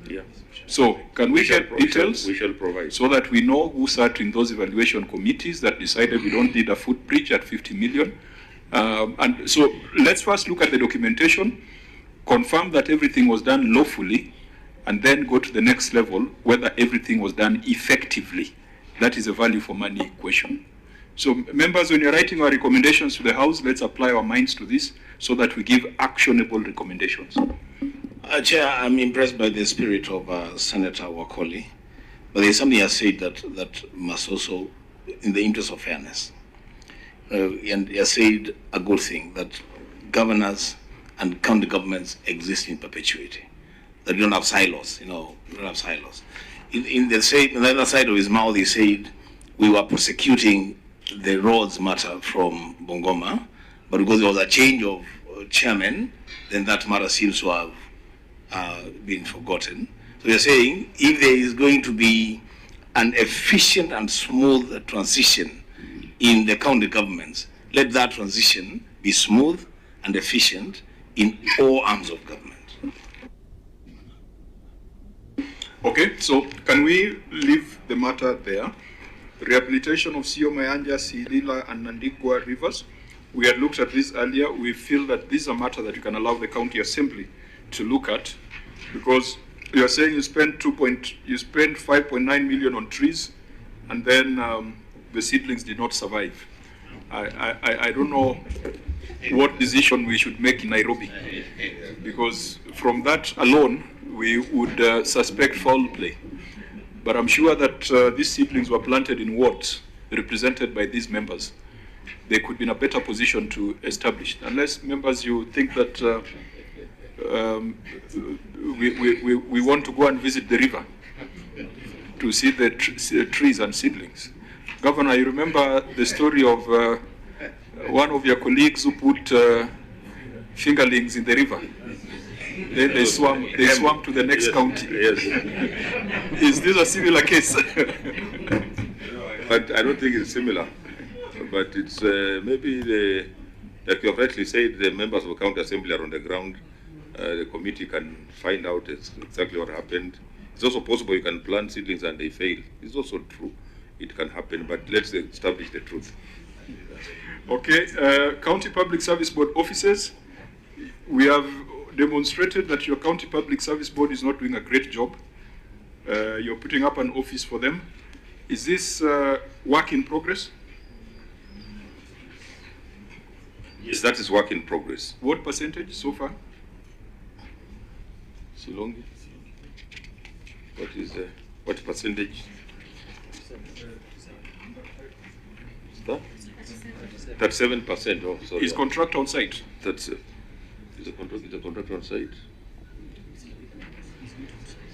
Yeah. So can we get details? We shall provide. So that we know who sat in those evaluation committees that decided we don't need a footbridge at 50 million. And so let's first look at the documentation, confirm that everything was done lawfully, and then go to the next level, whether everything was done effectively. That is a value for money question. So members, when you're writing our recommendations to the House, let's apply our minds to this so that we give actionable recommendations. Chair, I'm impressed by the spirit of Senator Wakoli, but there's something I said that must also, in the interest of fairness, and I said a good thing, that governors and county governments exist in perpetuity, that you don't have silos, you don't have silos. In the other side of his mouth, he said, we were prosecuting the roads matter from Bungoma, but because there was a change of chairman, then that matter seems to have been forgotten. So you're saying if there is going to be an efficient and smooth transition in the county governments, let that transition be smooth and efficient in all arms of government. Okay, so can we leave the matter there? Rehabilitation of Sio Mayanja, Silila, and Nandigwa rivers. We had looked at this earlier. We feel that this is a matter that you can allow the county assembly to look at, because you are saying you spent 5.9 million on trees, and then the seedlings did not survive. I don't know what decision we should make in Nairobi, because from that alone we would suspect foul play. But I'm sure that these seedlings were planted in wards represented by these members. They could be in a better position to establish, unless members you think that we want to go and visit the river to see the trees and seedlings. Governor, you remember the story of one of your colleagues who put fingerlings in the river? Then they swam to the next county. Yes. Is this a similar case? But I don't think it's similar. But it's maybe like you have rightly said, the members of the county assembly are on the ground. The committee can find out exactly what happened. It's also possible you can plant seedlings and they fail. It's also true. It can happen, but let's establish the truth. Okay, County Public Service Board officers, we have demonstrated that your County Public Service Board is not doing a great job. You're putting up an office for them. Is this work in progress? Yes, that is work in progress. What percentage so far? Silongi? What percentage? Is that? 37%. Oh, sorry. Is contract on site? Is a contract on site?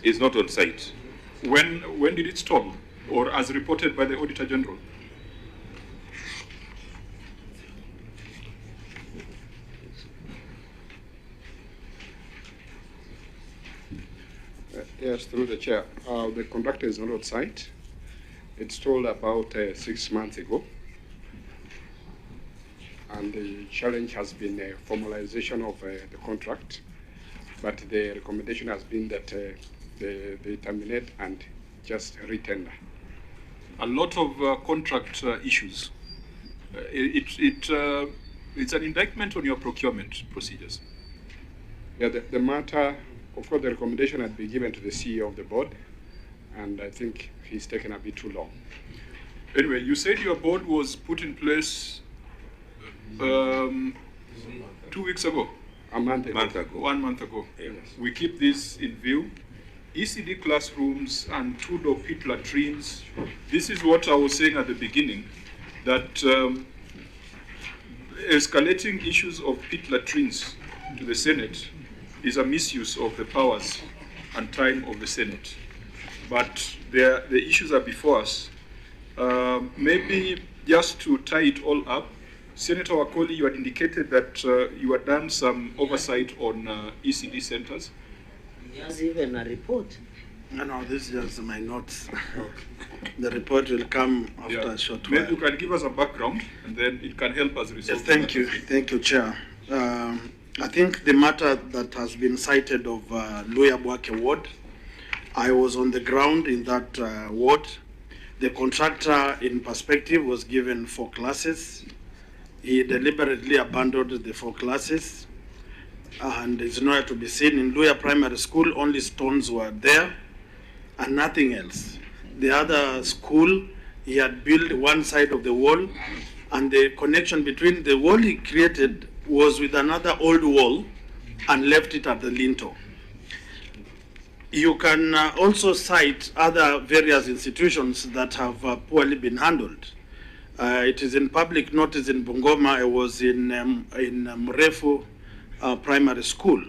It's not on site. When did it stall, or as reported by the Auditor General? Yes, through the chair. The contractor is not on site. It's told about 6 months ago. And the challenge has been a formalization of the contract. But the recommendation has been that they terminate and just retender. A lot of contract issues. It's an indictment on your procurement procedures. Yeah, the matter, of course, the recommendation had been given to the CEO of the board, and I think he's taken a bit too long. Anyway, you said your board was put in place 2 weeks ago. A month ago. 1 month ago. Yes. We keep this in view. ECD classrooms and two-door pit latrines. This is what I was saying at the beginning, that escalating issues of pit latrines to the Senate is a misuse of the powers and time of the Senate. But the issues are before us. Maybe just to tie it all up, Senator Wakoli, you had indicated that you had done some oversight on ECD centers. There's even a report. No, this is just my notes. The report will come after a short while. Maybe you can give us a background, and then it can help us resolve. Yes, thank you, Chair. I think the matter that has been cited of Luya Bwake ward, I was on the ground in that ward. The contractor, in perspective, was given 4 classes. He deliberately abandoned the 4 classes, and it's nowhere to be seen. In Luya Primary School, only stones were there and nothing else. The other school, he had built one side of the wall, and the connection between the wall he created was with another old wall and left it at the lintel. You can also cite other various institutions that have poorly been handled. It is in public notice in Bungoma. I was in Mrefu Primary School,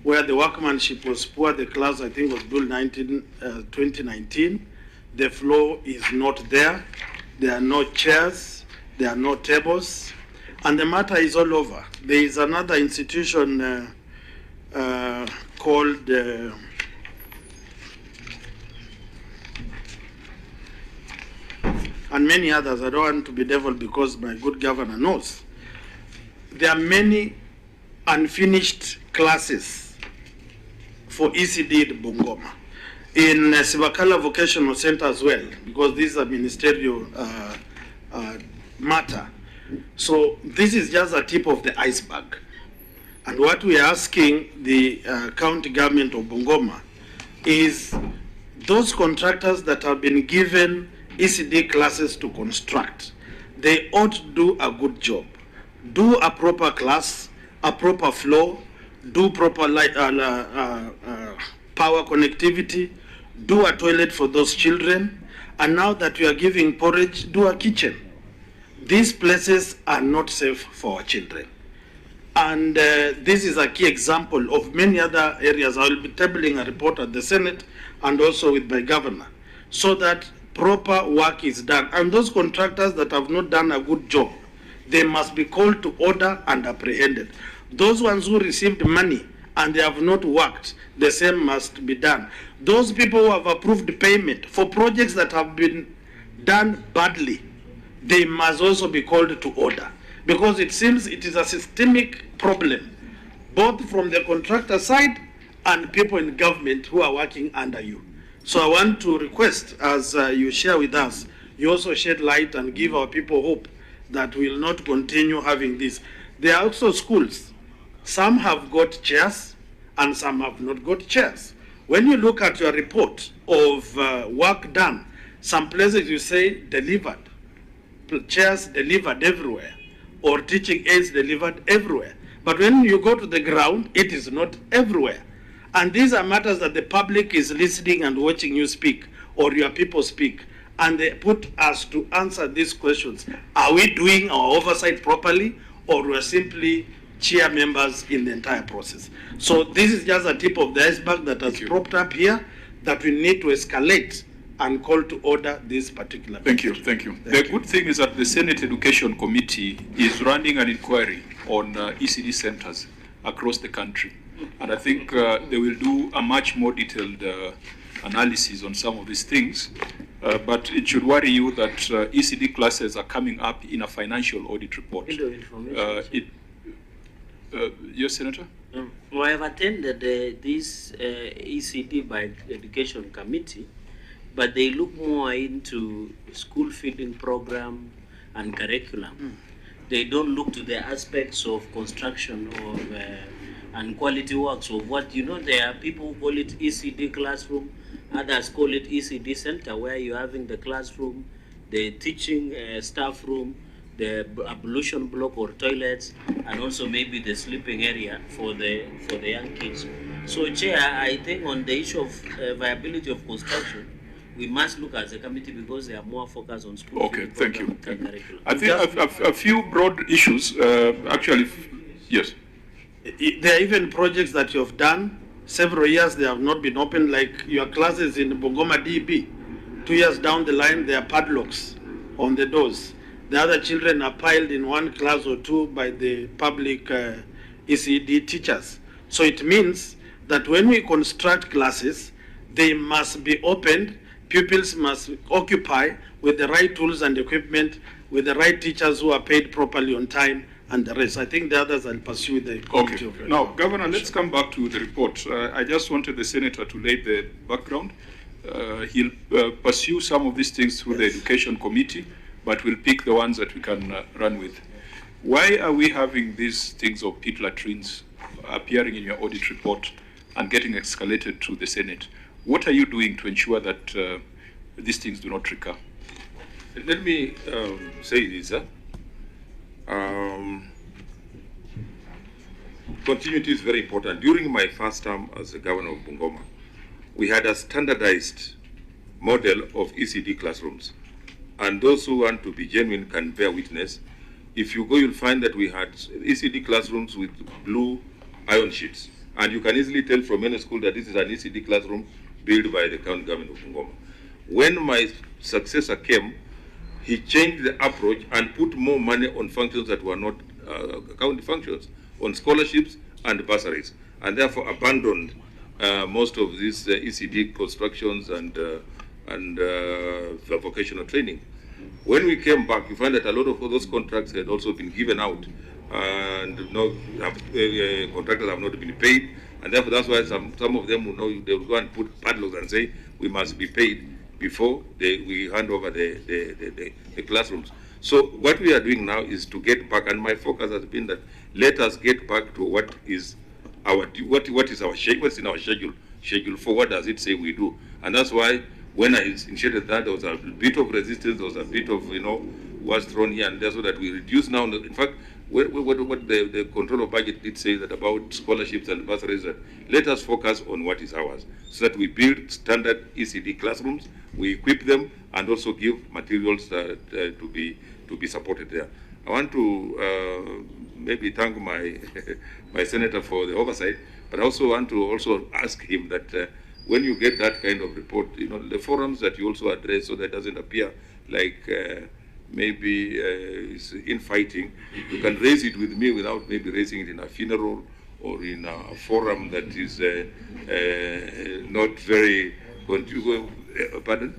where the workmanship was poor. The class, I think, was built 2019. The floor is not there. There are no chairs. There are no tables. And the matter is all over. There is another institution called and many others. I don't want to be devil because my good governor knows. There are many unfinished classes for ECD in Bungoma. In Sibakala Vocational Center as well, because this is a ministerial matter. So this is just a tip of the iceberg. And what we are asking the county government of Bungoma is those contractors that have been given ECD classes to construct, they ought to do a good job. Do a proper class, a proper flow, do proper light, power connectivity, do a toilet for those children, and now that we are giving porridge, do a kitchen. These places are not safe for our children. And this is a key example of many other areas. I will be tabling a report at the Senate and also with my governor, so that proper work is done. And those contractors that have not done a good job, they must be called to order and apprehended. Those ones who received money and they have not worked, the same must be done. Those people who have approved payment for projects that have been done badly, they must also be called to order, because it seems it is a systemic problem, both from the contractor side and people in government who are working under you. So I want to request, as you share with us, you also shed light and give our people hope that we will not continue having this. There are also schools. Some have got chairs and some have not got chairs. When you look at your report of work done, some places you say delivered, chairs delivered everywhere, or teaching aids delivered everywhere. But when you go to the ground, it is not everywhere. And these are matters that the public is listening and watching you speak, or your people speak. And they put us to answer these questions. Are we doing our oversight properly, or we are simply chair members in the entire process? So this is just a tip of the iceberg that has propped up here, that we need to escalate and call to order this particular. Thank you. The good thing is that the Senate Education Committee is running an inquiry on ECD centers across the country. And I think they will do a much more detailed analysis on some of these things. But it should worry you that ECD classes are coming up in a financial audit report. Yes, Senator? I have attended this ECD by Education Committee, but they look more into school feeding program and curriculum. They don't look to the aspects of construction of and quality works of what, there are people who call it ECD classroom, others call it ECD center, where you're having the classroom, the teaching staff room, the ablution block or toilets, and also maybe the sleeping area for the young kids. So, Chair, I think on the issue of viability of construction, we must look at the committee because they are more focused on school. Okay, thank you. I think a few broad issues, actually, yes. There are even projects that you have done, several years they have not been open, like your classes in Bungoma DB. 2 years down the line, there are padlocks on the doors. The other children are piled in one class or two by the public ECD teachers. So it means that when we construct classes, they must be opened, pupils must occupy with the right tools and equipment, with the right teachers who are paid properly on time, and the rest. I think the others will pursue the committee. Okay. Now, Governor, let's come back to the report. I just wanted the Senator to lay the background. He'll pursue some of these things through the Education Committee, but we'll pick the ones that we can run with. Why are we having these things of pit latrines appearing in your audit report and getting escalated to the Senate? What are you doing to ensure that these things do not recur? Let me say this. Continuity is very important. During my first term as the governor of Bungoma, we had a standardized model of ECD classrooms. And those who want to be genuine can bear witness. If you go, you'll find that we had ECD classrooms with blue iron sheets. And you can easily tell from any school that this is an ECD classroom built by the county government of Bungoma. When my successor came, he changed the approach and put more money on functions that were not county functions, on scholarships and bursaries, and therefore abandoned most of these ECD constructions and vocational training. When we came back, we found that a lot of those contracts had also been given out, and contractors have not been paid, and therefore that's why some of them they will go and put padlocks and say we must be paid before we hand over the classrooms. So what we are doing now is to get back, and my focus has been that let us get back to what is our what's in our schedule for what does it say we do, and that's why when I initiated that, there was a bit of resistance, there was a bit of was thrown here and there, so that we reduce now. In fact, what the control of budget did say that about scholarships and bursaries, that let us focus on what is ours, so that we build standard ECD classrooms, we equip them, and also give materials to be supported there. I want to maybe thank my my senator for the oversight, but I also want to ask him that when you get that kind of report, the forums that you also address, so that doesn't appear like maybe infighting, you can raise it with me without maybe raising it in a funeral or in a forum that is not very pardon?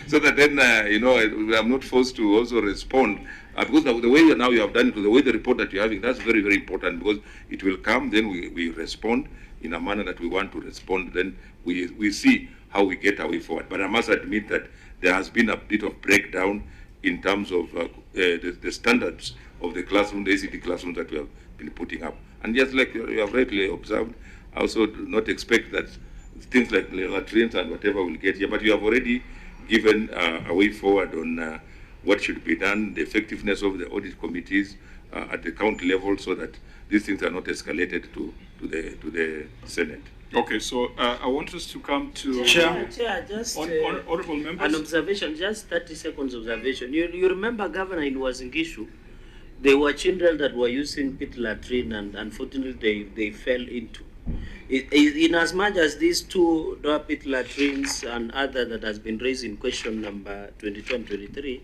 So that then, I'm not forced to also respond. Because the way now you have done it, the way the report that you're having, that's very, very important, because it will come, then we respond in a manner that we want to respond, then we see how we get our way forward. But I must admit that there has been a bit of breakdown in terms of the standards of the classroom, the ACT classrooms that we have been putting up. And just like you have rightly observed, I also do not expect that things like latrines and whatever will get here, but you have already given a way forward on what should be done, the effectiveness of the audit committees at the county level, so that these things are not escalated to the Senate. Okay, so I want us to come to Chair, just honorable members. an observation, just 30 seconds observation. You remember, Governor, in Uasin there were children that were using pit latrine, and unfortunately they fell into. In as much as these two door pit latrines and other that has been raised in question number 22 and 23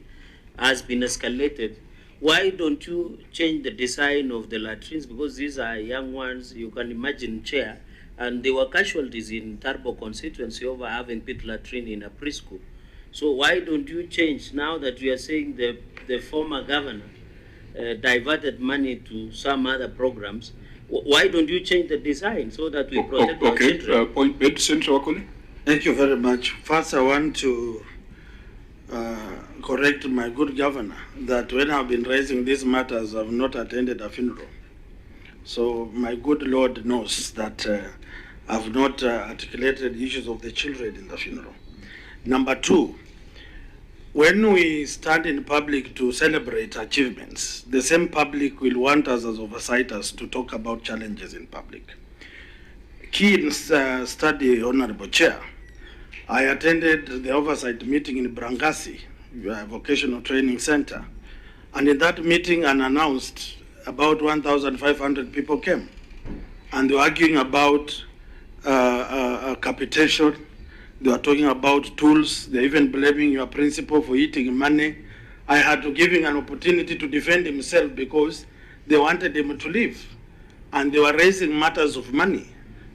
has been escalated, why don't you change the design of the latrines? Because these are young ones, you can imagine, Chair, and there were casualties in Turbo constituency over having pit latrine in a preschool. So why don't you change, now that you are saying the former governor diverted money to some other programs, why don't you change the design so that we protect our children? Point made, Senator Wakoli. Thank you very much. First, I want to correct my good governor that when I've been raising these matters, I've not attended a funeral. So my good Lord knows that I've not articulated issues of the children in the funeral. Number two, when we stand in public to celebrate achievements, the same public will want us as oversights to talk about challenges in public. Key study, Honorable Chair, I attended the oversight meeting in Brangasi, Vocational Training Center, and in that meeting unannounced, about 1,500 people came, and they were arguing about capitation. They were talking about tools. They're even blaming your principal for eating money. I had to give him an opportunity to defend himself because they wanted him to leave. And they were raising matters of money,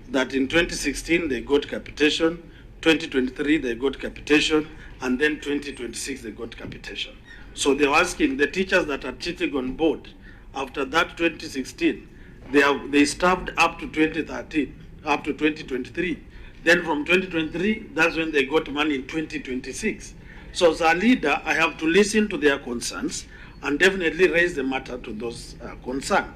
that in 2016 they got capitation, 2023 they got capitation, and then 2026 they got capitation. So they were asking the teachers that are cheating on board, after that 2016, they staffed up to 2013, up to 2023. Then from 2023, that's when they got money in 2026. So as a leader, I have to listen to their concerns and definitely raise the matter to those concerned.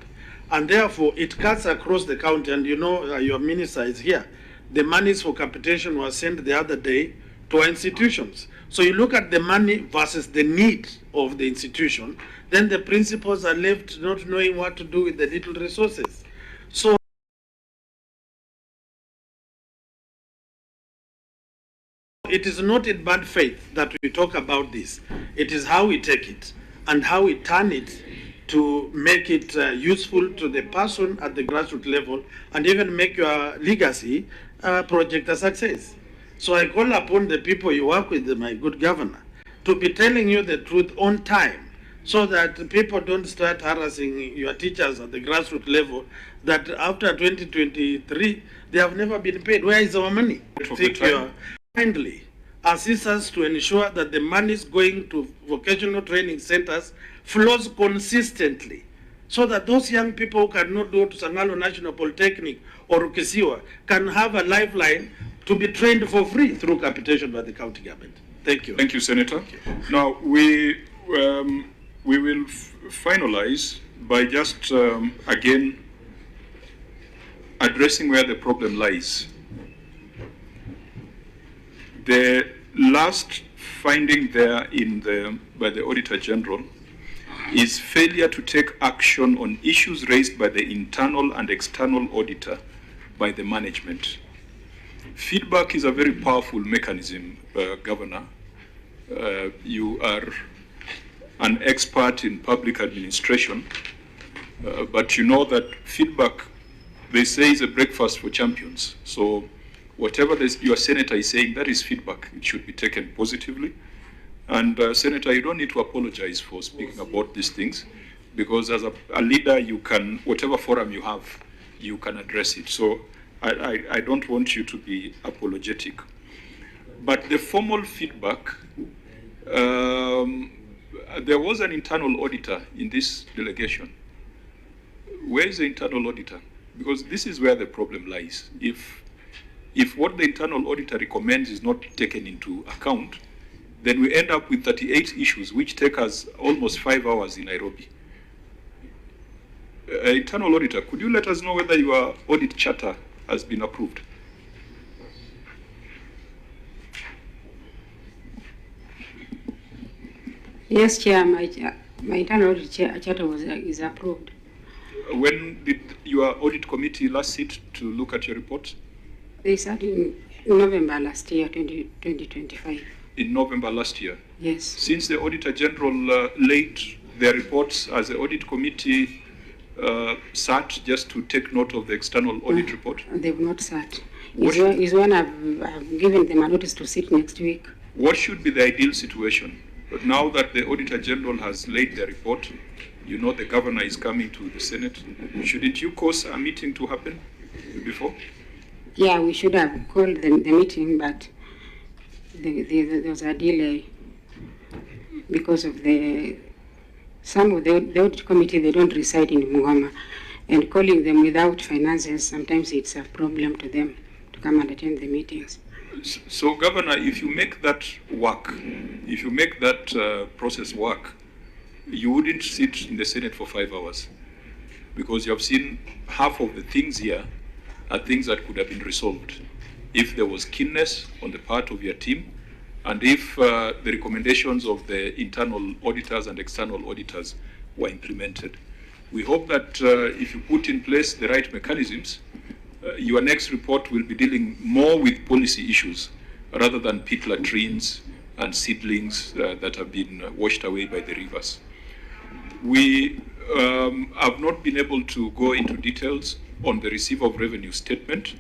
And therefore, it cuts across the county, and you know, your minister is here. The monies for capitation was sent the other day to our institutions. So you look at the money versus the need of the institution, then the principals are left not knowing what to do with the little resources. So it is not in bad faith that we talk about this. It is how we take it and how we turn it to make it useful to the person at the grassroots level, and even make your legacy project a success. So I call upon the people you work with, my good governor, to be telling you the truth on time, so that people don't start harassing your teachers at the grassroots level, that after 2023, they have never been paid. Where is our money? I think you are kindly assist us to ensure that the money is going to vocational training centers flows consistently, so that those young people who cannot go to Sangalo National Polytechnic or Kisiwa can have a lifeline to be trained for free through capitation by the county government. Thank you. Thank you, Senator. Now, we will finalize by just, again, addressing where the problem lies. The last finding there by the Auditor General is failure to take action on issues raised by the internal and external auditor by the management. Feedback is a very powerful mechanism, Governor. You are an expert in public administration, but you know that feedback, they say, is a breakfast for champions. So whatever your senator is saying, that is feedback. It should be taken positively. And Senator, you don't need to apologize for speaking about these things, because as a leader, you can, whatever forum you have, you can address it. So I don't want you to be apologetic. But the formal feedback, there was an internal auditor in this delegation. Where is the internal auditor? Because this is where the problem lies. If what the internal auditor recommends is not taken into account, then we end up with 38 issues, which take us almost 5 hours in Nairobi. Internal auditor, could you let us know whether your audit charter has been approved? Yes, Chair, my internal audit charter is approved. When did your audit committee last sit to look at your report? They sat in November last year, 2025. In November last year? Yes. Since the Auditor General laid their reports, as the audit committee sat just to take note of the external audit report? They've not sat. Is when I've given them a notice to sit next week. What should be the ideal situation? But now that the Auditor General has laid their report, you know the governor is coming to the Senate. Shouldn't you cause a meeting to happen before? Yeah, we should have called the meeting, but there was a delay because of some of the audit committee, they don't reside in Bungoma, and calling them without finances, sometimes it's a problem to them to come and attend the meetings. So, Governor, if you make that work, if you make that process work, you wouldn't sit in the Senate for 5 hours, because you have seen half of the things here are things that could have been resolved if there was keenness on the part of your team, and if the recommendations of the internal auditors and external auditors were implemented. We hope that if you put in place the right mechanisms, your next report will be dealing more with policy issues rather than pit latrines and seedlings that have been washed away by the rivers. We have not been able to go into details on the receipt of revenue statement,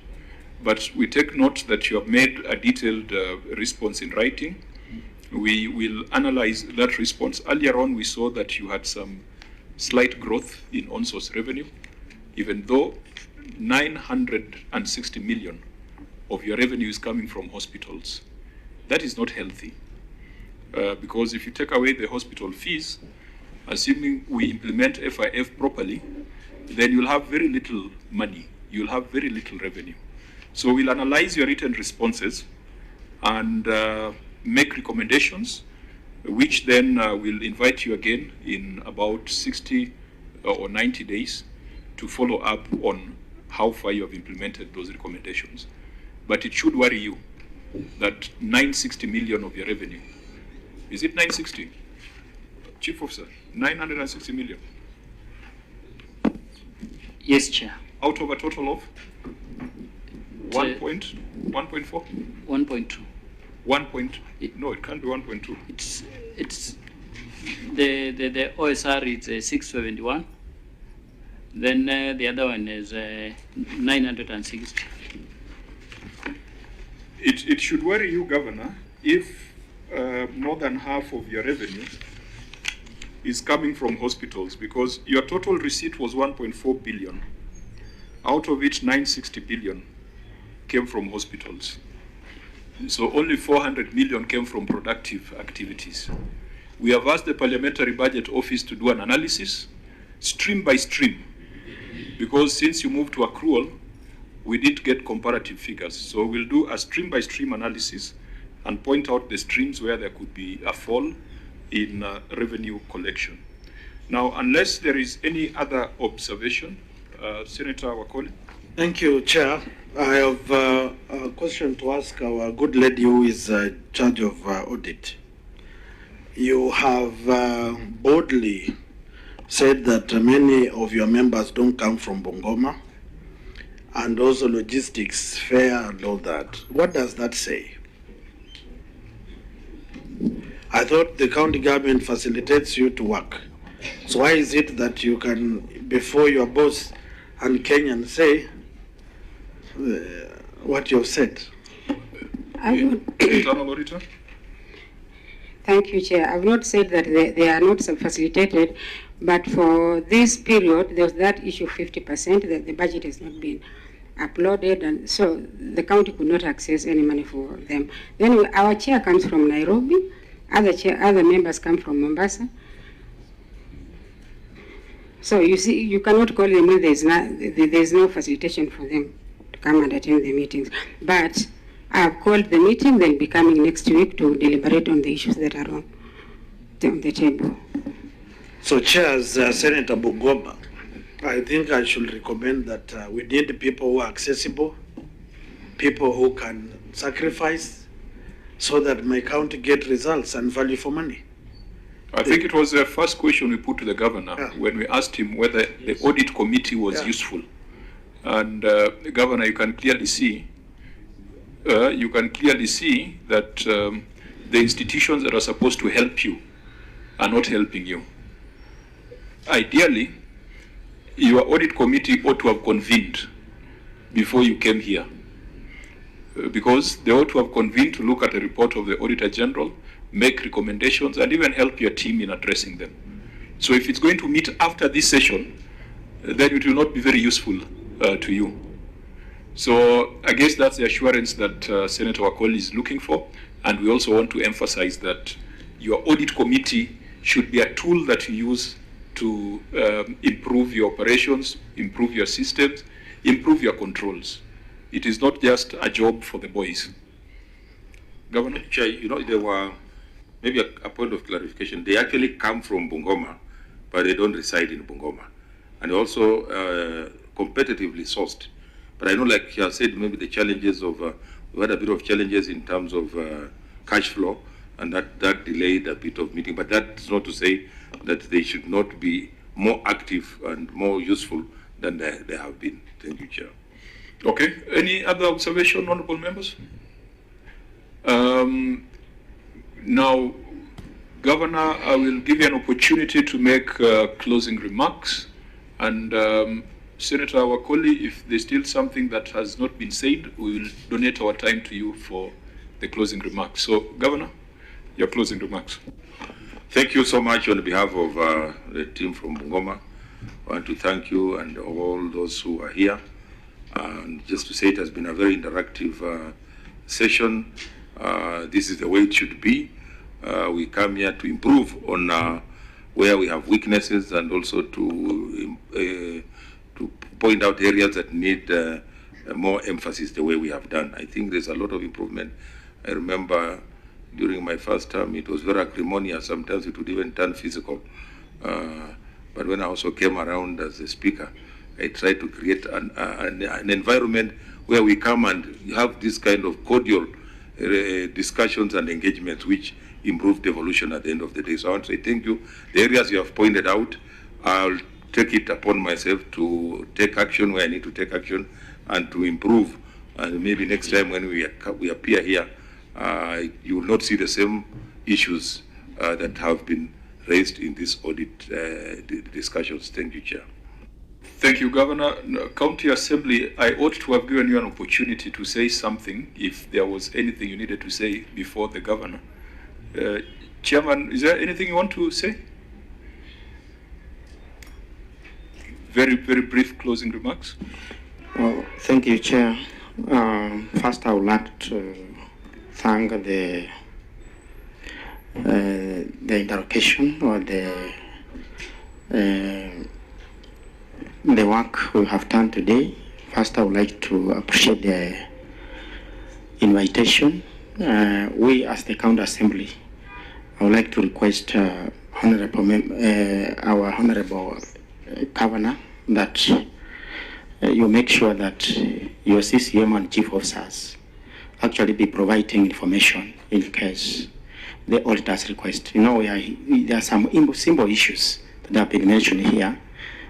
but we take note that you have made a detailed response in writing. We will analyze that response. Earlier on, we saw that you had some slight growth in on-source revenue, even though 960 million of your revenue is coming from hospitals. That is not healthy, because if you take away the hospital fees, assuming we implement FIF properly, then you'll have very little money, you'll have very little revenue. So we'll analyze your written responses and make recommendations, which then will invite you again in about 60 or 90 days to follow up on how far you have implemented those recommendations. But it should worry you that 960 million of your revenue, is it 960? Chief Officer, 960 million? Yes, Chair. Out of a total of 1.4? 1.2. 1 point, no, it can't be 1.2. It's the OSR is 671. Then the other one is 960. It should worry you, Governor, if more than half of your revenue is coming from hospitals, because your total receipt was 1.4 billion, out of which 960 billion came from hospitals. So only 400 million came from productive activities. We have asked the Parliamentary Budget Office to do an analysis, stream by stream, because since you moved to accrual, we didn't get comparative figures. So we'll do a stream by stream analysis and point out the streams where there could be a fall in revenue collection. Now, unless there is any other observation, Senator Wakoli. Thank you, Chair. I have a question to ask our good lady who is in charge of audit. You have boldly said that many of your members don't come from Bungoma, and also logistics, fare, and all that. What does that say? I thought the county government facilitates you to work. So why is it that you can, before your boss and Kenyan, say what you've said? Internal auditor. Thank you, Chair. I've not said that they are not facilitated, but for this period, there's that issue 50% that the budget has not been uploaded, and so the county could not access any money for them. Then our chair comes from Nairobi, other members come from Mombasa. So you see, you cannot call them when there's no facilitation for them to come and attend the meetings. But I've called the meeting, they'll be coming next week to deliberate on the issues that are on the table. So, Chairs, Senator Bungoma, I think I should recommend that we need people who are accessible, people who can sacrifice, so that my county get results and value for money. I think it was the first question we put to the governor when we asked him whether the audit committee was useful. And the governor, you can clearly see that the institutions that are supposed to help you are not helping you. Ideally, your audit committee ought to have convened before you came here, because they ought to have convened to look at a report of the Auditor General, make recommendations, and even help your team in addressing them. So if it's going to meet after this session, then it will not be very useful to you. So I guess that's the assurance that Senator Wakoli is looking for, and we also want to emphasize that your audit committee should be a tool that you use to improve your operations, improve your systems, improve your controls. It is not just a job for the boys. Governor? Chair, you know, there were maybe a point of clarification. They actually come from Bungoma, but they don't reside in Bungoma. And also competitively sourced. But I know, like you said, maybe the challenges of, we had a bit of challenges in terms of cash flow, and that delayed a bit of meeting. But that's not to say that they should not be more active and more useful than they have been. Thank you, Chair. Okay. Any other observation, honorable members? Now, Governor, I will give you an opportunity to make closing remarks. And Senator Wakoli, if there's still something that has not been said, we will donate our time to you for the closing remarks. So, Governor, your closing remarks. Thank you so much on behalf of the team from Bungoma. I want to thank you and all those who are here. And just to say, it has been a very interactive session. This is the way it should be. We come here to improve on where we have weaknesses, and also to point out areas that need more emphasis the way we have done. I think there's a lot of improvement. I remember during my first term, it was very acrimonious. Sometimes it would even turn physical. But when I also came around as a speaker, I tried to create an environment where we come and have this kind of cordial discussions and engagements which improve devolution at the end of the day. So I want to say thank you. The areas you have pointed out, I'll take it upon myself to take action where I need to take action and to improve. And maybe next time when we appear here, you will not see the same issues that have been raised in this audit discussions. Thank you, Chair. Thank you, Governor. County Assembly, I ought to have given you an opportunity to say something if there was anything you needed to say before the Governor. Chairman, is there anything you want to say? Very, very brief closing remarks. Well, thank you, Chair. First, I would like to thank the interlocution or the work we have done today. First, I would like to appreciate the invitation. We, as the County Assembly, I would like to request our Honorable Governor that you make sure that your CCM and Chief Officers actually be providing information in case the auditors request. You know, there are some simple issues that have been mentioned here.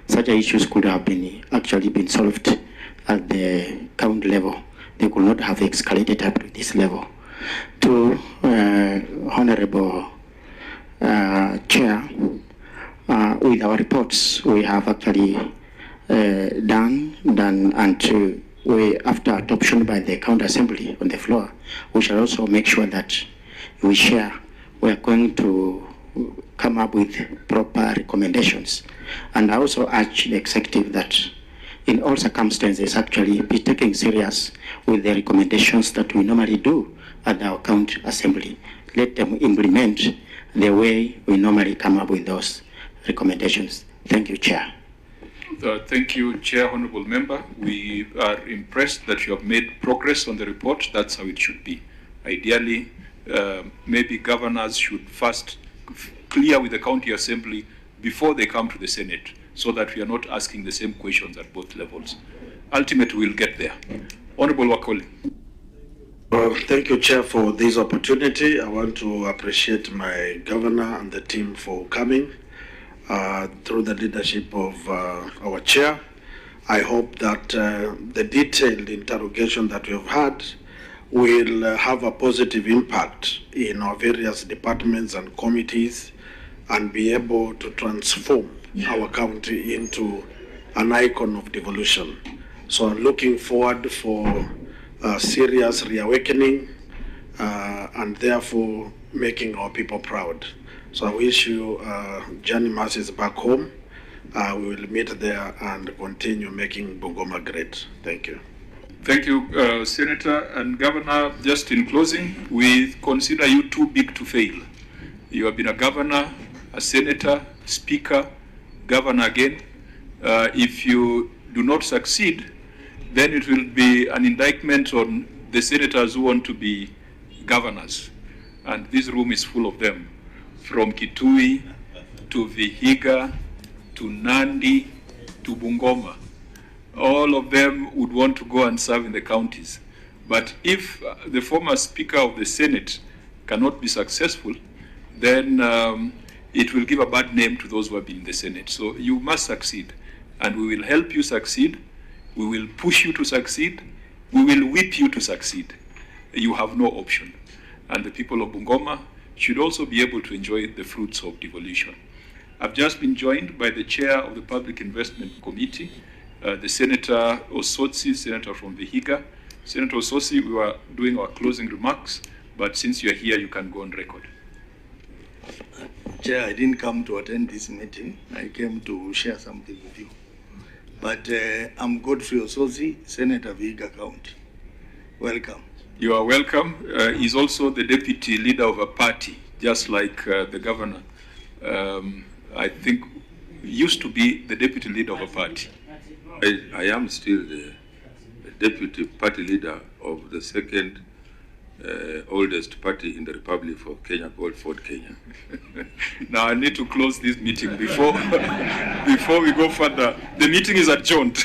Such issues could have actually been solved at the county level. They could not have escalated up to this level. To Honorable Chair, with our reports, we have actually done, and after adoption by the County Assembly on the floor, we shall also make sure that we share. We are going to come up with proper recommendations. And I also urge the executive that in all circumstances actually be taking serious with the recommendations that we normally do at our County Assembly. Let them implement the way we normally come up with those recommendations. Thank you, Chair. Thank you, Chair, Honorable Member. We are impressed that you have made progress on the report. That's how it should be. Ideally, maybe governors should first clear with the County Assembly before they come to the Senate, so that we are not asking the same questions at both levels. Ultimately, we'll get there. Honorable Wakoli. Thank you, Chair, for this opportunity. I want to appreciate my governor and the team for coming through the leadership of our Chair. I hope that the detailed interrogation that we've had will have a positive impact in our various departments and committees and be able to transform our county into an icon of devolution. So I'm looking forward for a serious reawakening and therefore making our people proud. So I wish you journey masses back home. We will meet there and continue making Bungoma great. Thank you. Thank you, Senator and Governor. Just in closing, we consider you too big to fail. You have been a governor, a senator, speaker, governor again. If you do not succeed, then it will be an indictment on the senators who want to be governors. And this room is full of them, from Kitui to Vihiga to Nandi to Bungoma. All of them would want to go and serve in the counties. But if the former Speaker of the Senate cannot be successful, then it will give a bad name to those who have been in the Senate. So you must succeed, and we will help you succeed. We will push you to succeed. We will whip you to succeed. You have no option. And the people of Bungoma should also be able to enjoy the fruits of devolution. I've just been joined by the chair of the Public Investment Committee, the Senator Osotsi, Senator from Vihiga. Senator Osotsi, we were doing our closing remarks, but since you're here, you can go on record. Chair, I didn't come to attend this meeting. I came to share something with you. But I'm Godfrey Osotsi, Senator Vihiga County. Welcome. You are welcome. He's also the deputy leader of a party, just like the governor. I think used to be the deputy leader of a party. I am still the deputy party leader of the second oldest party in the Republic of Kenya called Ford Kenya. Now I need to close this meeting before we go further. The meeting is adjourned.